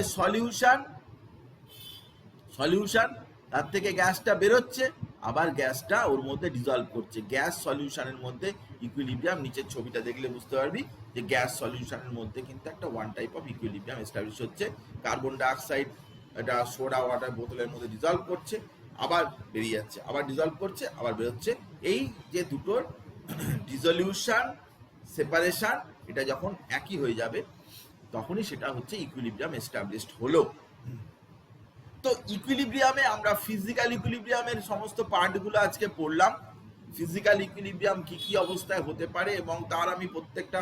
সলিউশন তার থেকে গ্যাসটা বেরোচ্ছে, আবার গ্যাসটা ওর মধ্যে ডিজলভ করছে। গ্যাস সলিউশনের মধ্যে ইকুইলিব্রিয়াম, নিচের ছবিটা দেখলে বুঝতে পারবি যে গ্যাস সলিউশনের মধ্যে কিন্তু একটা one type of equilibrium establish হচ্ছে। কার্বন ডাইঅক্সাইড এটা সোডা ওয়াটার বোতলের মধ্যে ডিজলভ করছে, আবার বেরিয়ে যাচ্ছে, আবার ডিজলভ করছে, আবার বেরোচ্ছে। এই যে দুটোর ডিসলিউশন সেপারেশন, এটা যখন একই হয়ে যাবে তখনই সেটা হচ্ছে ইকুইলিব্রিয়াম এস্টাবলিশড হলো। তো ইকুইলিব্রিয়ামে আমরা ফিজিক্যাল ইকুইলিব্রিয়ামের সমস্ত পার্টগুলো আজকে পড়লাম। ফিজিক্যাল ইকুইলিব্রিয়াম কি কি অবস্থায় হতে পারে এবং তার আমি প্রত্যেকটা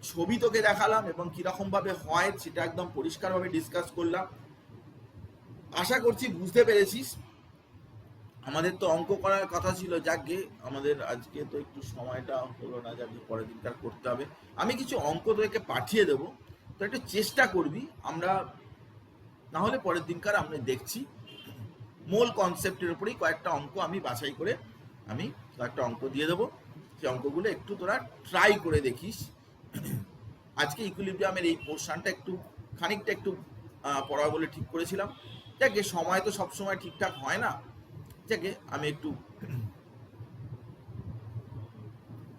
ছবি তোকে দেখালাম, এবং কিরকম ভাবে হয় সেটা একদম পরিষ্কারভাবে ডিসকাস করলাম। আশা করছি বুঝতে পেরেছিস। আমাদের তো অঙ্ক করার কথা ছিল, যাকে আমাদের আজকে তো একটু সময়টা হলো না, যাকে পরের দিনকার করতে হবে। আমি কিছু অঙ্ক তোকে পাঠিয়ে দেবো, তো একটু চেষ্টা করবি। আমরা না হলে পরের দিনকার আমরা দেখছি, মূল কনসেপ্টের উপরেই কয়েকটা অঙ্ক আমি বাছাই করে আমি কয়েকটা অঙ্ক দিয়ে দেবো, সেই অঙ্কগুলো একটু তোরা ট্রাই করে দেখিস। আজকে ইকুইলিব্রিয়ামের এই পোর্শনটা একটু খানিকটা একটু পড়া বলে ঠিক করেছিলাম। যাকে সময় তো সবসময় ঠিকঠাক হয় না, যাকে আমি একটু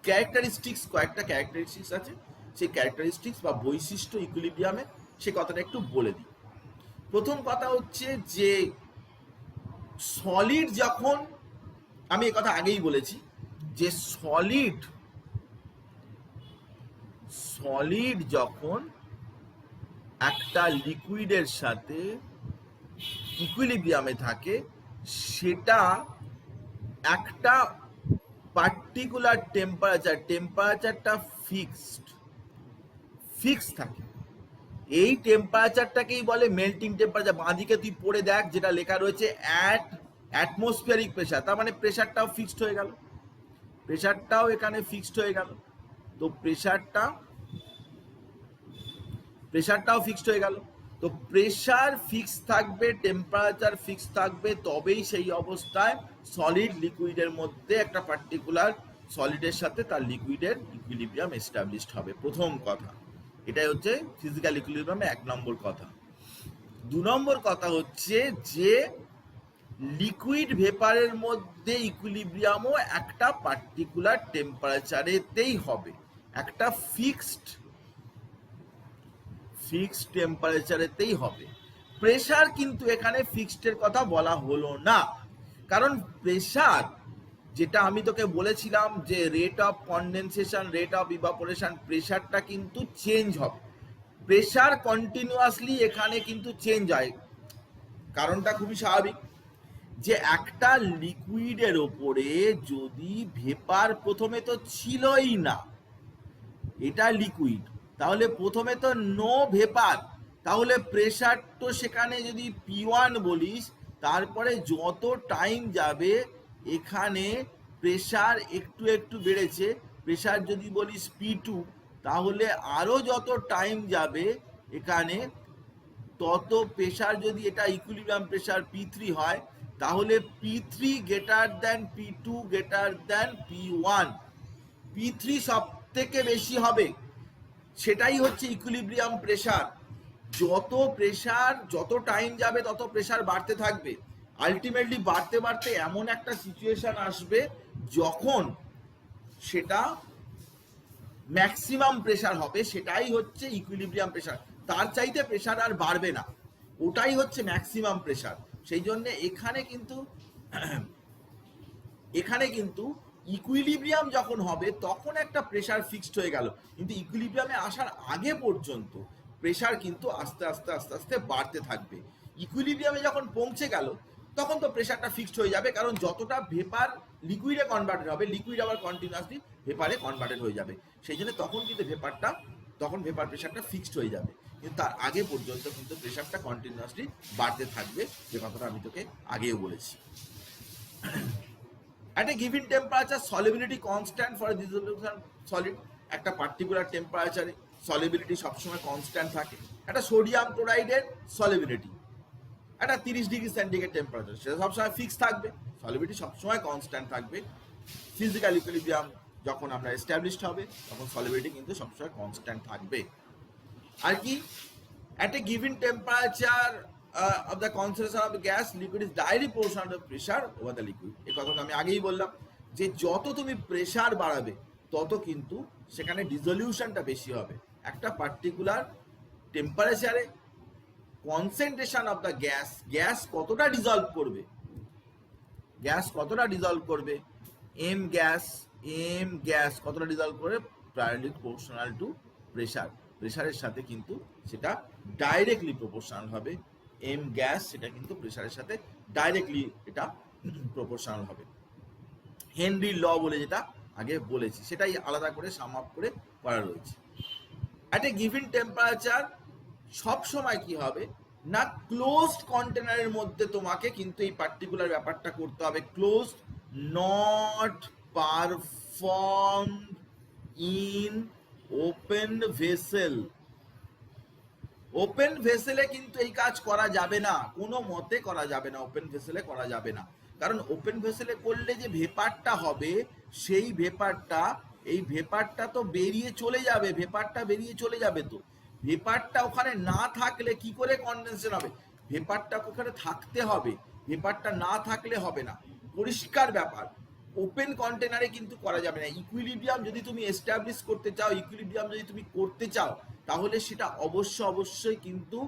ক্যারেক্টারিস্টিক্স, কয়েকটা ক্যারেক্টারিস্টিক্স আছে, সেই ক্যারেক্টারিস্টিক্স বা বৈশিষ্ট্য ইকুইলিব্রিয়ামের সে কথাটা একটু বলে দিই। প্রথম কথা হচ্ছে যে সলিড যখন, আমি এই কথা আগেই বলেছি যে সলিড যখন একটা লিকুইডের সাথে ইকুইলিব্রিয়ামে থাকে, সেটা একটা পার্টিকুলার টেম্পারেচারটা ফিক্সড থাকে। এই টেম্পারেচারটাকেই বলে মেল্টিং টেম্পারেচার। বাঁদিকে তুই পড়ে দেখ, যেটা লেখা রয়েছে অ্যাটমসফিয়ারিক প্রেশার, তার মানে প্রেশারটাও ফিক্সড হয়ে গেল, প্রেশারটাও এখানে ফিক্সড হয়ে গেল। তো প্রেশারটাও ফিক্সড হয়ে গেল। তো প্রেশার ফিক্স থাকবে, টেম্পারেচার ফিক্স থাকবে, তবেই সেই অবস্থায় সলিড লিকুইডের মধ্যে একটা পার্টিকুলার সলিডের সাথে তার লিকুইডের ইকুইলিব্রিয়াম এস্টাবলিশড হবে। প্রথম কথা, এটাই হচ্ছে ফিজিক্যাল ইকুইলিব্রিয়ামের 1 নম্বর কথা। 2 নম্বর কথা হচ্ছে যে লিকুইড ভেপারের মধ্যে ইকুইলিব্রিয়ামও একটা পার্টিকুলার টেম্পারেচারেতেই হবে, একটা ফিক্সড টেম্পারেচারেতেই হবে। প্রেশার কিন্তু এখানে ফিক্সডের কথা বলা হলো না, কারণ প্রেশার, যেটা আমি তোকে বলেছিলাম যে rate of condensation, rate of evaporation, প্রেশারটা কিন্তু চেঞ্জ হবে। প্রেশার কন্টিনিউয়াসলি এখানে কিন্তু চেঞ্জ হয়। কারণটা খুবই স্বাভাবিক, যে একটা লিকুইডের ওপরে যদি ভেপার, প্রথমে তো ছিলই না, এটা লিকুইড, তাহলে প্রথমে তো নো ভেপার, তাহলে প্রেশার তো সেখানে যদি P1 বলিস, তারপরে যত টাইম যাবে এখানে প্রেশার একটু একটু বেড়েছে। প্রেশার যদি বলিস P2, তাহলে আরও যত টাইম যাবে এখানে তত প্রেশার, যদি এটা ইকুইলিব্রিয়াম প্রেশার P3 হয়, তাহলে P3 greater than P2 greater than P1, P3 সব থেকে বেশি হবে, সেটাই হচ্ছে ইকুইলিব্রিয়াম প্রেশার। যত টাইম যাবে তত প্রেশার বাড়তে থাকবে, আলটিমেটলি বাড়তে বাড়তে এমন একটা সিচুয়েশন আসবে যখন সেটা ম্যাক্সিমাম প্রেশার হবে, সেটাই হচ্ছে ইকুইলিব্রিয়াম প্রেশার। তার চাইতে প্রেশার আর বাড়বে না, ওটাই হচ্ছে ম্যাক্সিমাম প্রেশার। সেই জন্য এখানে কিন্তু ইকুইলিব্রিয়াম যখন হবে তখন একটা প্রেশার ফিক্সড হয়ে গেল, কিন্তু ইকুইলিব্রিয়ামে আসার আগে পর্যন্ত প্রেশার কিন্তু আস্তে আস্তে আস্তে আস্তে বাড়তে থাকবে। ইকুইলিব্রিয়ামে যখন পৌঁছে গেল তখন তো প্রেশারটা ফিক্সড হয়ে যাবে, কারণ যতটা ভেপার লিকুইডে কনভার্টেড হবে, লিকুইড আবার কন্টিনিউয়াসলি ভেপারে কনভার্টেড হয়ে যাবে। সেই জন্য তখন কিন্তু ভেপার প্রেশারটা ফিক্সড হয়ে যাবে, কিন্তু তার আগে পর্যন্ত কিন্তু প্রেশারটা কন্টিনিউয়াসলি বাড়তে থাকবে, যে কথাটা আমি তোকে আগেও বলেছি। At a given temperature, solubility constant for a dissolution solid, একটা পার্টিকুলার টেম্পারেচারে সলিবিলিটি সবসময় কনস্ট্যান্ট থাকে। একটা সোডিয়াম ক্লোরাইডের সলিবিলিটি একটা 30 ডিগ্রি সেন্টিগ্রেড টেম্পারেচার, সেটা সবসময় ফিক্স থাকবে, সলিবিলিটি সবসময় কনস্ট্যান্ট থাকবে। ফিজিক্যাল ইকুইলিব্রিয়াম যখন আমরা এস্টাবলিশড হবে, তখন সলিবিলিটি কিন্তু সবসময় কনস্ট্যান্ট থাকবে। আর কি, at a given temperature of the concentration of the gas, liquid is directly proportional to pressure over the liquid. এই কথাটা আমি আগেই বললাম যে যত তুমি প্রেশার বাড়াবে তত কিন্তু সেখানে ডিসলিউশনটা বেশি হবে। একটা পার্টিকুলার টেম্পারেচারে কনসেন্ট্রেশন অফ দ্য গ্যাস কতটা ডিজলভ করবে, এম গ্যাস কতটা ডিজলভ করবে, ডাইরেক্টলি প্রপোর্শনাল টু প্রেশারের সাথে কিন্তু সেটা ডাইরেক্টলি প্রপোর্শনাল হবে। এম গ্যাস সেটা কিন্তু প্রেশারের সাথে ডাইরেক্টলি এটা প্রপোর্শনাল হবে। হেনরির ল বলে যেটা আগে বলেছি, সেটাই আলাদা করে সাম আপ করে করা রয়েছে। অ্যাট এ গিভেন টেম্পারেচার সব সময় কি হবে না, ক্লোজড কন্টেনারের মধ্যে তোমাকে কিন্তু এই পার্টিকুলার ব্যাপারটা করতে হবে। Closed, not performed in open vessel. Open ভেসেলে কিন্তু এই কাজ করা যাবে না, কোনো মতে করা যাবে না, ওপেন ভেসেলে করা যাবে না। কারণ ওপেন ভেসেলে করলে যে ভেপারটা হবে, সেই ভেপারটা, এই ভেপারটা তো বেরিয়ে চলে যাবে, ভেপারটা বেরিয়ে চলে যাবে। তো ভেপারটা ওখানে না থাকলে কি করে কনডেনসেশন হবে? ভেপারটা ওখানে থাকতে হবে, ভেপারটা না থাকলে হবে না, পরিষ্কার ব্যাপার। ওপেন কন্টেনারে কিন্তু করা যাবে না। ইকুইলিব্রিয়াম যদি তুমি এস্টাবলিশ করতে চাও, ইকুইলিব্রিয়াম যদি তুমি করতে চাও, তাহলে সেটা অবশ্যই কিন্তু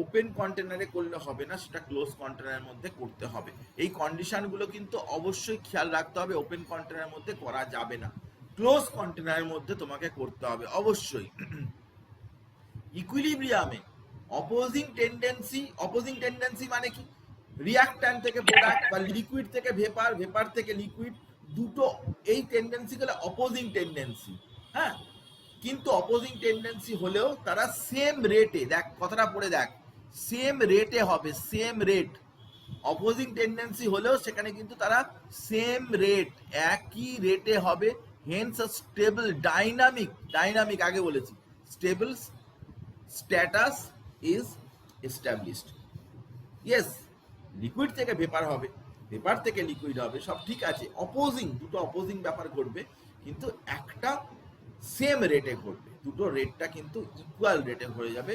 ওপেন কন্টেনারে করলে হবে না, সেটা ক্লোজ কন্টেনারের মধ্যে করতে হবে। এই কন্ডিশনগুলো কিন্তু অবশ্যই খেয়াল রাখতে হবে। ওপেন কন্টেনারের মধ্যে করা যাবে না, ক্লোজ কন্টেনারের মধ্যে তোমাকে করতে হবে অবশ্যই। ইকুইলিব্রিয়ামে অপোজিং টেন্ডেন্সি মানে কি? রিঅ্যাক্ট্যান্ট থেকে প্রোডাক্ট বা লিকুইড থেকে ভেপার, ভেপার থেকে লিকুইড, দুটো এই টেন্ডেন্সিগুলো অপোজিং টেন্ডেন্সি। হ্যাঁ, কিন্তু অপোজিং টেন্ডেন্সি হলেও তারা সেম রেটে, দেখ কথাটা পড়ে দেখ, সেম রেটে হবে, সেম রেট। অপোজিং টেন্ডেন্সি হলেও সেখানে কিন্তু তারা সেম রেট, একই রেটে হবে। হেন্স স্টেবল ডাইনামিক আগে বলেছি, stable status is established. Yes, liquid থেকে ভেপার হবে, ভেপার থেকে লিকুইড হবে, সব ঠিক আছে। অপোজিং, দুটো অপোজিং ব্যাপার ঘটবে, কিন্তু একটা সেম রেটে ঘটবে, দুটো রেটটা কিন্তু ইকুয়াল রেটে হয়ে যাবে।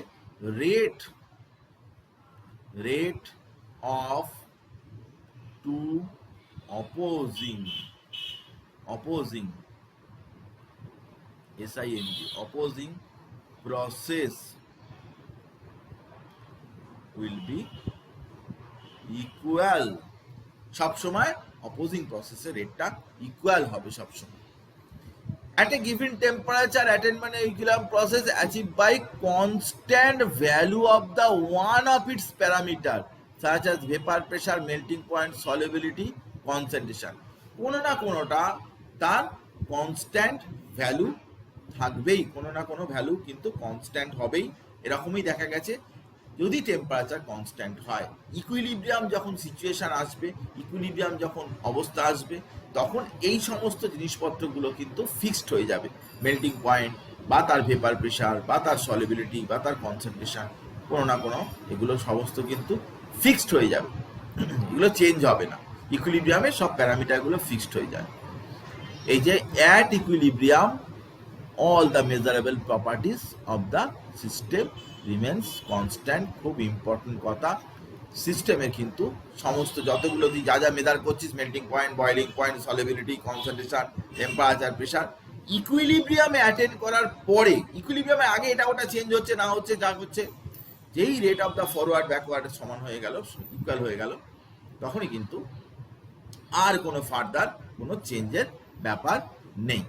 Rate of two opposing opposing process will be equal। সবসময় অপোজিং প্রসেসের রেটটা ইকুয়াল হবে সবসময়। At a given temperature, attainment of equilibrium process achieved by constant value of the one of its parameter such as vapor pressure, melting point, solubility, concentration। কোনো না কোনোটা তার constant value থাকবেই, কোনো না কোনো ভ্যালু কিন্তু কনস্ট্যান্ট হবেই। এরকমই দেখা গেছে যদি টেম্পারেচার কনস্ট্যান্ট হয়। ইকুইলিব্রিয়াম যখন সিচুয়েশন আসবে, ইকুইলিব্রিয়াম যখন অবস্থা আসবে, তখন এই সমস্ত জিনিসপত্রগুলো কিন্তু ফিক্সড হয়ে যাবে। মেল্টিং পয়েন্ট বা তার ভেপার প্রেশার বা তার সলিবিলিটি বা তার কনসেন্ট্রেশন, কোনো না কোনো এগুলো সমস্ত কিন্তু ফিক্সড হয়ে যাবে, এগুলো চেঞ্জ হবে না। ইকুইলিব্রিয়ামে সব প্যারামিটারগুলো ফিক্সড হয়ে যায়। এই যে at equilibrium all the measurable properties of the system remains constant। খুব ইম্পর্টেন্ট কথা, সিস্টেমের কিন্তু সমস্ত যতগুলো তুই যা যা মেজার করছিস, melting point, boiling point, solubility, concentration, temperature, pressure, ইকুইলিব্রিয়ামে অ্যাটেন্ড করার পরে, ইকুইলিব্রিয়ামে আগে এটা ওটা চেঞ্জ হচ্ছে না হচ্ছে, যা হচ্ছে, যেই rate of the forward backward সমান হয়ে গেল, ইকুয়াল হয়ে গেল, তখনই কিন্তু আর কোনো ফার্দার কোনো চেঞ্জের ব্যাপার নেই।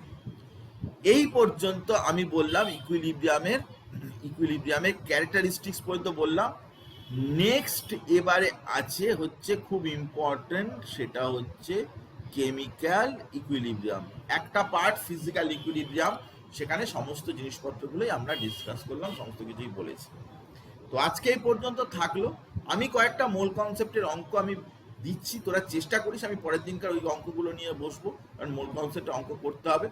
এই পর্যন্ত আমি বললাম ইকুইলিব্রিয়ামের ক্যারেক্টারিস্টিক্স পর্যন্ত বললাম। নেক্সট এবারে আছে হচ্ছে খুব ইম্পর্টেন্ট, সেটা হচ্ছে কেমিক্যাল ইকুইলিব্রিয়াম। একটা পার্ট ফিজিক্যাল ইকুইলিব্রিয়াম, সেখানে সমস্ত জিনিসপত্রগুলোই আমরা ডিসকাস করলাম, সমস্ত কিছুই বলেছি। তো আজকে এই পর্যন্ত থাকলো। আমি কয়েকটা মূল কনসেপ্টের অঙ্ক আমি দিচ্ছি, তোরা চেষ্টা করিস, আমি পরের দিনকার ওই অঙ্কগুলো নিয়ে বসবো, কারণ মূল কনসেপ্টের অঙ্ক করতে হবে।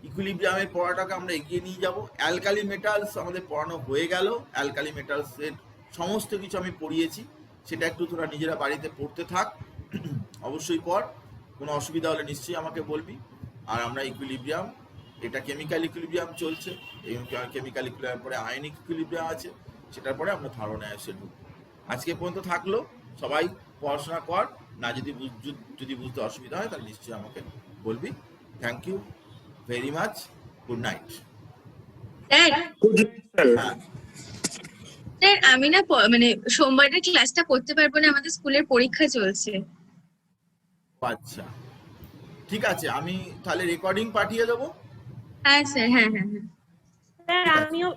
ইকুইলিব্রিয়ামের পড়াটাকে আমরা এগিয়ে নিয়ে যাব। অ্যালকালি মেটালস আমাদের পড়ানো হয়ে গেল, অ্যালকালি মেটালসের সমস্ত কিছু আমি পড়িয়েছি, সেটা একটু তোরা নিজেরা বাড়িতে পড়তে থাক, অবশ্যই পড়। কোনো অসুবিধা হলে নিশ্চয়ই আমাকে বলবি। আর আমরা ইকুইলিব্রিয়াম, এটা কেমিক্যাল ইকুইলিব্রিয়াম চলছে, এই কেমিক্যাল ইকুইলিব্রিয়ামের পরে আয়নিক ইকুইলিব্রিয়াম আছে, সেটার পরে আমরা ধারণায় এসে ঢুকবো। আজকে পর্যন্ত থাকলো, সবাই পড়াশোনা কর, না যদি বুঝতে অসুবিধা হয় তাহলে নিশ্চয়ই আমাকে বলবি। Thank you very much, good night. Sir আমি না মানে সোমবারের ক্লাসটা করতে পারবো না, আমাদের স্কুলের পরীক্ষা চলছে। আচ্ছা ঠিক আছে, আমি তাহলে রেকর্ডিং পাঠিয়ে দেবো। হ্যাঁ স্যার, হ্যাঁ হ্যাঁ হ্যাঁ স্যার আমিও